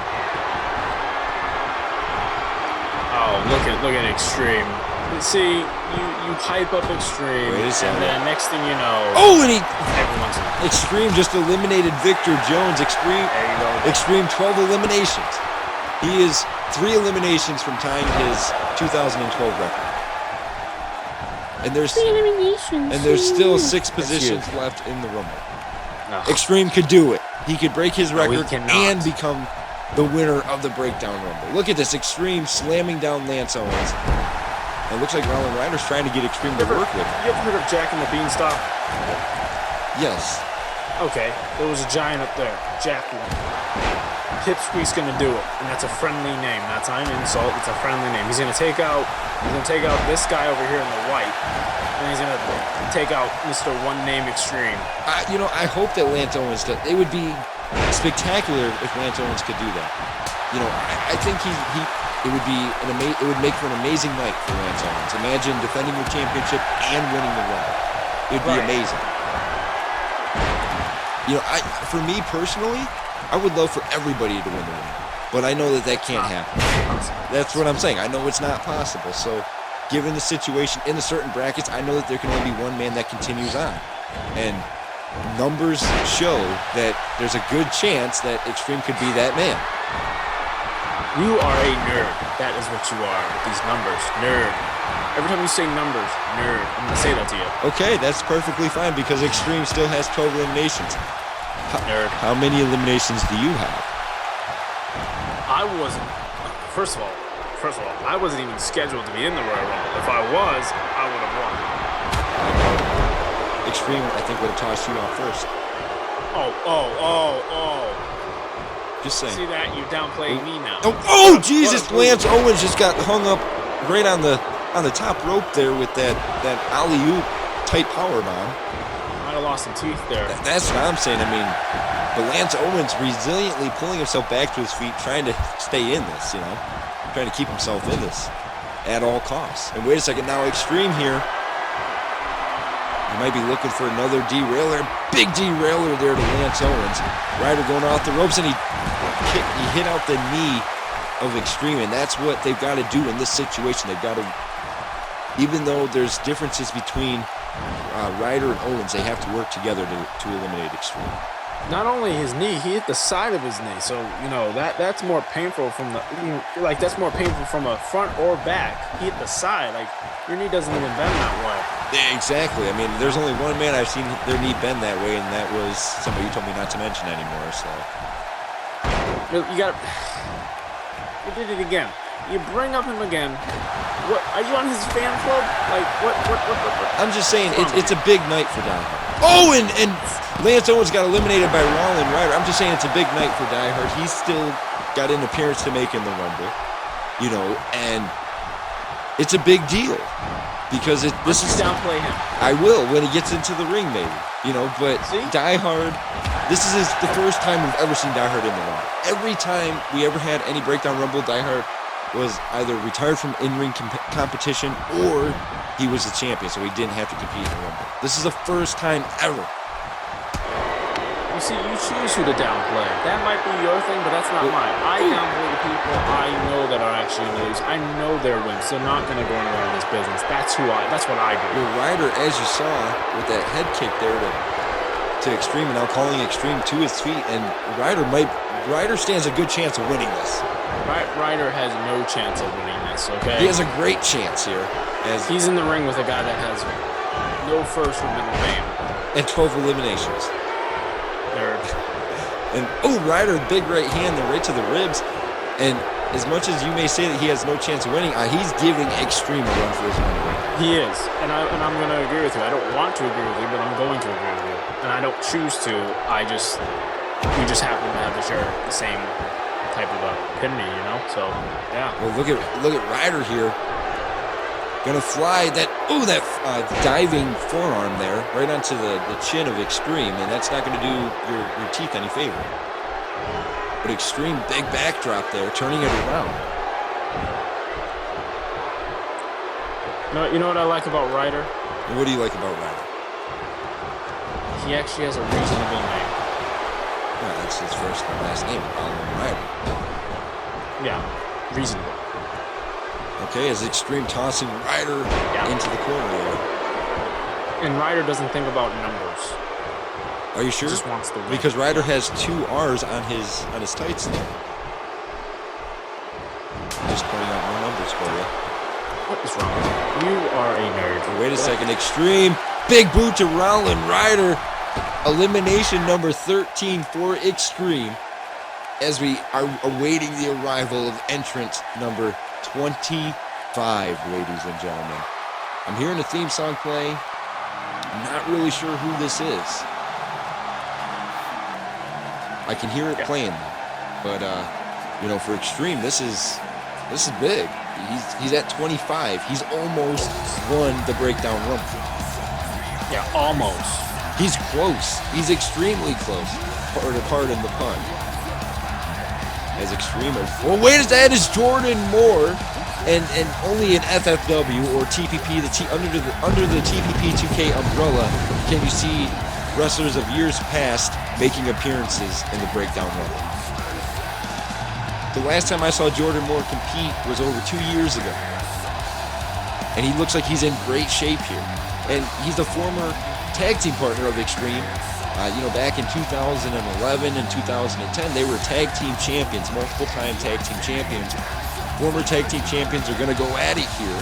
Oh, look at Extreme. See, you hype up Extreme, and then next thing you know, everyone's Extreme just eliminated Victor Jones. There you go. Extreme 12 eliminations. He is 3 eliminations from tying his 2012 record. And there's still 6 positions left in the Rumble. No. Extreme could do it. He could break his record he cannot. and become the winner of the Breakdown Rumble. Look at this, Extreme slamming down Lance Owens. It looks like Rollin Ryder's trying to get Extreme to work with him. You ever heard of Jack and the Beanstalk? Yes. Okay, there was a giant up there, Jack one. Pipsqueak's gonna do it, and that's a friendly name. That's not an insult. It's a friendly name. He's gonna take out this guy over here in the white, and he's gonna take out Mr. One Name Extreme. I hope that Lance Owens does. It would be spectacular if Lance Owens could do that. I think it would make for an amazing night for Lance Owens. Imagine defending your championship and winning the Rumble. It would be amazing. For me personally, I would love for everybody to win the Rumble, but I know that can't happen. That's what I'm saying. I know it's not possible. So, given the situation in the certain brackets, I know that there can only be one man that continues on, and numbers show that there's a good chance that Extreme could be that man. You are a nerd. That is what you are with these numbers. Nerd. Every time you say numbers, nerd. I'm going to say that to you. Okay, that's perfectly fine because Extreme still has 12 eliminations. Nerd. How many eliminations do you have? First of all, I wasn't even scheduled to be in the Royal Rumble. If I was, I would have won. Extreme, I think, would have tossed you out first. Oh. Just saying. See that? You downplayed me now. Oh, Jesus! Lance Owens just got hung up right on the top rope there with that alley-oop tight power bomb. Might have lost some teeth there. That's what I'm saying. I mean, but Lance Owens resiliently pulling himself back to his feet, trying to stay in this, trying to keep himself in this at all costs. And wait a second, now Extreme here. He might be looking for another derailer. Big derailer there to Lance Owens. Ryder going off the ropes, and he hit out the knee of Extreme, and that's what they've got to do in this situation. They've got to, even though there's differences between Ryder and Owens, they have to work together to eliminate Extreme. Not only his knee, he hit the side of his knee. So, that's more painful from that's more painful from a front or back. He hit the side. Your knee doesn't even bend that way. Yeah, exactly. I mean, there's only one man I've seen their knee bend that way, and that was somebody you told me not to mention anymore, so. You did it again. You bring up him again. What, are you on his fan club? What? I'm just saying, it's a big night for Die Hard. Oh, and Lance Owens got eliminated by Rollin Ryder. I'm just saying it's a big night for Die Hard. He's still got an appearance to make in the Rumble, and it's a big deal because this is downplay him. I will when he gets into the ring, maybe, but See? Die Hard. This is the first time we've ever seen Die Hard in the Rumble. Every time we ever had any Breakdown Rumble, Die Hard was either retired from in-ring competition or he was the champion, so he didn't have to compete in the Rumble. This is the first time ever. You see, you choose who to downplay. That might be your thing, but that's not mine. I downplay the people I know that are actually going to lose. I know they're wimps. They're not going to go anywhere in this business. That's what I do. Well, Ryder, as you saw, with that head kick there to Extreme, and now calling Extreme to his feet, and Ryder stands a good chance of winning this. Ryder has no chance of winning this, okay? He has a great chance here. As he's in the ring with a guy that has no first or middle name. And 12 eliminations. Nerd. And, Ryder, big right hand there right to the ribs. And as much as you may say that he has no chance of winning, he's giving Extreme a run for his money. He is. And I'm going to agree with you. I don't want to agree with you, but I'm going to agree with you. And I don't choose to. We just happen to have to share the same type of opinion, you know? So, yeah. Well, look at Ryder here. Gonna fly that diving forearm there right onto the chin of Extreme, and that's not gonna do your teeth any favor. But Extreme, big backdrop there, turning it around. You know what I like about Ryder? What do you like about Ryder? He actually has a reasonable name. Yeah, that's his first and last name, Ryder. Yeah, reasonable. Okay, as Extreme tossing Ryder into the corner there. And Ryder doesn't think about numbers. Are you sure? He just wants to win. Because Ryder has 2 R's on his tights there. Just pointing out more numbers for you. What is wrong with you? You are a nerd. Wait a second, Extreme. Big boot to Rowland Ryder. Elimination number 13 for Extreme. As we are awaiting the arrival of entrant number 25, ladies and gentlemen. I'm hearing a theme song play. I'm not really sure who this is. I can hear it playing, but for Extreme, this is big. He's at 25. He's almost won the Breakdown Rumble. Yeah, almost. He's close. He's extremely close. Pardon the pun. As Extreme. Well, wait, that is Jordan Moore, and only in FFW or TPP, under the TPP 2K umbrella, can you see wrestlers of years past making appearances in the Breakdown Rumble. The last time I saw Jordan Moore compete was over 2 years ago, and he looks like he's in great shape here. And he's a former tag team partner of Extreme. Back in 2011 and 2010, they were tag team champions, multiple-time tag team champions. Former tag team champions are going to go at it here.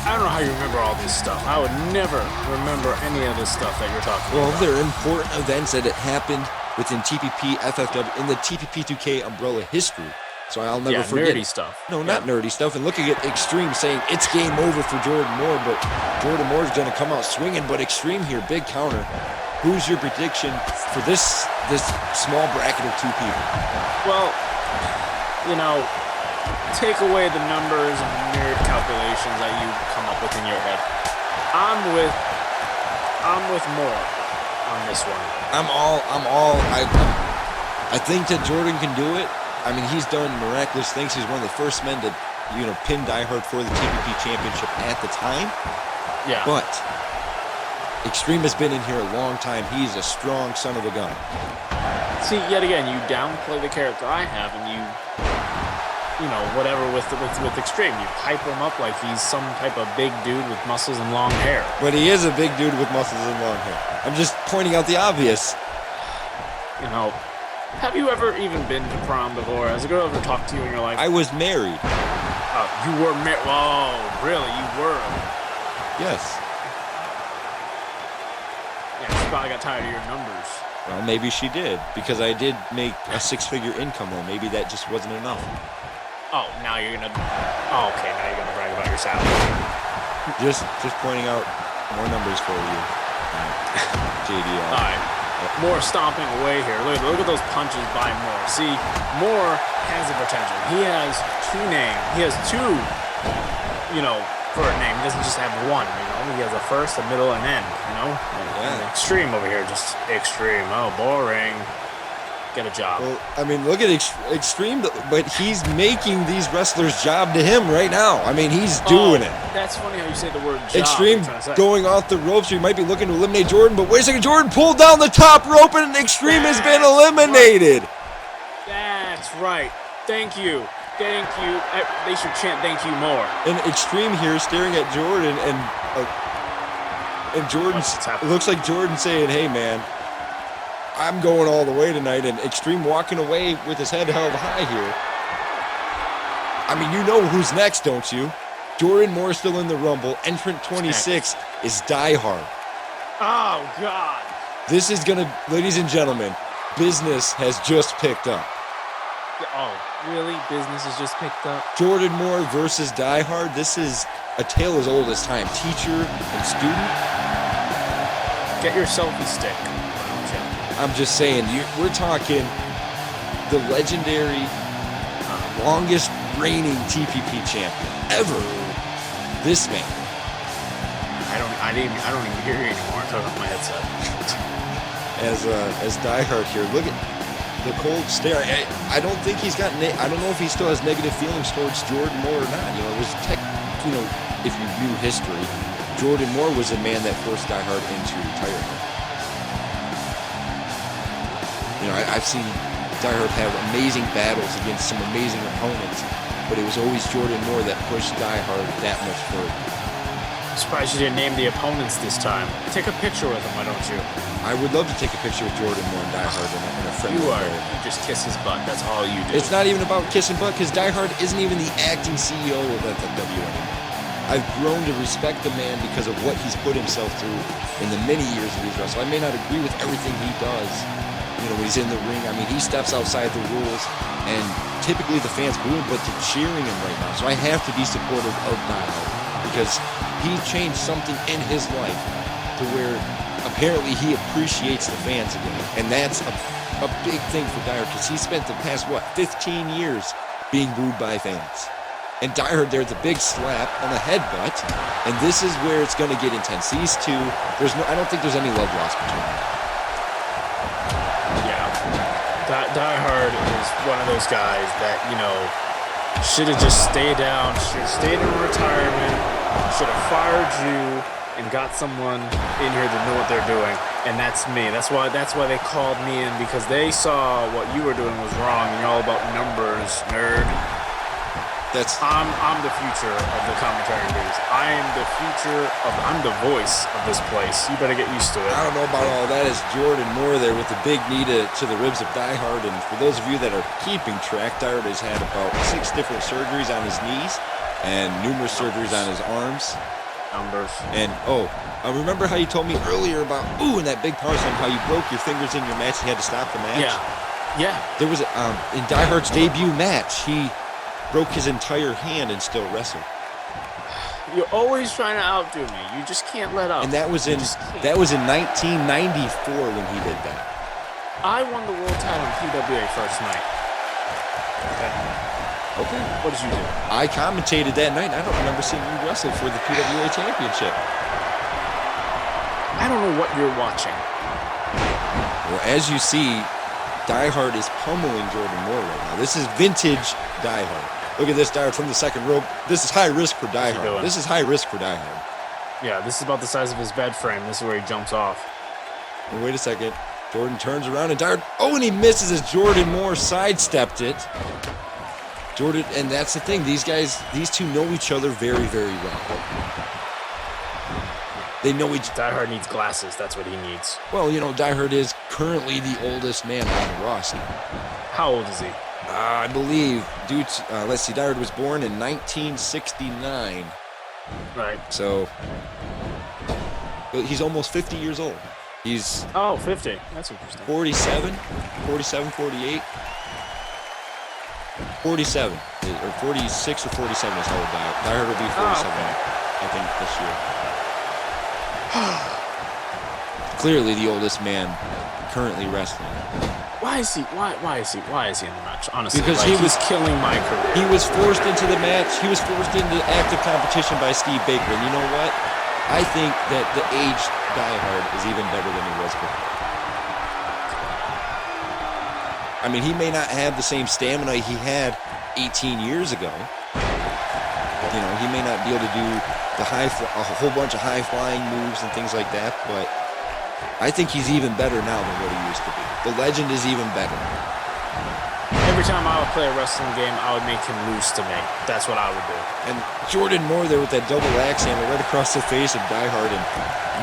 I don't know how you remember all this stuff. I would never remember any of this stuff that you're talking about. Well, there are important events that happened within TPP, FFW, in the TPP 2K umbrella history. So I'll never forget. Nerdy stuff. No, not nerdy stuff. And looking at Extreme saying it's game over for Jordan Moore, but Jordan Moore's going to come out swinging. But Extreme here, big counter. Who's your prediction for this small bracket of 2 people? Well, take away the numbers and nerd calculations that you come up with in your head. I'm with Moore on this one. I think that Jordan can do it. I mean, he's done miraculous things. He's one of the first men to, pin Die Hard for the TPP championship at the time. Yeah. But Extreme has been in here a long time. He's a strong son of a gun. See, yet again, you downplay the character I have, and whatever with Extreme, you hype him up like he's some type of big dude with muscles and long hair. But he is a big dude with muscles and long hair. I'm just pointing out the obvious. Have you ever even been to prom before? Has a girl ever talked to you in your life? I was married. You were married? Whoa, really? You were? Yes. Yeah, she probably got tired of your numbers. Well, maybe she did, because I did make a 6-figure income, though. Maybe that just wasn't enough. Oh, now you're gonna... Oh, okay, now you're gonna brag about your salary. Just pointing out more numbers for you. JDL. All right. Moore stomping away here. Look at those punches by Moore. See, Moore has the potential. He has 2 names. He has 2, for a name. He doesn't just have 1, He has a first, a middle, and end, Yeah. And Extreme over here, just Extreme. Oh, boring. get a job. Well, I mean, look at Extreme, but he's making these wrestlers job to him right now. I mean, he's doing it. That's funny how you say the word job. Extreme I'm trying to say. going off the ropes. You might be looking to eliminate Jordan, but wait a second. Jordan pulled down the top rope, and Extreme has been eliminated. That's right. Thank you. Thank you. They should chant thank you more. And Extreme here staring at Jordan, and Jordan's it looks like Jordan saying, "Hey, man, I'm going all the way tonight," and Extreme walking away with his head held high here. I mean, you know who's next, don't you? Jordan Moore still in the Rumble. Entrant 26 is Die Hard. Oh, God. This is going to, ladies and gentlemen, business has just picked up. Oh, really? Business has just picked up? Jordan Moore versus Die Hard. This is a tale as old as time. Teacher and student. Get your selfie stick. I'm just saying, we're talking the legendary, longest reigning TPP champion ever. This man. I don't even hear you anymore. I'm talking about my headset. As Die Hard here, look at the cold stare. I don't think he's got. I don't know if he still has negative feelings towards Jordan Moore or not. If you view history, Jordan Moore was the man that forced Die Hard into retirement. I've seen Die Hard have amazing battles against some amazing opponents, but it was always Jordan Moore that pushed Die Hard that much further. I'm surprised you didn't name the opponents this time. Take a picture with them, why don't you? I would love to take a picture with Jordan Moore and Die Hard in a friendly way. You just kiss his butt. That's all you do. It's not even about kissing butt, because Die Hard isn't even the acting CEO of FFW anymore. I've grown to respect the man because of what he's put himself through in the many years that he's wrestled. I may not agree with everything he does. When he's in the ring, I mean, he steps outside the rules, and typically the fans boo him, but they're cheering him right now. So I have to be supportive of Die Hard, because he changed something in his life to where apparently he appreciates the fans again. And that's a big thing for Die Hard, because he spent the past, 15 years being booed by fans. And Die Hard there, the big slap on the headbutt, and this is where it's going to get intense. These two, I don't think there's any love lost between them. Die Hard is one of those guys that, should have just stayed down, should have stayed in retirement, should have fired you and got someone in here to know what they're doing. And that's me. That's why they called me in, because they saw what you were doing was wrong, and you're all about numbers, nerd. I'm the future of the commentary days. I'm the voice of this place. You better get used to it. I don't know about all that. It's Jordan Moore there with the big knee to the ribs of Die Hard. And for those of you that are keeping track, Die Hard has had about 6 different surgeries on his knees and numerous surgeries on his arms. Numbers. And I remember how you told me earlier about in that big power slam, how you broke your fingers in your match. You had to stop the match. Yeah. There was in Die Hard's debut match, he broke his entire hand and still wrestled. You're always trying to outdo me. You just can't let up. And that was in 1994 when he did that. I won the world title in PWA first night. Okay. What did you do? I commentated that night. I don't remember seeing you wrestle for the PWA championship. I don't know what you're watching. Well, as you see, Die Hard is pummeling Jordan Moore right now. This is vintage Die Hard. Look at this, Die Hard from the second rope. This is high risk for Die Hard. This is high risk for Die Hard. Yeah, this is about the size of his bed frame. This is where he jumps off. And wait a second. Jordan turns around and Die Hard. And he misses as Jordan Moore sidestepped it. Jordan, and that's the thing. These two know each other very, very well. They know each. Die Hard needs glasses. That's what he needs. Well, Die Hard is currently the oldest man on the roster. How old is he? I believe, let's see, Die Hard was born in 1969. Right. So, he's almost 50 years old. He's... 50. That's interesting. 47, 48. 47, or 46 or 47 is how old Die Hard will be 47, I think, this year. Clearly the oldest man currently wrestling. Why is he in the match? Honestly, because he was killing my career. He was forced into the match. He was forced into active competition by Steve Baker. And you know what? I think that the aged Die Hard is even better than he was before. I mean, he may not have the same stamina he had 18 years ago. You know, he may not be able to do a whole bunch of high-flying moves and things like that, but I think he's even better now than what he used to be. The legend is even better. Every time I would play a wrestling game, I would make him lose to me. That's what I would do. And Jordan Moore there with that double axe hammer right across the face of Die Hard, and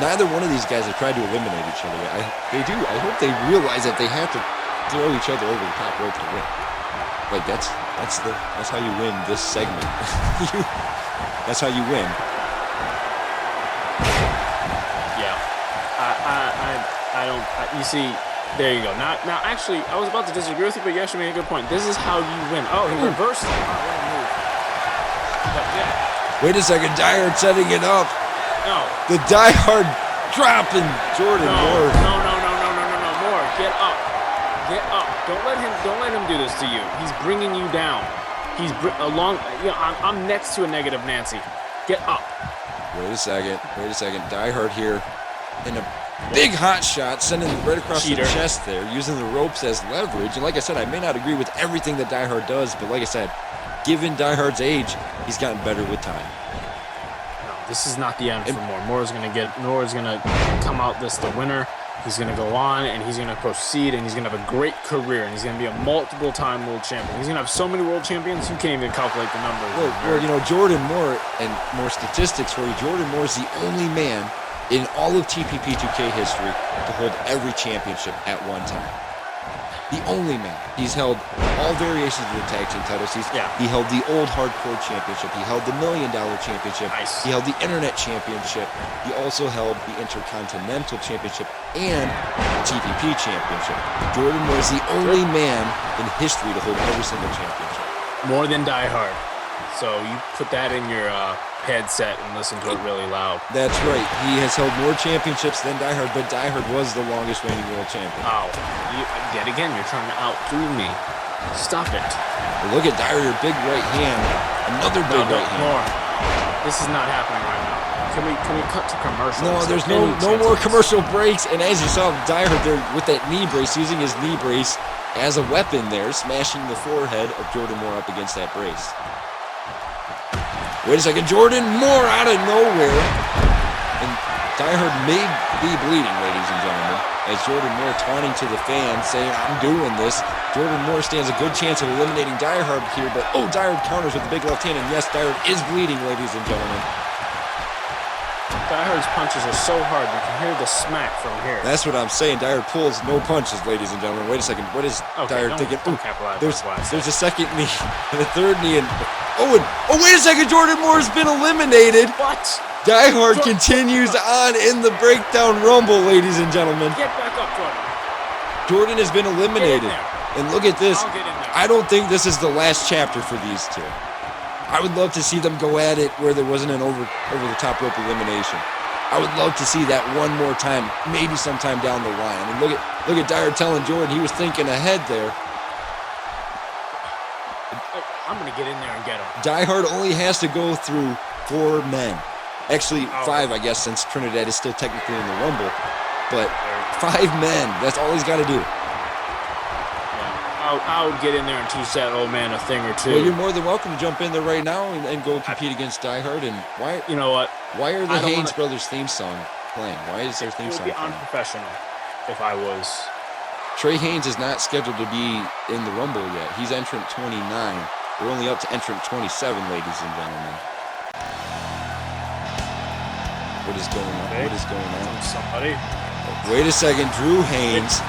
neither one of these guys have tried to eliminate each other. They do. I hope they realize that they have to throw each other over the top rope to win. Like that's how you win this segment. That's how you win. Yeah. I don't. You see, there you go. Now, actually, I was about to disagree with you, but you actually made a good point. This is how you win. Oh, he reversed it. Oh, what a move. But yeah. Wait a second, Die Hard setting it up. No. The Die Hard drop and Jordan Moore. No. Moore, get up. Get up. Don't let him do this to you. He's bringing you down. He's I'm next to a negative Nancy. Get up. Wait a second. Die Hard here in a big hot shot, sending it right across the chest there, using the ropes as leverage. And like I said, I may not agree with everything that Die Hard does, but like I said, given Die Hard's age, he's gotten better with time. No, this is not the end for Moore. Moore's gonna come out the winner. He's going to go on, and he's going to proceed, and he's going to have a great career, and he's going to be a multiple-time world champion. He's going to have so many world champions, you can't even calculate the numbers. Well, you know, Jordan Moore, and more statistics for you, Jordan Moore is the only man in all of TPP 2K history to hold every championship at one time. The only man. He's held all variations of the tag team titles. He held the old hardcore championship. He held the $1 Million Championship. Nice. He held the Internet Championship. He also held the Intercontinental Championship and the TPP Championship. Jordan Moore is the only man in history to hold every single championship. More than Die Hard. So you put that in your headset and listen to it really loud. That's right. He has held more championships than Die Hard, but Die Hard was the longest reigning world champion. Oh, yet again, you're trying to outdo me. Stop it. Well, look at Die Hard, your big right hand. Another big right hand. More. This is not happening right now. Can we cut to commercials? No, there's no more commercial breaks. And as you saw, Die Hard there with that knee brace, using his knee brace as a weapon there, smashing the forehead of Jordan Moore up against that brace. Wait a second, Jordan Moore out of nowhere. And Die Hard may be bleeding, ladies and gentlemen, as Jordan Moore taunting to the fans, saying, I'm doing this. Jordan Moore stands a good chance of eliminating Die Hard here, but Die Hard counters with the big left hand, and yes, Die Hard is bleeding, ladies and gentlemen. Die Hard's punches are so hard, you can hear the smack from here. That's what I'm saying. Die Hard pulls no punches, ladies and gentlemen. Wait a second. What is Die Hard thinking? There's a second knee and a third knee, and wait a second. Jordan Moore's been eliminated. What? Die Hard continues on in the Breakdown Rumble, ladies and gentlemen. Get back up, Jordan. Jordan has been eliminated. And look at this. I'll get in there. I don't think this is the last chapter for these two. I would love to see them go at it where there wasn't an over the top rope elimination. I would love to see that one more time, maybe sometime down the line. I mean, look at Dyer telling Jordan he was thinking ahead there. I'm gonna get in there and get him. Die Hard only has to go through 4 men. Actually, 5, I guess, since Trinidad is still technically in the Rumble. But 5 men, that's all he's got to do. I would get in there and teach that old man a thing or two. Well, you're more than welcome to jump in there right now and go compete against Die Hard. And why? You know what? Why are the Haynes Brothers theme song playing? Why is their theme song playing? It would be playing? unprofessional if I was. Trey Haynes is not scheduled to be in the Rumble yet. He's entrant 29. We're only up to entrant 27, ladies and gentlemen. What is going on? Okay. What is going on? Somebody. Wait a second. Drew Haynes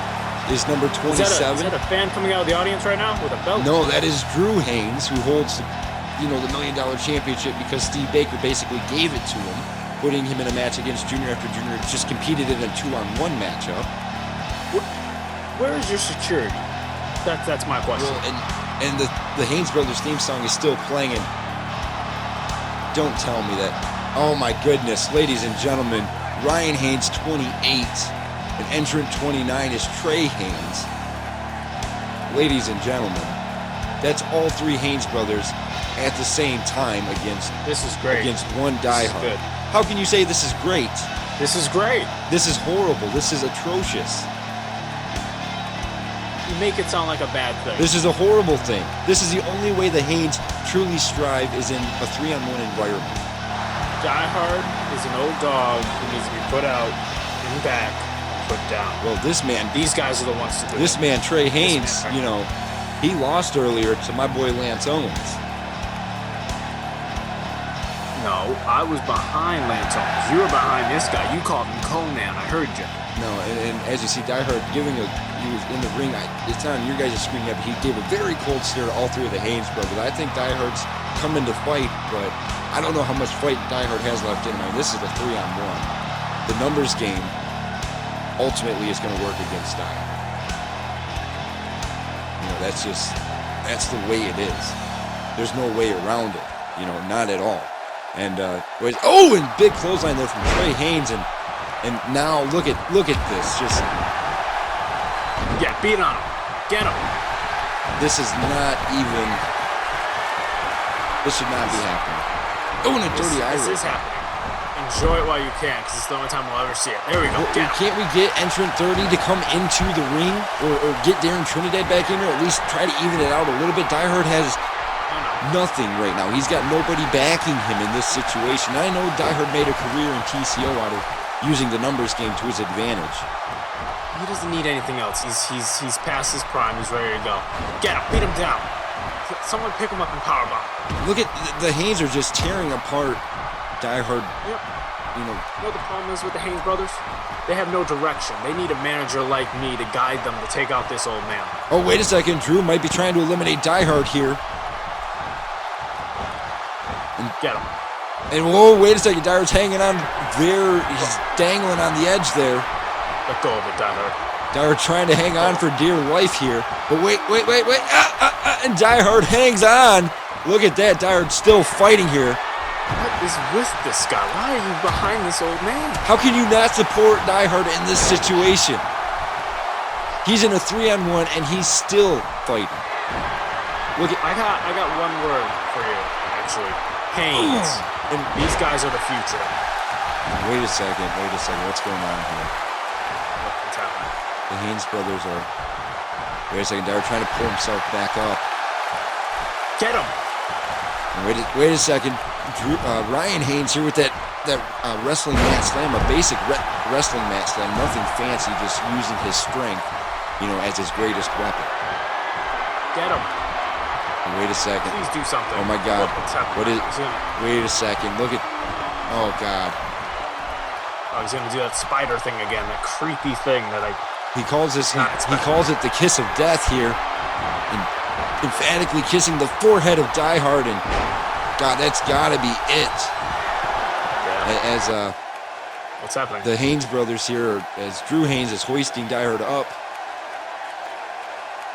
is number 27. Is that a fan coming out of the audience right now with a belt? No, that is Drew Haynes, who holds the $1 Million Championship because Steve Baker basically gave it to him, putting him in a match against Junior after Junior just competed in a 2-on-1 matchup. Where is your security? That's my question. Well, and the Haynes Brothers theme song is still playing, and don't tell me that. Oh my goodness, ladies and gentlemen, Ryan Haynes 28, and entrant 29 is Trey Haynes. Ladies and gentlemen, that's all 3 Haynes brothers at the same time against one Die Hard. Good. How can you say this is great? This is great. This is horrible. This is atrocious. make it sound like a bad thing. This is a horrible thing. This is the only way the Haynes truly strive is in a 3-on-1 environment. Die Hard is an old dog who needs to be put out in back and put down. Well, this man, These guys are the ones to do this it. man, Trey Haynes, man. you know, he lost earlier to my boy Lance Owens. No, I was behind Lance Owens. You were behind this guy. You called him Conan. I heard you. No, and as you see, Die Hard he was in the ring. It's not on your guys' screen yet, but he gave a very cold stare to all three of the Haynes brothers. I think Die Hard's coming to fight, but I don't know how much fight Die Hard has left in him. I mean, this is a 3-on-1. The numbers game ultimately is going to work against Die Hard. You know, that's the way it is. There's no way around it. You know, not at all. And and big clothesline there from Trey Haynes, and now look at this. Just Yeah, beat on him. Get him. this is not even. This should not be happening. Oh, and a dirty eye This rip. is happening. Enjoy it while you can, because it's the only time we'll ever see it. There we go. Get him. Can't we get entrant 30 to come into the ring, or get Darren Trinidad back in there? At least try to even it out a little bit. Die Hard has nothing right now. He's got nobody backing him in this situation. I know Die Hard made a career in TCO out of using the numbers game to his advantage. He doesn't need anything else. He's past his prime. He's ready to go. Get him. Beat him down. Someone pick him up and powerbomb. Look at the Haynes are just tearing apart Die Hard. Yep. You know, You know what the problem is with the Haynes brothers? They have no direction. They need a manager like me to guide them to take out this old man. oh, wait a second. Drew might be trying to eliminate Die Hard here. Get him. And whoa, wait a second. Die Hard's hanging on there. He's dangling on the edge there. Let go of it, Die Hard. Die Hard trying to hang on for dear life here. But wait. And Die Hard hangs on. Look at that. Die Hard's still fighting here. What is with this guy? Why are you behind this old man? How can you not support Die Hard in this situation? He's in a 3-on-1 and he's still fighting. Look at. I got one word for you, actually. Haynes. And these guys are the future. Wait a second. What's going on here? What's happening? The Haynes brothers are. Wait a second. They're trying to pull himself back up. Get him. And wait a second. Drew, Ryan Haynes here with that wrestling mat slam, a basic wrestling mat slam, nothing fancy, just using his strength, you know, as his greatest weapon. Get him. And wait a second. Please do something. Oh my God. What's happening? What is? He's gonna, Wait a second. Look at. Oh God. he's gonna do that spider thing again, that creepy thing that I. He calls this. Not He expected. calls it the kiss of death here, and emphatically kissing the forehead of Die Hard, and God, that's gotta be it. Yeah. As What's happening? the Haynes brothers here, as Drew Haynes is hoisting Die Hard up,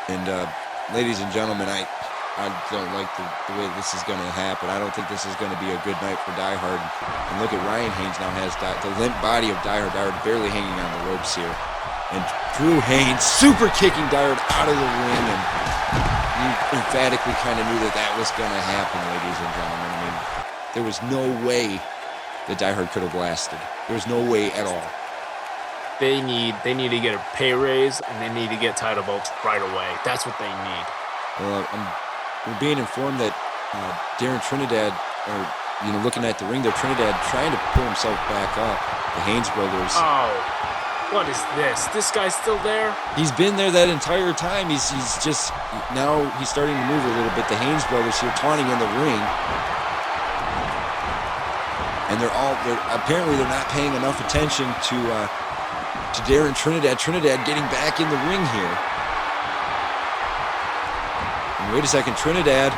and ladies and gentlemen, I don't like the way this is going to happen. I don't think this is going to be a good night for Die Hard. And look at Ryan Haynes now has the limp body of Die Hard. Die Hard barely hanging on the ropes here. And Drew Haynes super kicking Die Hard out of the ring. And you emphatically kind of knew that was going to happen, ladies and gentlemen. I mean, there was no way that Die Hard could have lasted. There was no way at all. They need to get a pay raise, and they need to get title belts right away. That's what they need. Well, we're being informed that Darren Trinidad, or looking at the ring there, Trinidad trying to pull himself back up. The Haynes brothers. Oh, what is this? This guy's still there? He's been there that entire time. He's just now he's starting to move a little bit. The Haynes brothers here taunting in the ring, and they're apparently they're not paying enough attention to Darren Trinidad. Trinidad getting back in the ring here. And wait a second, Trinidad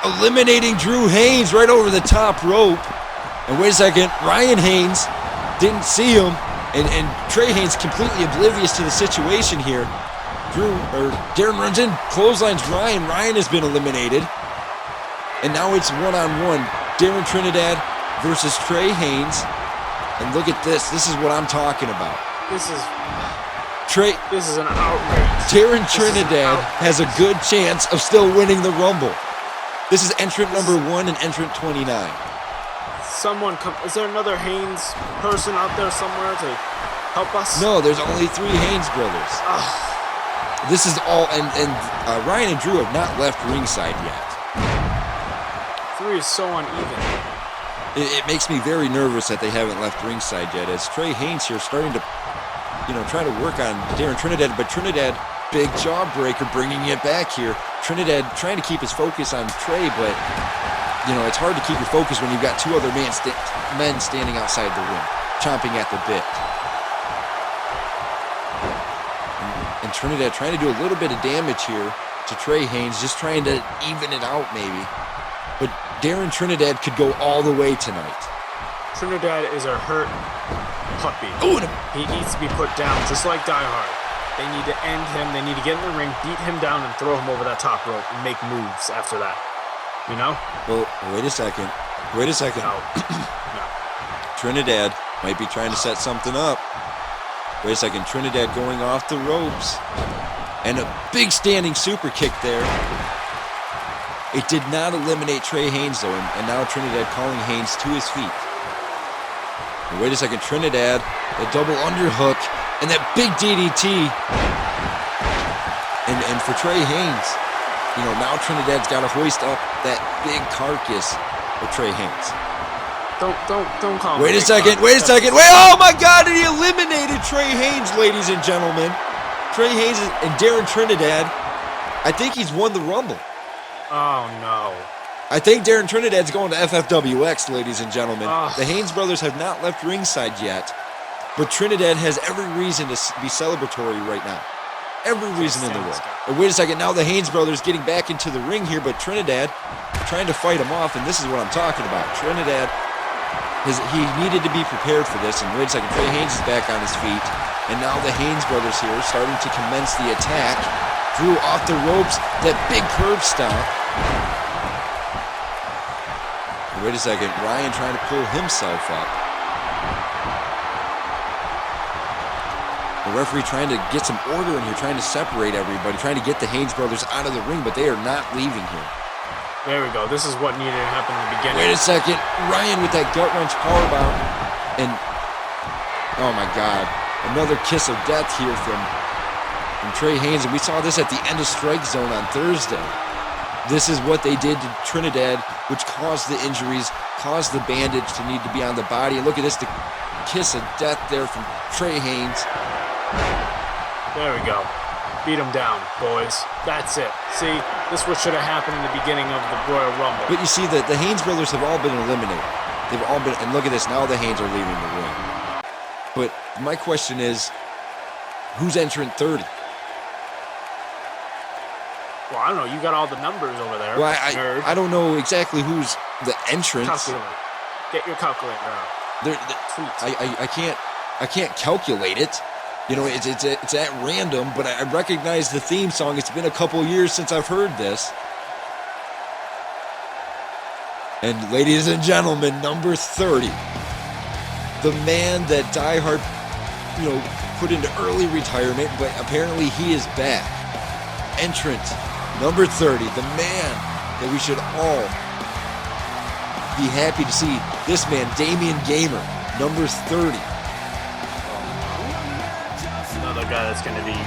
eliminating Drew Haynes right over the top rope. And wait a second, Ryan Haynes didn't see him, and Trey Haynes completely oblivious to the situation here. Darren runs in, clotheslines Ryan. Ryan has been eliminated. And now it's one-on-one. Darren Trinidad versus Trey Haynes. And look at this. This is what I'm talking about. This is an outrage. Darren Trinidad has a good chance of still winning the Rumble. This is entrant number 1 and entrant 29. Is there another Haynes person out there somewhere to help us? No, there's only 3 Haynes brothers. this is all, and Ryan and Drew have not left ringside yet. 3 is so uneven. It makes me very nervous that they haven't left ringside yet, as Trey Haynes here starting to, try to work on Darren Trinidad, but Trinidad, big jawbreaker, bringing it back here. Trinidad trying to keep his focus on Trey, but, it's hard to keep your focus when you've got 2 other men standing outside the ring, chomping at the bit. And Trinidad trying to do a little bit of damage here to Trey Haynes, just trying to even it out maybe. But Darren Trinidad could go all the way tonight. Trinidad is a hurt puppy. Ooh, He needs to be put down, just like Die Hard. They need to end him. They need to get in the ring, beat him down, and throw him over that top rope and make moves after that. You know? Well, wait a second. No. No. Trinidad might be trying to set something up. Wait a second. Trinidad going off the ropes. And a big standing super kick there. It did not eliminate Trey Haynes, though, and now Trinidad calling Haynes to his feet. And wait a second. Trinidad, the double underhook, and that big DDT. And for Trey Haynes, now Trinidad's got to hoist up that big carcass of Trey Haynes. Don't call Wait me a second. Oh my God, and he eliminated Trey Haynes, ladies and gentlemen. Trey Haynes and Darren Trinidad, I think he's won the Rumble. Oh, no. I think Darren Trinidad's going to FFWX, ladies and gentlemen. Ugh. The Haynes brothers have not left ringside yet, but Trinidad has every reason to be celebratory right now. Every reason in the world. And wait a second, now the Haynes brothers getting back into the ring here, but Trinidad trying to fight him off, and this is what I'm talking about. Trinidad, he needed to be prepared for this, and wait a second, Trey Haynes is back on his feet, and now the Haynes brothers here starting to commence the attack. Drew off the ropes, that big curb stomp. And wait a second, Ryan trying to pull himself up. The referee trying to get some order in here, trying to separate everybody, trying to get the Haynes brothers out of the ring, but they are not leaving here. There we go. This is what needed to happen in the beginning. Wait a second. Ryan with that gut-wrench powerbomb. And, oh my God, another kiss of death here from Trey Haynes. And we saw this at the end of Strike Zone on Thursday. This is what they did to Trinidad, which caused the injuries, caused the bandage to need to be on the body. And look at this, the kiss of death there from Trey Haynes. There we go. Beat him down, boys. That's it. See, this is what should have happened in the beginning of the Royal Rumble. But you see that the Haynes brothers have all been eliminated. They've all been, and look at this, now the Haynes are leaving the ring. But my question is, who's entrant 30? Well, I don't know. You got all the numbers over there. Well, nerd. I don't know exactly who's the entrant. Calculate. Get your calculator out. I can't calculate it. It's at random, but I recognize the theme song. It's been a couple years since I've heard this. And ladies and gentlemen, number 30, the man that Die Hard, put into early retirement, but apparently he is back. Entrant number 30, the man that we should all be happy to see. This man, Damian Gamer, number 30. Another guy that's going to be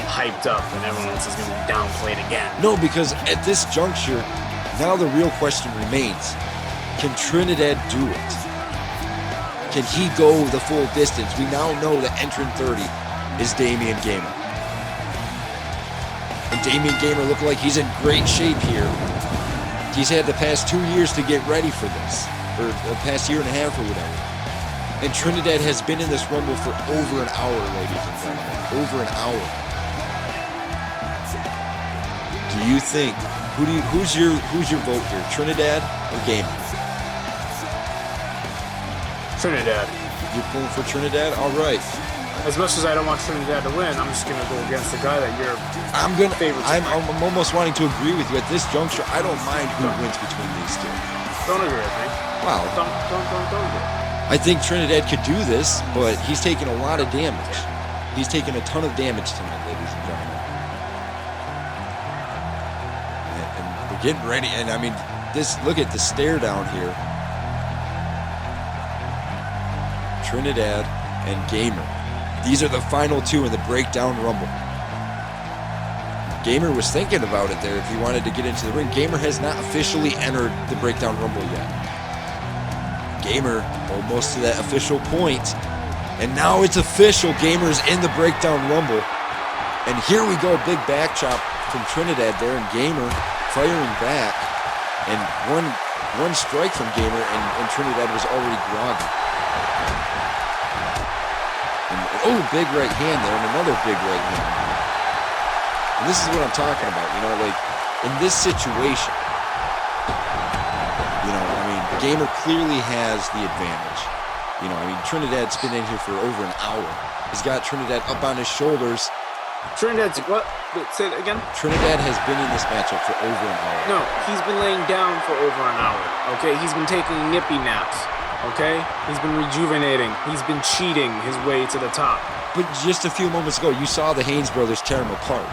hyped up and everyone else is going to be downplayed again. No, because at this juncture, now the real question remains, can Trinidad do it? Can he go the full distance? We now know that entrant 30 is Damian Gamer. And Damian Gamer looked like he's in great shape here. He's had the past 2 years to get ready for this, or the past year and a half or whatever. And Trinidad has been in this Rumble for over an hour, ladies and gentlemen. Over an hour. Do you think, who's your vote here? Trinidad or Gamer? Trinidad. You're pulling for Trinidad? All right. As much as I don't want Trinidad to win, I'm just going to go against the guy that you're favorite. I'm almost wanting to agree with you at this juncture. I don't mind who wins between these two. Don't agree with me. Wow. Don't agree. I think Trinidad could do this, but he's taking a lot of damage. He's taking a ton of damage tonight, ladies and gentlemen. And we're getting ready. And I mean, look at the stare down here. Trinidad and Gamer. These are the final two in the Breakdown Rumble. Gamer was thinking about it there if he wanted to get into the ring. Gamer has not officially entered the Breakdown Rumble yet. Gamer almost to that official point. And now it's official. Gamer's in the Breakdown Rumble. And here we go. Big back chop from Trinidad there. And Gamer firing back. And one strike from Gamer, and Trinidad was already groggy. And, big right hand there, and another big right hand. And this is what I'm talking about, like, in this situation, Gamer clearly has the advantage. Trinidad's been in here for over an hour. He's got Trinidad up on his shoulders. Trinidad's what? Say that again? Trinidad has been in this matchup for over an hour. No, he's been laying down for over an hour, okay? He's been taking nippy naps, okay? He's been rejuvenating. He's been cheating his way to the top. But just a few moments ago, you saw the Haynes brothers tear him apart.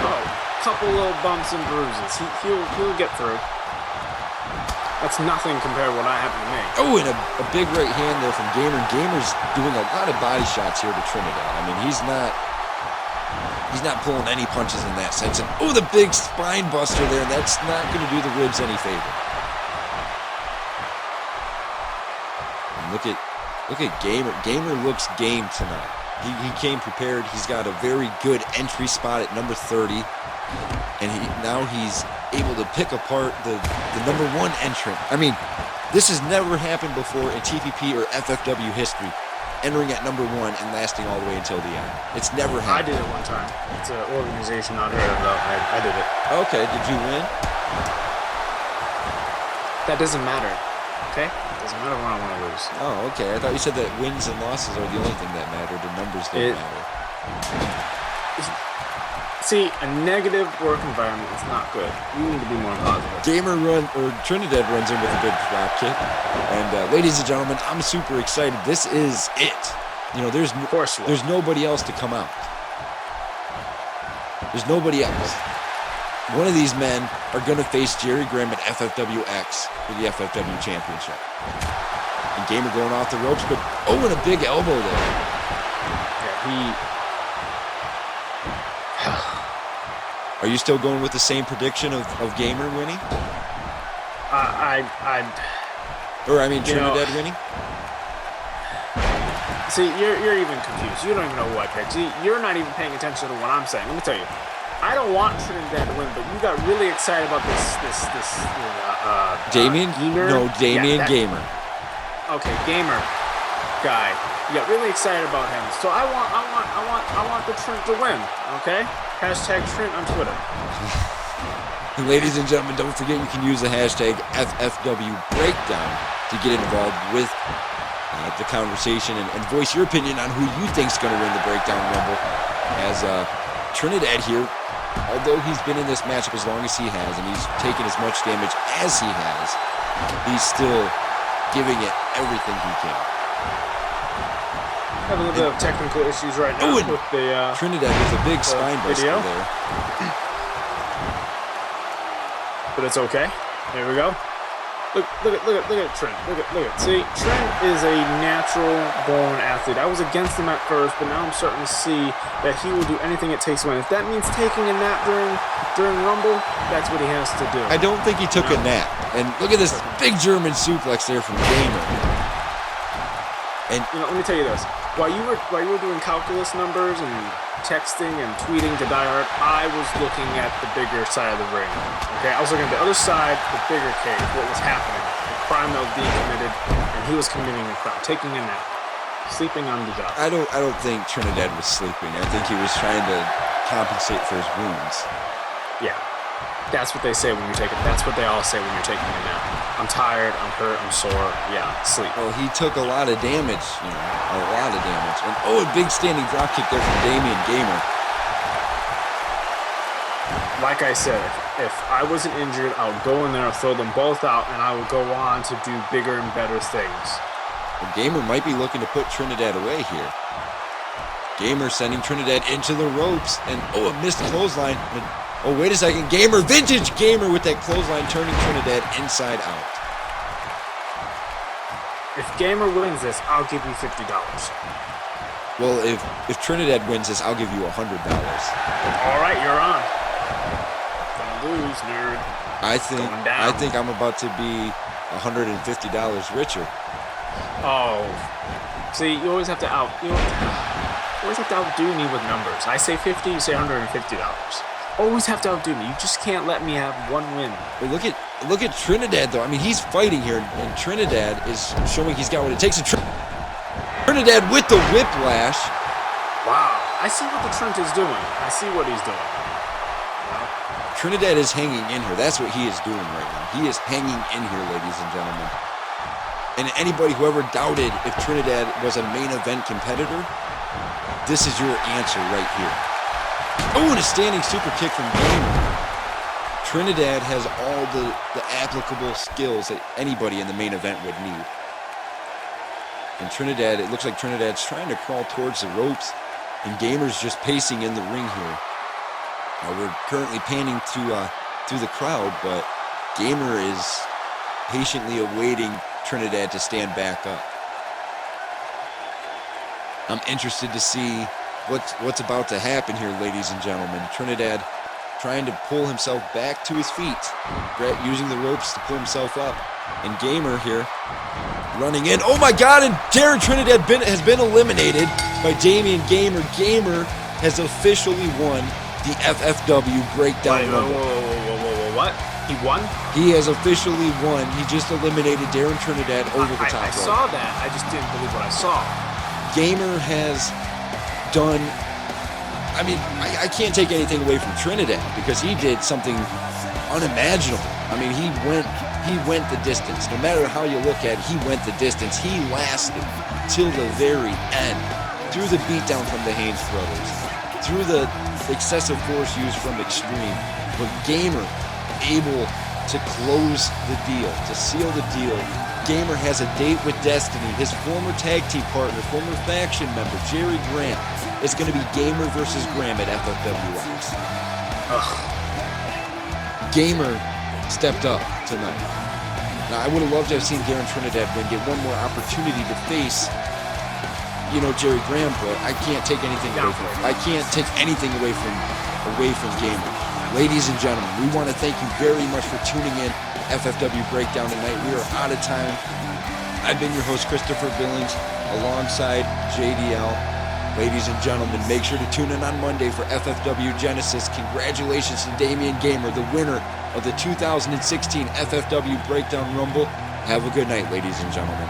Oh, couple little bumps and bruises. He'll get through. That's nothing compared to what happened to me. Oh, and a big right hand there from Gamer. Gamer's doing a lot of body shots here to Trinidad. He's not pulling any punches in that sense. And the big spine buster there, and that's not going to do the ribs any favor. And look at Gamer. Gamer looks game tonight. He came prepared. He's got a very good entry spot at number 30. And now he's able to pick apart the number 1 entrant. This has never happened before in TPP or FFW history. Entering at number 1 and lasting all the way until the end. It's never happened. I did it one time. It's an organization not heard of, though. I did it. Okay, did you win? That doesn't matter, okay? It doesn't matter when I want to lose. Oh, okay. I thought you said that wins and losses are the only thing that matter. The numbers don't matter. See, a negative work environment is not good. You need to be more positive. Trinidad runs in with a big drop kick. And ladies and gentlemen, I'm super excited. This is it. There's nobody else to come out. There's nobody else. One of these men are going to face Jerry Graham at FFWX for the FFW Championship. And Gamer going off the ropes, but and a big elbow there. Yeah, Are you still going with the same prediction of Gamer winning? Trinidad winning? See, you're even confused. You don't even know who I picked. See, you're not even paying attention to what I'm saying. Let me tell you. I don't want Trinidad to win, but you got really excited about this Damien? Gamer? No, Damien Gamer. Okay, Gamer guy. You got really excited about him. So I want the Trent to win, okay? Hashtag Trent on Twitter. Ladies and gentlemen, don't forget you can use the hashtag FFW Breakdown to get involved with the conversation and voice your opinion on who you think's going to win the Breakdown Rumble. As Trinidad here, although he's been in this matchup as long as he has and he's taken as much damage as he has, he's still giving it everything he can. Have a little bit of technical issues right now with the Trinidad with a big spine buster video there. But it's okay. There we go. Look at Trent. Look at. See, Trent is a natural-born athlete. I was against him at first, but now I'm starting to see that he will do anything it takes to win. If that means taking a nap during Rumble, that's what he has to do. I don't think he took a nap. And look at this big German suplex there from Gamer. And let me tell you this. While you were doing calculus numbers and texting and tweeting to Die Hard, I was looking at the bigger side of the ring. Okay, I was looking at the other side, the bigger cage, what was happening, the crime that was being committed, and he was committing a crime, taking a nap, sleeping on the job. I don't think Trinidad was sleeping. I think he was trying to compensate for his wounds. Yeah, that's what they say when you're taking. That's what they all say when you're taking a nap. I'm tired, I'm hurt, I'm sore. Yeah, sleep. Oh, he took a lot of damage, a lot of damage. And a big standing drop kick there from Damien Gamer. Like I said, if I wasn't injured, I would go in there, throw them both out, and I would go on to do bigger and better things. Well, Gamer might be looking to put Trinidad away here. Gamer sending Trinidad into the ropes, and a missed clothesline. Oh, wait a second. Gamer, vintage Gamer with that clothesline, turning Trinidad inside out. If Gamer wins this, I'll give you $50. Well, if Trinidad wins this, I'll give you $100. All right, you're on. Gonna lose, nerd. I Going think I'm about to be $150 richer. Oh, see, you always have to outdo me with numbers. I say 50, you say $150. Always have to outdo me. You just can't let me have one win. But look at Trinidad though. I mean, he's fighting here, and Trinidad is showing he's got what it takes. And Trinidad with the whiplash. Wow, I see what the Trent is doing. I see what he's doing. Trinidad is hanging in here. That's what he is doing right now. He is hanging in here, ladies and gentlemen. And anybody who ever doubted if Trinidad was a main event competitor, this is your answer right here. Oh, and a standing super kick from Gamer. Trinidad has all the applicable skills that anybody in the main event would need. And Trinidad, it looks like Trinidad's trying to crawl towards the ropes, and Gamer's just pacing in the ring here. We're currently panning through the crowd, but Gamer is patiently awaiting Trinidad to stand back up. I'm interested to see what's about to happen here, ladies and gentlemen. Trinidad trying to pull himself back to his feet, using the ropes to pull himself up. And Gamer here running in. Oh my God, and Darren Trinidad has been eliminated by Damian Gamer. Gamer has officially won the FFW Breakdown Rumble. Whoa, what? He won? He has officially won. He just eliminated Darren Trinidad over the top I rope. saw that. I just didn't believe what I saw. Gamer has done, I mean, I can't take anything away from Trinidad because he did something unimaginable. I mean, he went the distance. No matter how you look at it, he went the distance. He lasted till the very end. Through the beatdown from the Haynes brothers, through the excessive force used from Extreme, but Gamer able to close the deal, to seal the deal. Gamer has a date with Destiny. His former tag team partner, former faction member, Jerry Graham, is going to be Gamer versus Graham at FFWX. Gamer stepped up tonight. Now, I would have loved to have seen Darren Trinidad win, get one more opportunity to face, Jerry Graham, but I can't take anything away from him. I can't take anything away from Gamer. Ladies and gentlemen, we want to thank you very much for tuning in to FFW Breakdown tonight. We are out of time. I've been your host, Christopher Billings, alongside JDL. Ladies and gentlemen, make sure to tune in on Monday for FFW Genesis. Congratulations to Damian Gamer, the winner of the 2016 FFW Breakdown Rumble. Have a good night, ladies and gentlemen.